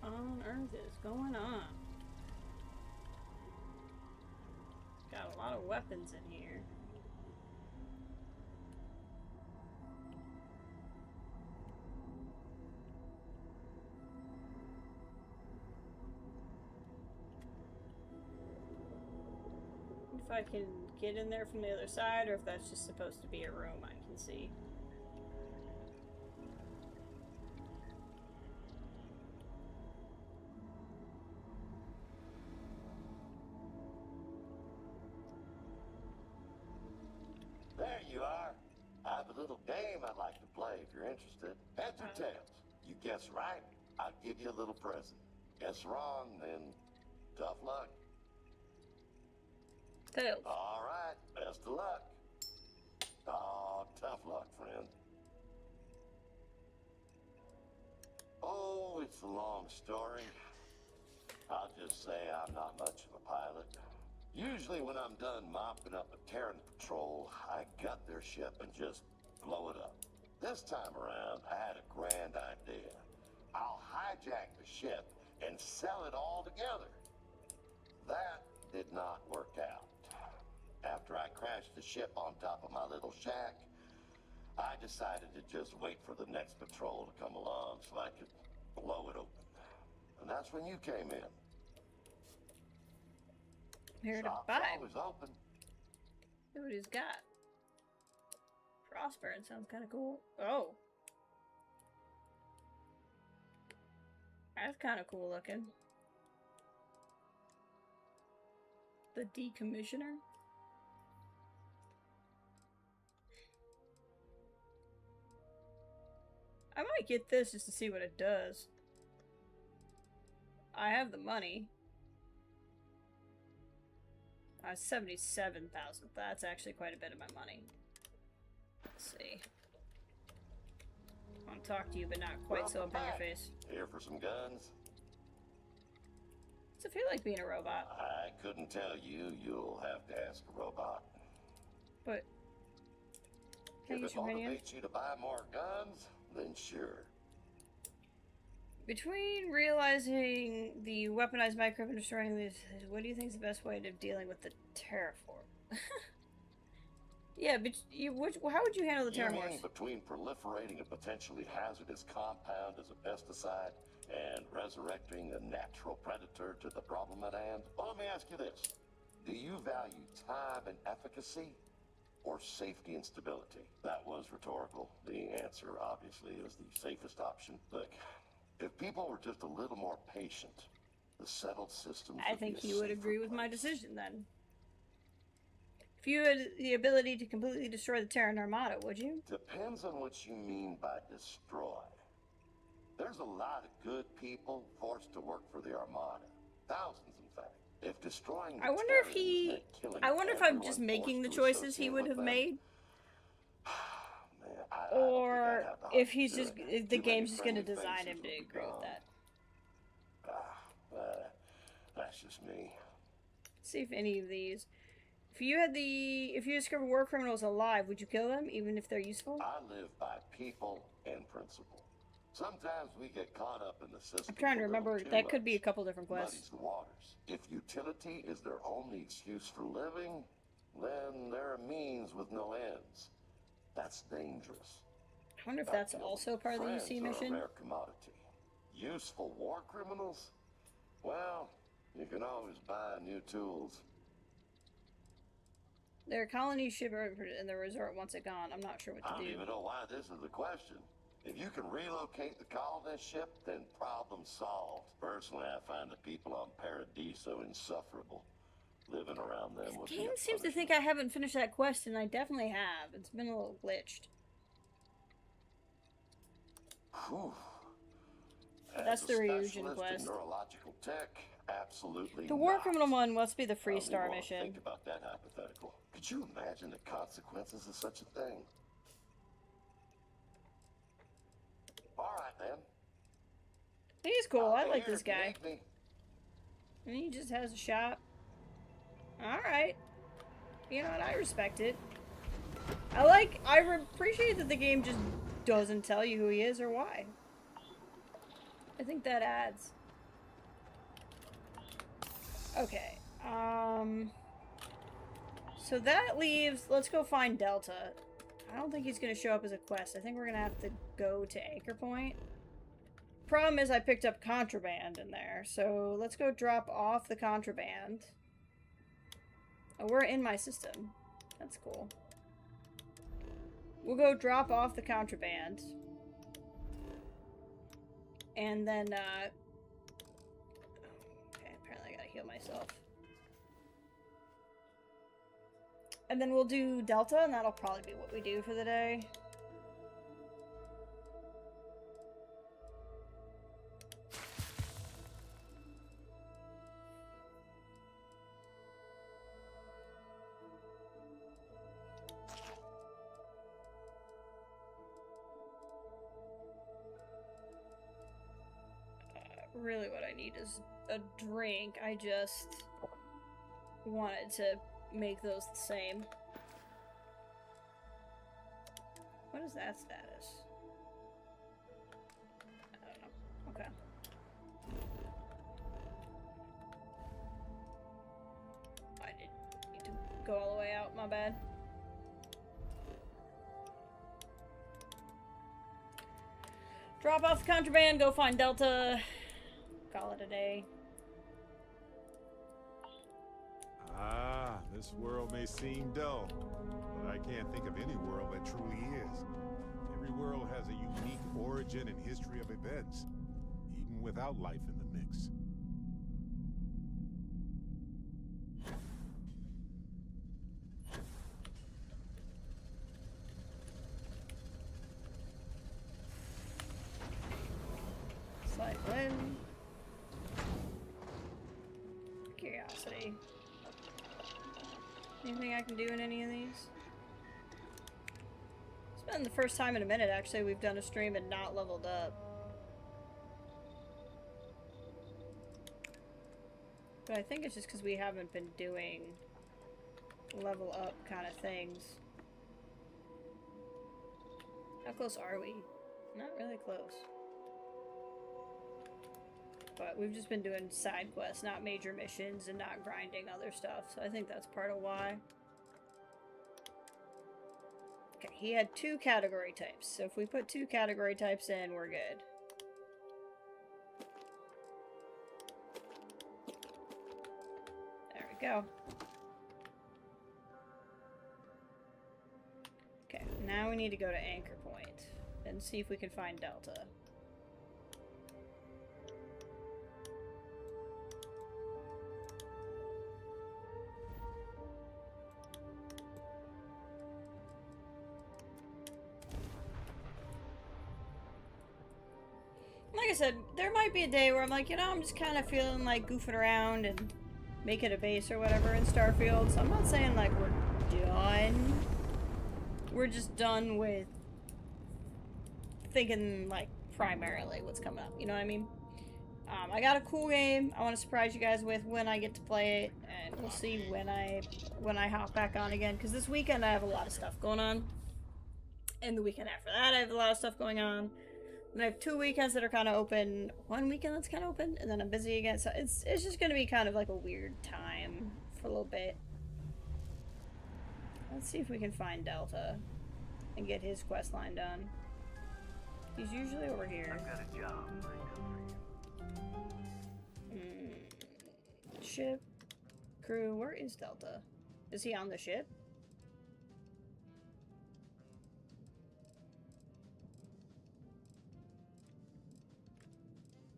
What on earth is going on? Got a lot of weapons in here. If I can get in there from the other side, or if that's just supposed to be a room I can see. There you are. I have a little game I'd like to play if you're interested. Heads or tails? You guess right, I'll give you a little present. Guess wrong, then tough luck. Tails. All right, best of luck. Oh, tough luck, friend. Oh, it's a long story. I'll just say I'm not much of a pilot. Usually when I'm done mopping up a Terran patrol, I gut their ship and just blow it up. This time around, I had a grand idea. I'll hijack the ship and sell it all together. That did not work out. After I crashed the ship on top of my little shack, I decided to just wait for the next patrol to come along so I could blow it open. And that's when you came in. Here to Shop's buy. always open. See what he's got. Frostburn sounds kind of cool. Oh. That's kind of cool looking. The decommissioner? I might get this just to see what it does. I have the money. 77,000. That's actually quite a bit of my money. Let's see. I want to talk to you, but not quite so up in your face. Here for some guns? Does it feel like being a robot? I couldn't tell you. You'll have to ask a robot. But can I If use it your opinion? motivates you to buy more guns, then sure. Between realizing the weaponized microchip and destroying these, what do you think is the best way of dealing with the terraform? Yeah, but how would you handle the You terraforms? mean between proliferating a potentially hazardous compound as a pesticide and resurrecting a natural predator to the problem at hand? Well, let me ask you this. Do you value time and efficacy or safety and stability? That was rhetorical. The answer, obviously, is the safest option. Look, if people were just a little more patient, the settled systems I would be think a you would safer agree with my decision then. If you had the ability to completely destroy the Terran Armada, would you? Depends on what you mean by destroy. There's a lot of good people forced to work for the Armada. Thousands, in fact. If destroying the I wonder if Terrans he... meant killing I wonder if I'm everyone just making the forced to choices he associate would with have them. made. Man, I don't think I'd Or have the heart if to he's do just... it. the Too many game's just going to friendly design faces him to would be agree with gone. that. That's just me. see if any of these. If you discover war criminals alive, would you kill them, even if they're useful? I live by people and principle. Sometimes we get caught up in the system. I'm trying to remember. That could be a couple different quests. Muddies the waters. If utility is their only excuse for living, then there are means with no ends. That's dangerous. I wonder if that's also part of the UC mission. A rare commodity. Useful war criminals? Well, you can always buy new tools. Their colony ship in the resort once it gone. I'm not sure what to do. I don't even know why this is a question. If you can relocate the colony ship, then problem solved. Personally, I find the people on Paradiso insufferable. Living around them would be a game seems to think I haven't finished that quest, and I definitely have. It's been a little glitched. Whew. That's the Ryujin quest. Neurological tech, absolutely. The war criminal one must be the Freestar mission. Think about that hypothetical. Could you imagine the consequences of such a thing? All right, then. He's cool. I like this guy. And he just has a shop. All right. You know what? I respect it. I appreciate that the game just doesn't tell you who he is or why. I think that adds. Okay. So that leaves, let's go find Delta. I don't think he's going to show up as a quest. I think we're going to have to go to Anchor Point. Problem is I picked up contraband in there. So let's go drop off the contraband. Oh, we're in my system. That's cool. We'll go drop off the contraband. And then, okay, apparently I gotta heal myself. And then we'll do Delta, and that'll probably be what we do for the day. Really what I need is a drink. I just wanted to make those the same. What is that status? I don't know. Okay. I didn't need to go all the way out, my bad. Drop off the contraband, go find Delta. Call it a day. Ah, this world may seem dull, but I can't think of any world that truly is. Every world has a unique origin and history of events, even without life in the mix. Cycle in. Curiosity. Anything I can do in any of these? It's been the first time in a minute, actually, we've done a stream and not leveled up. But I think it's just because we haven't been doing level up kind of things. How close are we? Not really close. But we've just been doing side quests, not major missions, and not grinding other stuff. So I think that's part of why. Okay, he had 2 category types. So if we put 2 category types in, we're good. There we go. Okay, now we need to go to Anchor Point and see if we can find Delta. Like I said, there might be a day where I'm like, you know, I'm just kind of feeling like goofing around and making a base or whatever in Starfield. So I'm not saying like we're done. We're just done with thinking like primarily what's coming up. You know what I mean? I got a cool game I want to surprise you guys with when I get to play it, and we'll see when I hop back on again, because this weekend I have a lot of stuff going on, and the weekend after that I have a lot of stuff going on, and I have 2 weekends that are kind of open, 1 weekend that's kind of open, and then I'm busy again, so it's just going to be kind of like a weird time for a little bit. Let's see if we can find Delta and get his quest line done. He's usually over here. I've got a job. Ship. Crew, where is Delta? Is he on the ship?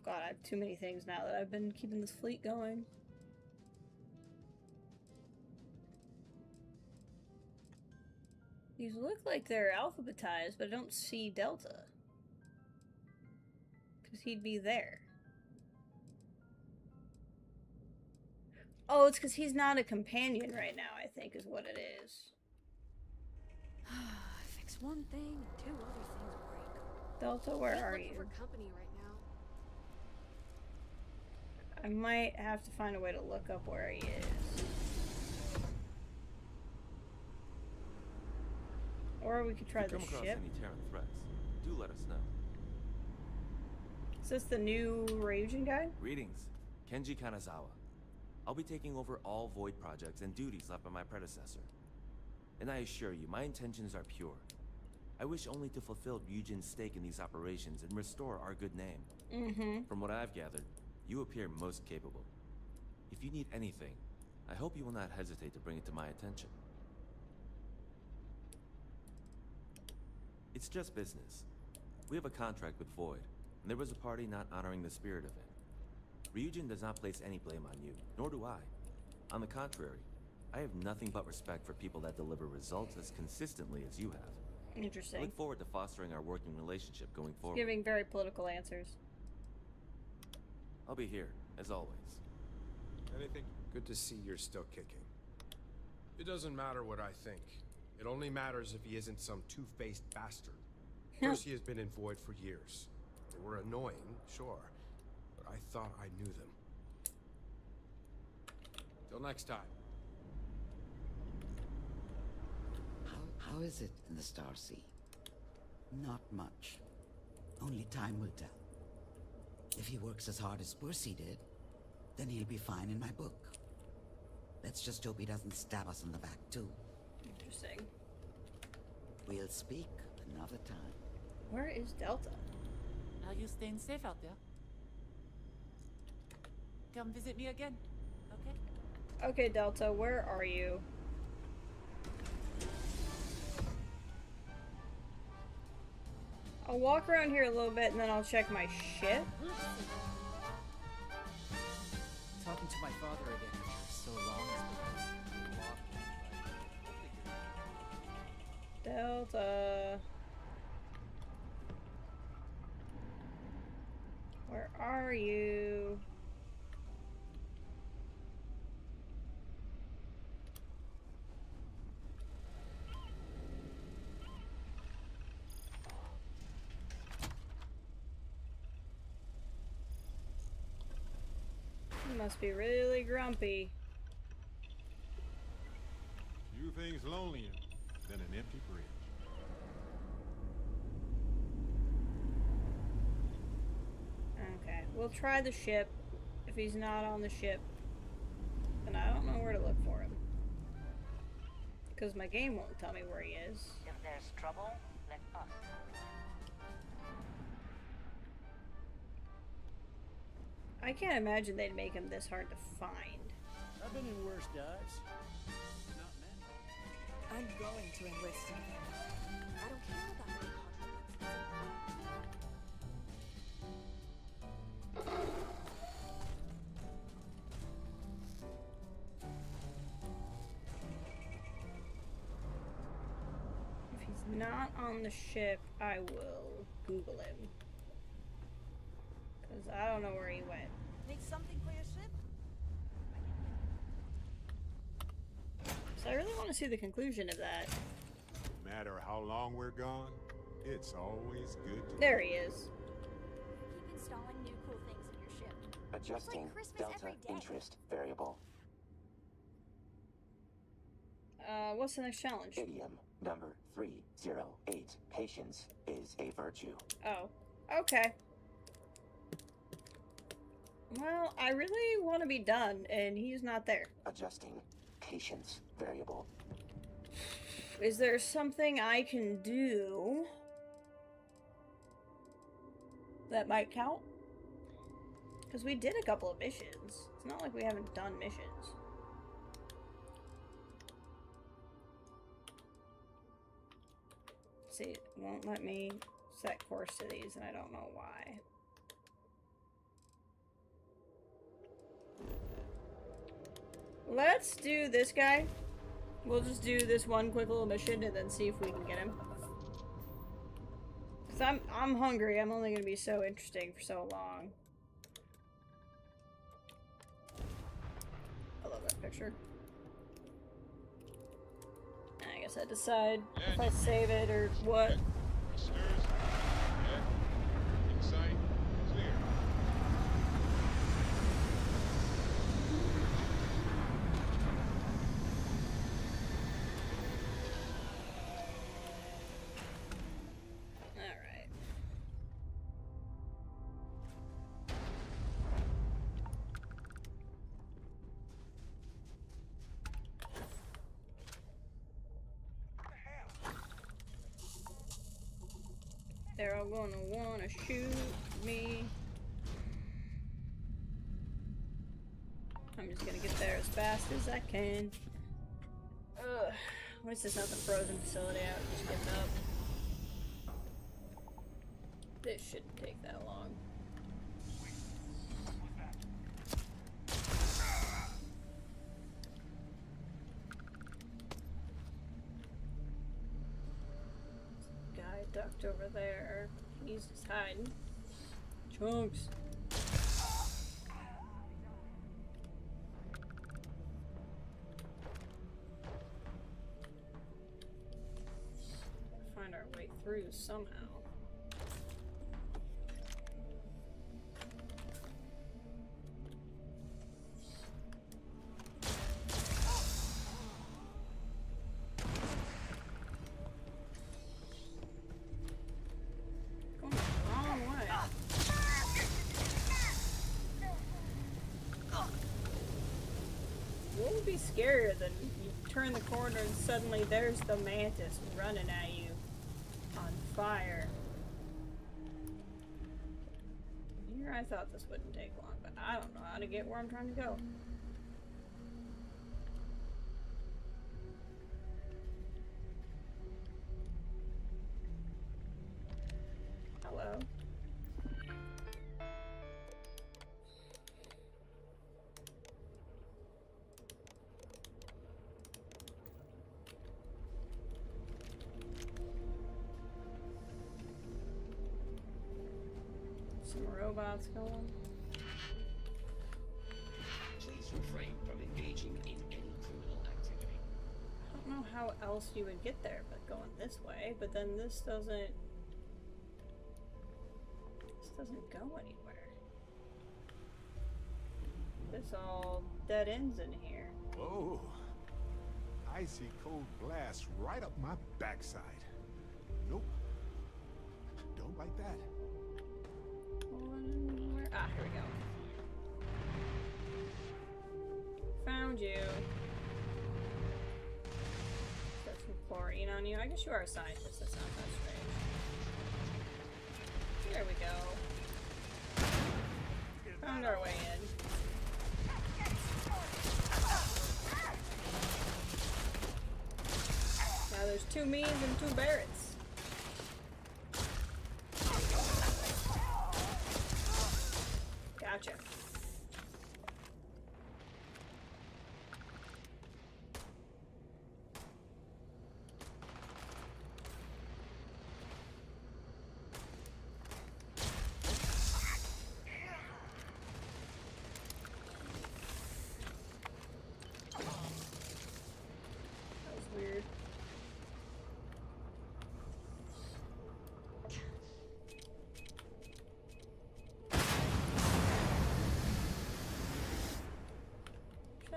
God, I have too many things now that I've been keeping this fleet going. These look like they're alphabetized, but I don't see Delta. Because he'd be there. Oh, it's because he's not a companion right now, I think, is what it is. Fix one thing and 2 other things break. Delta, where are you? For company right now. I might have to find a way to look up where he is. Or we could try the ship. If you come across any Terran threats, do let us know. Is this the new Ryujin guy? Greetings, Kenji Kanazawa. I'll be taking over all Void projects and duties left by my predecessor. And I assure you, my intentions are pure. I wish only to fulfill Ryujin's stake in these operations and restore our good name. From what I've gathered, you appear most capable. If you need anything, I hope you will not hesitate to bring it to my attention. It's just business. We have a contract with Void, and there was a party not honoring the spirit of it. Ryujin does not place any blame on you, nor do I. On the contrary, I have nothing but respect for people that deliver results as consistently as you have. Interesting. I look forward to fostering our working relationship going forward. Giving very political answers. I'll be here, as always. Anything? Good to see you're still kicking. It doesn't matter what I think. It only matters if he isn't some two-faced bastard. Percy has been in Void for years. They were annoying, sure, but I thought I knew them. Till next time. How is it in the Star Sea? Not much. Only time will tell. If he works as hard as Percy did, then he'll be fine in my book. Let's just hope he doesn't stab us in the back, too. Interesting. We'll speak another time. Where is Delta? Are you staying safe out there? Come visit me again, okay? Okay, Delta, where are you? I'll walk around here a little bit and then I'll check my ship. Talking to my father again after so long has been Delta. Where are you? You must be really grumpy. Few things lonelier than an empty bridge. Okay, we'll try the ship. If he's not on the ship, then I don't know where to look for him. Because my game won't tell me where he is. If there's trouble, let us. I can't imagine they'd make him this hard to find. I've been in worse dives. I'm going to enlist him. I don't care about my If he's not on the ship, I will Google him. Because I don't know where he went. Need something for your ship? So I really want to see the conclusion of that. No matter how long we're gone, it's always good to... There he is. Keep installing new cool things in your ship. Adjusting delta interest variable. What's the next challenge? Idiom number 308. Patience is a virtue. Oh, okay. Well, I really want to be done, and he's not there. Adjusting patience variable. Is there something I can do that might count? Because we did a couple of missions. It's not like we haven't done missions. See, it won't let me set course to these, and I don't know why. Let's do this guy. We'll just do this one quick little mission and then see if we can get him. Cause I'm hungry. I'm only gonna be so interesting for so long. I love that picture. I guess I decide if I save it or what. They're all gonna wanna shoot me. I'm just gonna get there as fast as I can. Ugh. Why is this not the frozen facility? I would just give it up. This shouldn't take that long. Ducked over there. He's just hiding. Chunks. Find our way through somehow. Scarier than you turn the corner and suddenly there's the mantis running at you on fire. Here, I thought this wouldn't take long, but I don't know how to get where I'm trying to go. Hello. Robots going. Please refrain from engaging in any criminal activity. I don't know how else you would get there but going this way, but then this doesn't go anywhere. This all dead ends in here. Whoa. Icy cold blast right up my backside. Nope. Don't like that. Ah, here we go. Found you. Got some chlorine on you. I guess you are a scientist. That's not that strange. There we go. Found our way in. Now there's 2 me's and 2 Barretts. Gotcha. That was weird.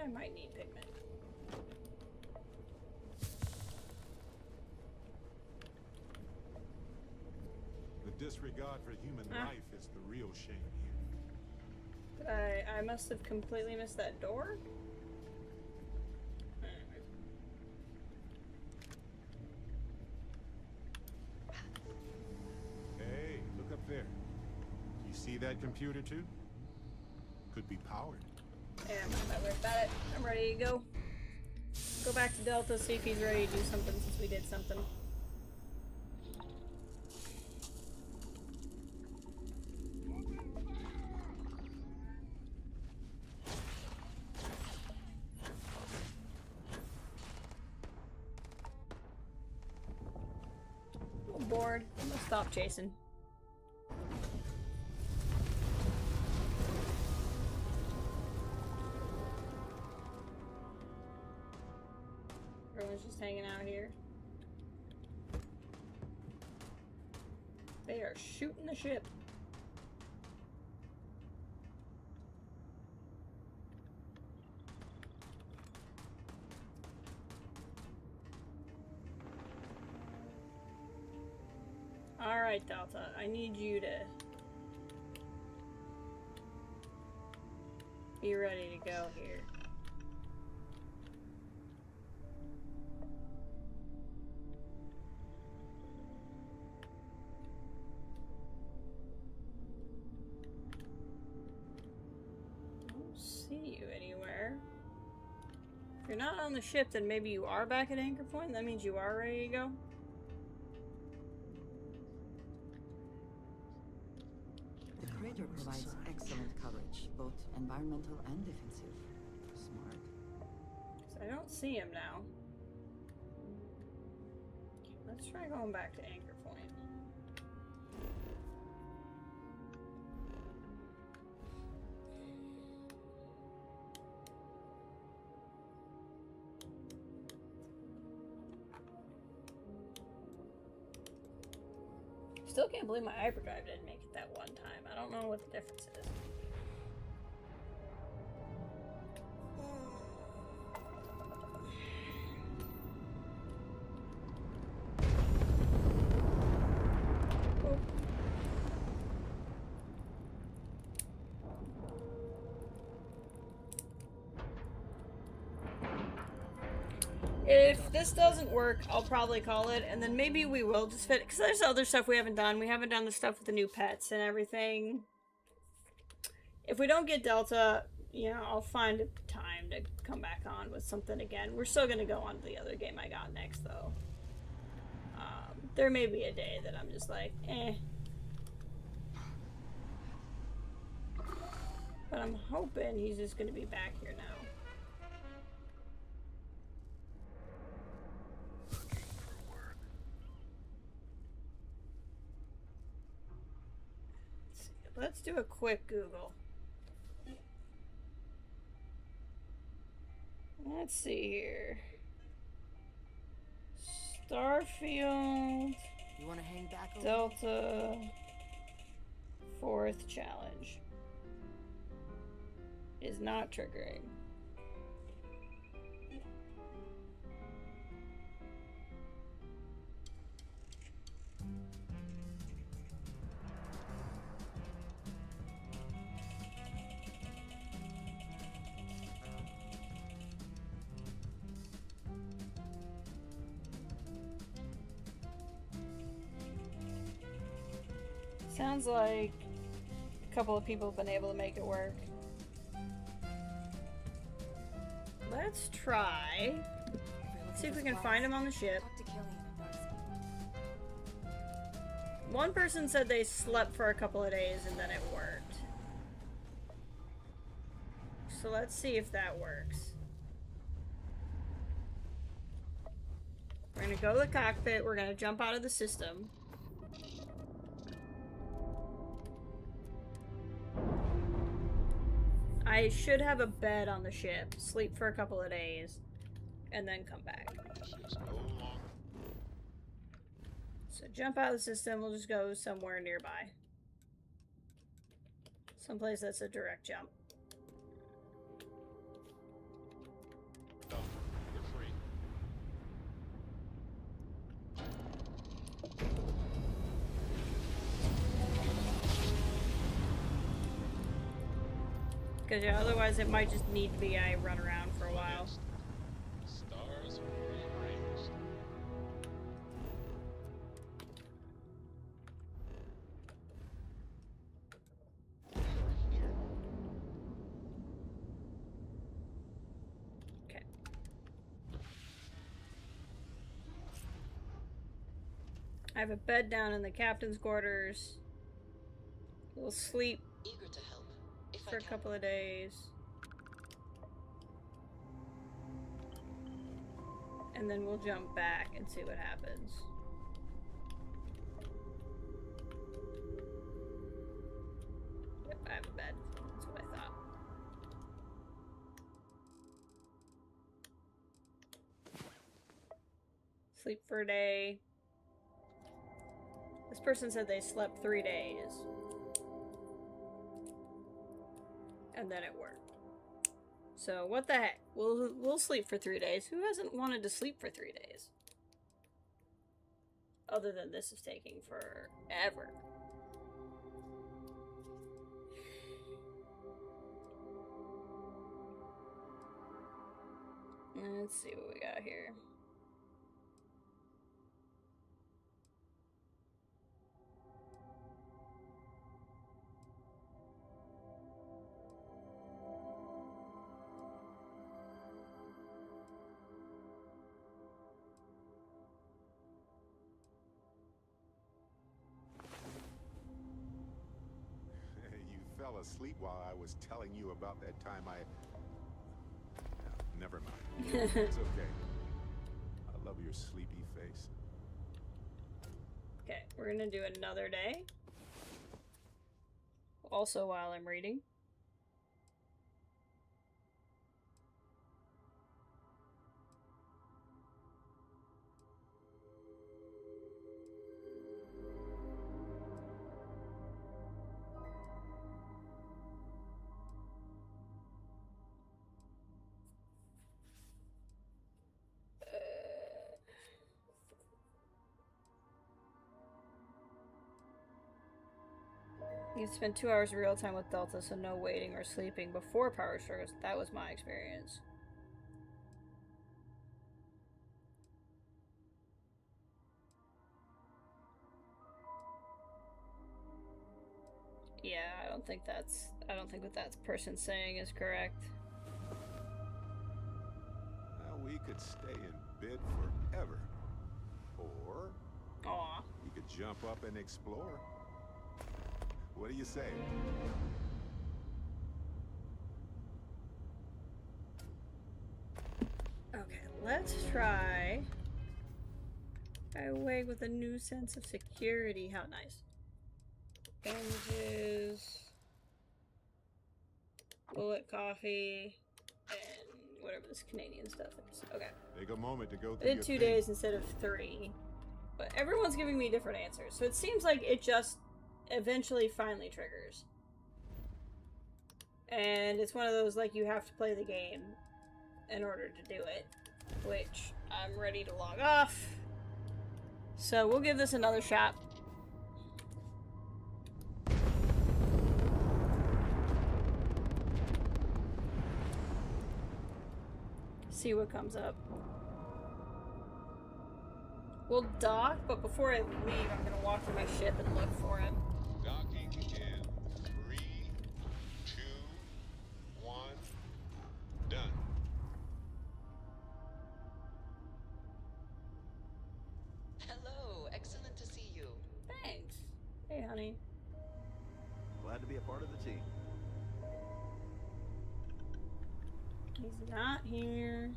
might need pigment. The disregard for human life is the real shame here. I must have completely missed that door. Hey, look up there. You see that computer too? Could be powered. Yeah, I'm not worried about it. I'm ready to go. Go back to Delta, see if he's ready to do something since we did something. I'm bored. I'm gonna stop chasing. Everyone's just hanging out here. They are shooting the ship. Alright, Delta, I need you to be ready to go here. See you anywhere. If you're not on the ship, then maybe you are back at anchor point. That means you are ready to go. The crater provides excellent coverage, both environmental and defensive. Smart. So I don't see him now. Let's try going back to anchor point. Still can't believe my hyperdrive didn't make it that one time. I don't know what the difference is. If this doesn't work, I'll probably call it, and then maybe we will just fit, because there's other stuff we haven't done. We haven't done the stuff with the new pets and everything. If we don't get Delta, you know, I'll find time to come back on with something again. We're still going to go on to the other game I got next, though. There may be a day that I'm just like, eh. But I'm hoping he's just going to be back here now. Let's do a quick Google. Let's see here. Starfield. You want to hang back over Delta. 4th challenge. Is not triggering. Sounds like a couple of people have been able to make it work. Let's try. See if we can find him on the ship. One person said they slept for a couple of days and then it worked. So let's see if that works. We're gonna go to the cockpit, we're gonna jump out of the system. I should have a bed on the ship, sleep for a couple of days, and then come back. So jump out of the system, we'll just go somewhere nearby. Someplace that's a direct jump. Because yeah, otherwise it might just need to be I run around for a while. Stars are rearranged. Okay. I have a bed down in the captain's quarters. We'll sleep Eager to help if for a couple of days. And then we'll jump back and see what happens. Yep, I have a bed. That's what I thought. Sleep for a day. This person said they slept 3 days. And then it worked. So what the heck? We'll sleep for 3 days. Who hasn't wanted to sleep for 3 days? Other than this is taking forever. Let's see what we got here. Fell asleep while I was telling you about that time I... No, never mind. It's okay. I love your sleepy face. Okay, we're gonna do another day. Also while I'm reading. You spent 2 hours real time with Delta, so no waiting or sleeping before power struggles. That was my experience. Yeah, I don't think what that person's saying is correct. Well, we could stay in bed forever. Or... Aw. we could jump up and explore. What do you say? Okay, let's try. I awake with a new sense of security. How nice. Bandages. Bullet coffee. And whatever this Canadian stuff is. Okay. Take a moment to go I through did 2 days instead of 3. But everyone's giving me different answers. So it seems like it just eventually finally triggers. And it's one of those, like, you have to play the game in order to do it. Which, I'm ready to log off. So we'll give this another shot. See what comes up. We'll dock, but before I leave, I'm gonna walk through my ship and look for him. Docking in 3, 2, 1, done. Hello, excellent to see you. Thanks. Hey, honey. Glad to be a part of the team. He's not here.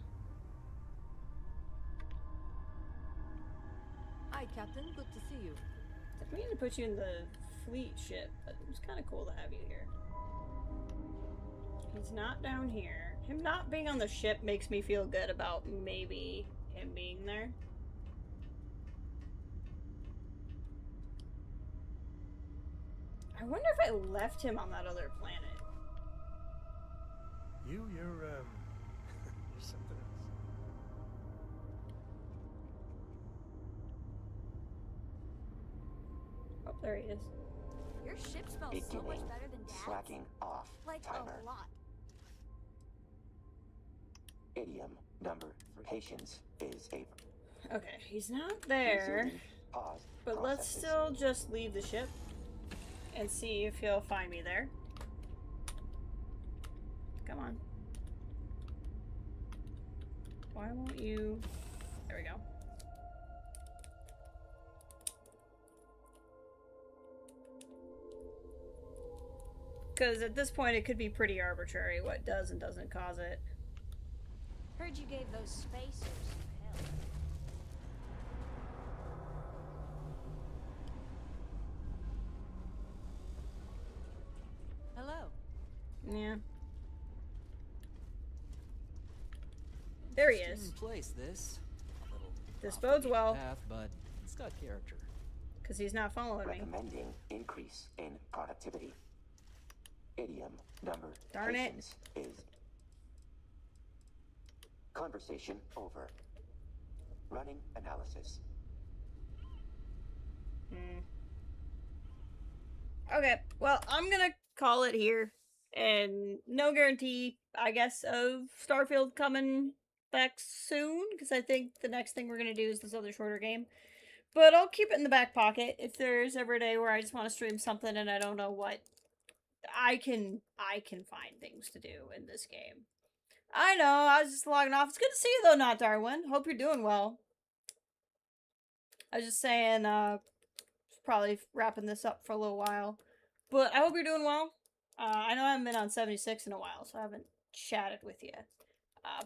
Hi, Captain. Good to see you. I mean to put you in the fleet ship, but it was kind of cool to have you here. He's not down here. Him not being on the ship makes me feel good about maybe him being there. I wonder if I left him on that other planet. You're something else. Oh, there he is. Your ship smells so much better than Dad's. Slacking off Like timer. a lot. Idiom number 3. Patience is a... Okay, he's not there. Resuming paused But let's processes. still just leave the ship and see if he'll find me there. Come on. Why won't you... There we go. Because at this point it could be pretty arbitrary what does and doesn't cause it. Heard you gave those spacers some help. Hello. Yeah. There he is. Interesting place, this. A little This off the bodes beaten well. path, but it's got character. Because he's not following me. Recommending increase in productivity. Idiom number Darn it. patience is... Conversation over. Running analysis. Okay, well, I'm gonna call it here. And no guarantee, I guess, of Starfield coming back soon. Because I think the next thing we're gonna do is this other shorter game. But I'll keep it in the back pocket. If there's ever a day where I just want to stream something and I don't know what, I can find things to do in this game. I know, I was just logging off. It's good to see you though, Not Darwin. Hope you're doing well. I was just saying, probably wrapping this up for a little while. But I hope you're doing well. I know I haven't been on 76 in a while, so I haven't chatted with you.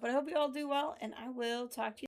But I hope you all do well, and I will talk to you